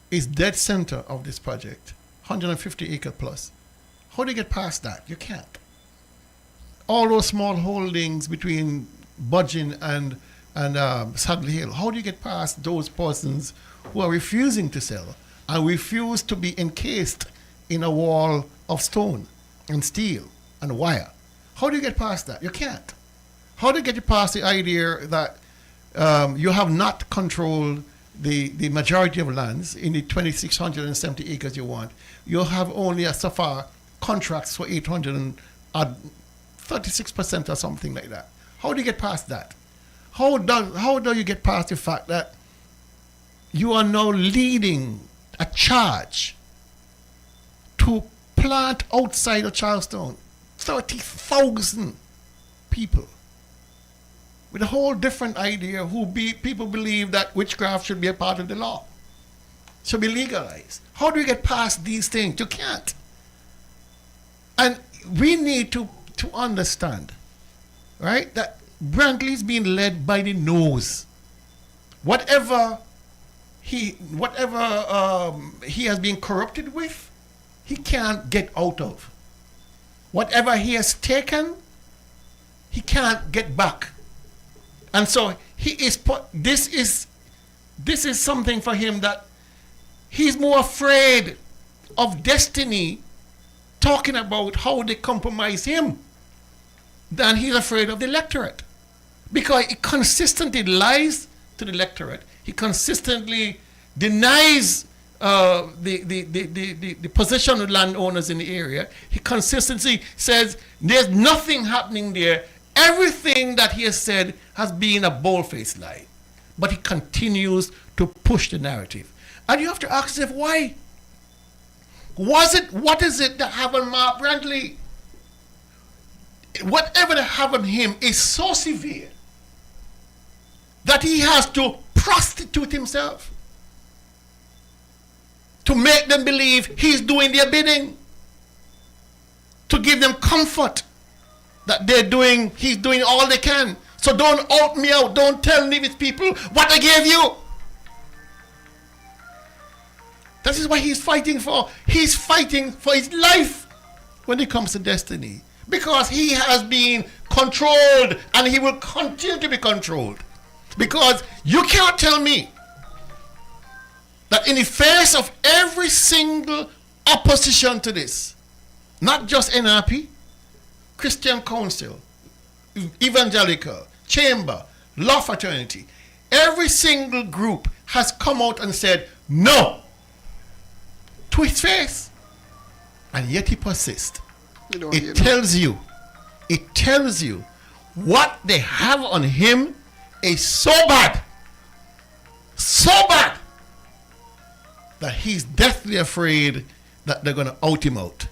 Speaker 13: is dead center of this project, 150 acre plus? How do you get past that? You can't. All those small holdings between Budging and Saddle Hill, how do you get past those persons who are refusing to sell and refuse to be encased in a wall of stone and steel and wire? How do you get past that? You can't. How do you get past the idea that you have not controlled the majority of lands in the 2,670 acres you want? You have only so far contracts for 836% or something like that. How do you get past that? How do you get past the fact that you are now leading a charge to plant outside of Charlestown 30,000 people with a whole different idea people believe that witchcraft should be a part of the law, should be legalized? How do you get past these things? You can't. And we need to understand, right, that Brantley's being led by the nose. Whatever he has been corrupted with, he can't get out of. Whatever he has taken, he can't get back. And so this is something for him that he's more afraid of Destiny talking about how they compromise him than he's afraid of the electorate. Because he consistently lies to the electorate. He consistently denies the possession of landowners in the area. He consistently says there's nothing happening there. Everything that he has said has been a bold-faced lie. But he continues to push the narrative. And you have to ask yourself, why? What is it that happened to Mark Brantley? Whatever that happened to him is so severe that he has to prostitute himself to make them believe he's doing their bidding, to give them comfort that he's doing all they can. So don't out me out. Don't tell Nevis people what I gave you. That is what he's fighting for. He's fighting for his life when it comes to destiny. Because he has been controlled and he will continue to be controlled. Because you can't tell me that in the face of every single opposition to this, not just NRP, Christian Council, Evangelical, Chamber, Law Fraternity, every single group has come out and said no to his face. And yet he persists. It tells you what they have on him is so bad that he's deathly afraid that they're going to out him out.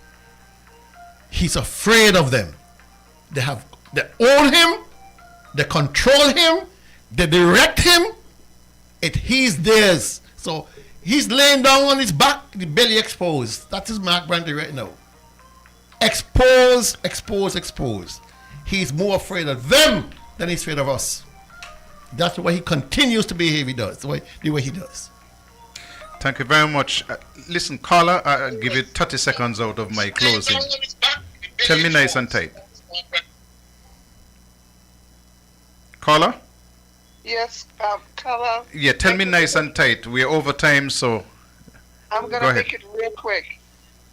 Speaker 13: He's afraid of them. They own him, they control him, they direct him. He's theirs. So he's laying down on his back, the belly exposed. That is Mark Brantley right now. Expose. He's more afraid of them than he's afraid of us. That's the way he continues to behave. The way he does.
Speaker 4: Thank you very much. Listen, caller, I'll give you 30 seconds out of my closing. Tell me nice and tight. Caller?
Speaker 8: Yes, caller.
Speaker 4: Yeah, tell me nice and tight. We're over time, so
Speaker 8: I'm going to make it real quick.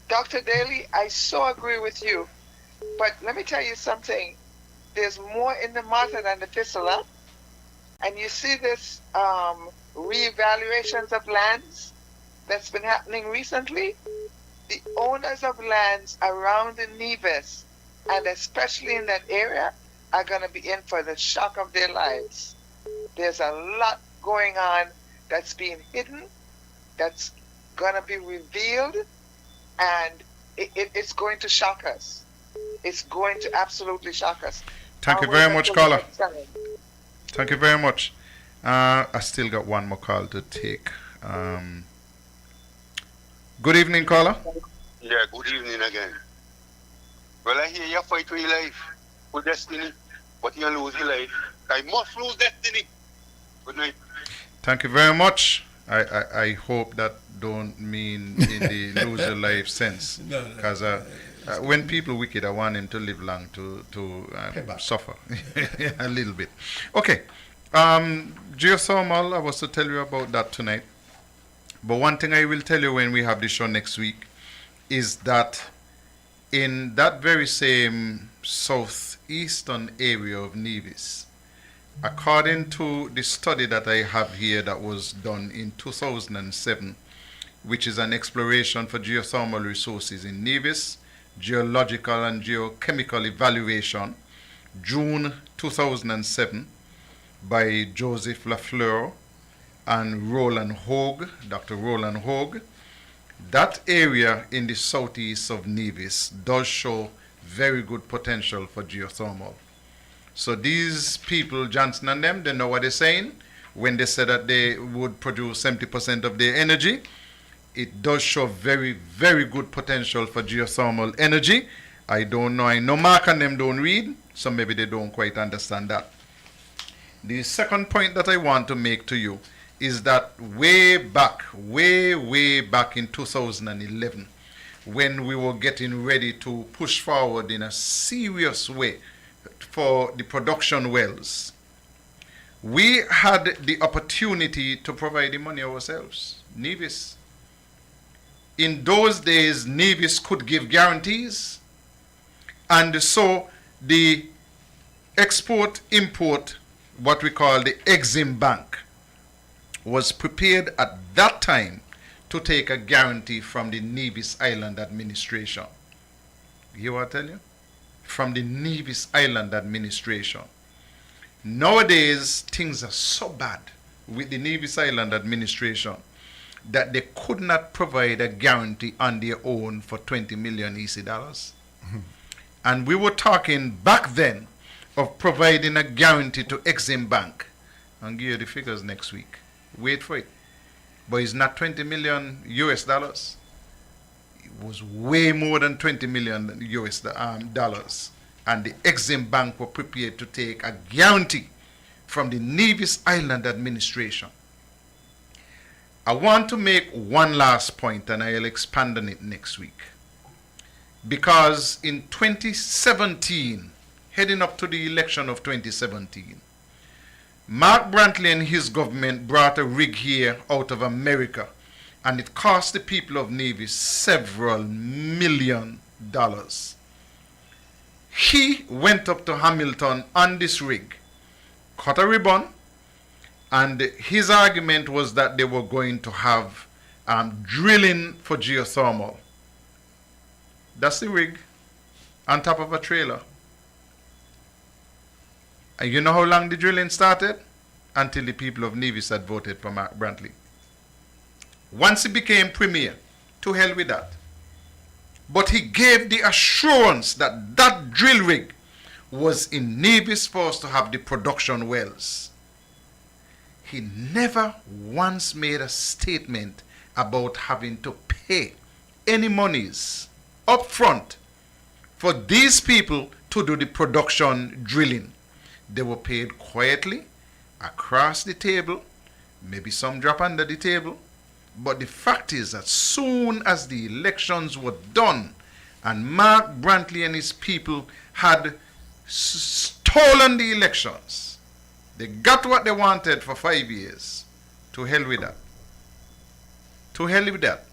Speaker 8: Dr. Daly, I so agree with you. But let me tell you something. There's more in the matter than the thistle. And you see this reevaluations of lands that's been happening recently. The owners of lands around the Nevis, and especially in that area, are going to be in for the shock of their lives. There's a lot going on that's being hidden, that's going to be revealed, and it's going to shock us. It's going to absolutely shock us.
Speaker 4: Thank you very much, caller. Thank you very much. I still got one more call to take. Good evening, caller.
Speaker 15: Yeah, good evening again. Well, I hear you fight for your life, for destiny, but you lose your life. I must lose destiny. Good night.
Speaker 4: Thank you very much. I hope that don't mean in the lose your life sense. Because when people wicked, I want them to live long to suffer a little bit. Okay. Geothermal, I was to tell you about that tonight. But one thing I will tell you when we have the show next week is that in that very same southeastern area of Nevis, according to the study that I have here that was done in 2007, which is an exploration for geothermal resources in Nevis, geological and geochemical evaluation, June 2007, by Joseph Lafleur and Roland Hogue, Dr. Roland Hogue. That area in the southeast of Nevis does show very good potential for geothermal. So these people, Johnson and them, they know what they're saying. When they said that they would produce 70% of their energy, it does show very, very good potential for geothermal energy. I don't know. I know Mark and them don't read, so maybe they don't quite understand that. The second point that I want to make to you is that way back in 2011, when we were getting ready to push forward in a serious way for the production wells, we had the opportunity to provide the money ourselves, Nevis. In those days, Nevis could give guarantees, and so the export-import, what we call the Exim Bank, was prepared at that time to take a guarantee from the Nevis Island Administration. You hear what I tell you? From the Nevis Island Administration. Nowadays, things are so bad with the Nevis Island Administration that they could not provide a guarantee on their own for 20 million EC dollars. And we were talking back then of providing a guarantee to Exim Bank I'll give you the figures next week. Wait for it. But it's not 20 million US dollars. It was way more than 20 million US dollars. And the Exim Bank were prepared to take a guarantee from the Nevis Island administration. I want to make one last point, and I'll expand on it next week. Because in 2017, heading up to the election of 2017, Mark Brantley and his government brought a rig here out of America, and it cost the people of Nevis several $1 million. He went up to Hamilton on this rig, cut a ribbon, and his argument was that they were going to have drilling for geothermal. That's the rig on top of a trailer. And you know how long the drilling started? Until the people of Nevis had voted for Mark Brantley. Once he became premier, to hell with that. But he gave the assurance that that drill rig was in Nevis for us to have the production wells. He never once made a statement about having to pay any monies up front for these people to do the production drilling. They were paid quietly across the table, maybe some drop under the table. But the fact is that soon as the elections were done and Mark Brantley and his people had stolen the elections, they got what they wanted for 5 years. To hell with that. To hell with that.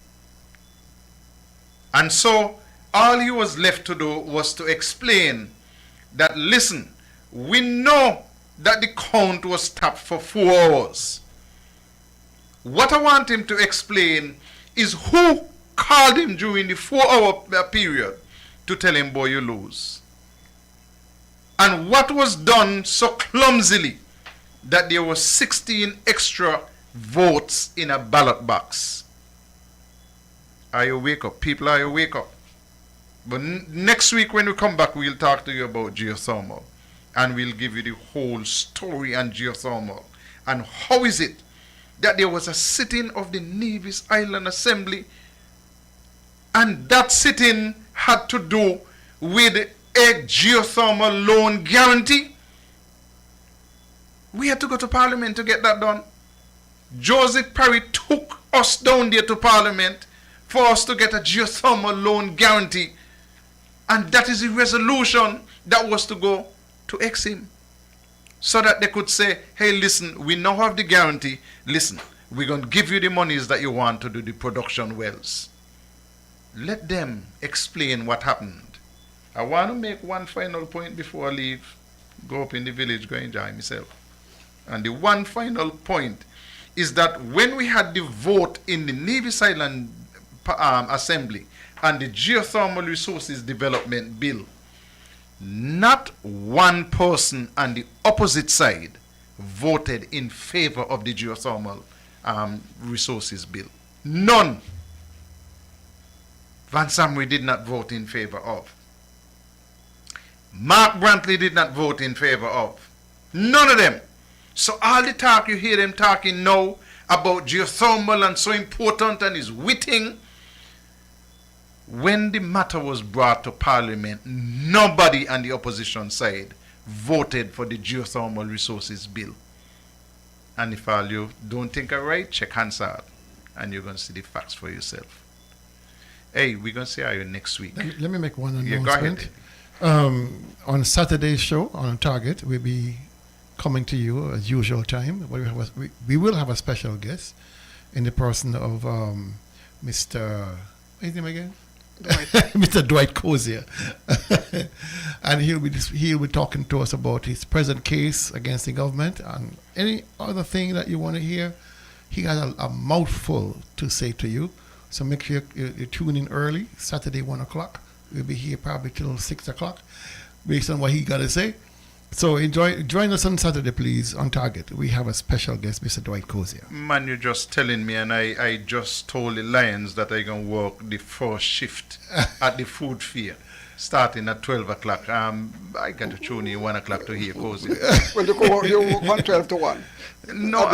Speaker 4: And so all he was left to do was to explain that, listen, we know that the count was tapped for 4 hours. What I want him to explain is who called him during the 4-hour period to tell him, boy, you lose. And what was done so clumsily that there were 16 extra votes in a ballot box. Are you wake up? People, are you wake up? But next week when we come back, we'll talk to you about geothermal. And we'll give you the whole story on geothermal. And how is it that there was a sitting of the Nevis Island Assembly, and that sitting had to do with a geothermal loan guarantee? We had to go to Parliament to get that done. Joseph Parry took us down there to Parliament for us to get a geothermal loan guarantee. And that is the resolution that was to go to Exim, so that they could say, hey, listen, we now have the guarantee. Listen, we're going to give you the monies that you want to do the production wells. Let them explain what happened. I want to make one final point before I leave. Go up in the village, go enjoy myself. And the one final point is that when we had the vote in the Nevis Island Assembly and the Geothermal Resources Development Bill, not one person on the opposite side voted in favor of the Geothermal Resources Bill. None. Van Samry did not vote in favor of. Mark Brantley did not vote in favor of. None of them. So all the talk you hear them talking now about geothermal and so important and is witting, when the matter was brought to Parliament, nobody on the opposition side voted for the Geothermal Resources Bill. And if all you don't think I'm right, check Hansard, and you're going to see the facts for yourself. Hey, we're going to see you next week.
Speaker 13: Let me make one
Speaker 4: Yeah,
Speaker 13: announcement.
Speaker 4: go ahead.
Speaker 13: On Saturday's show on Target, we'll be coming to you as usual time. We will have a special guest in the person of Mr. What's his name again? Mr. Dwight Cozier. And he'll be talking to us about his present case against the government and any other thing that you want to hear. He has a mouthful to say to you. So make sure you tune in early, Saturday 1 o'clock. We'll be here probably till 6 o'clock based on what he got to say. So join us on Saturday, please, on Target. We have a special guest, Mr. Dwight Cozier.
Speaker 4: Man, you're just telling me, and I just told the Lions that I'm going to work the first shift at the food fair. starting at 12 o'clock. I got to tune in 1 o'clock to hear Cozy.
Speaker 6: When you go, you work from 12 to 1.
Speaker 4: No,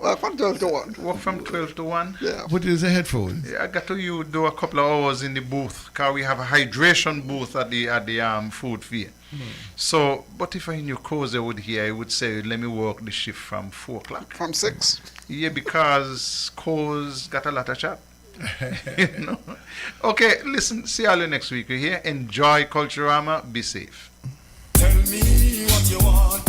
Speaker 6: well, from 12 to 1.
Speaker 4: Work from 12 to 1?
Speaker 6: Yeah.
Speaker 13: Put in the headphones.
Speaker 4: Yeah, I got to do a couple of hours in the booth because we have a hydration booth at the food fair. So, but if I knew Cozy would hear, I would say, let me work the shift from 4 o'clock.
Speaker 6: From 6?
Speaker 4: Yeah, because Cozy got a lot of chat. You know? Okay, listen, see you all next week. You hear? Enjoy Culturama. Be safe.
Speaker 22: Tell me what you want.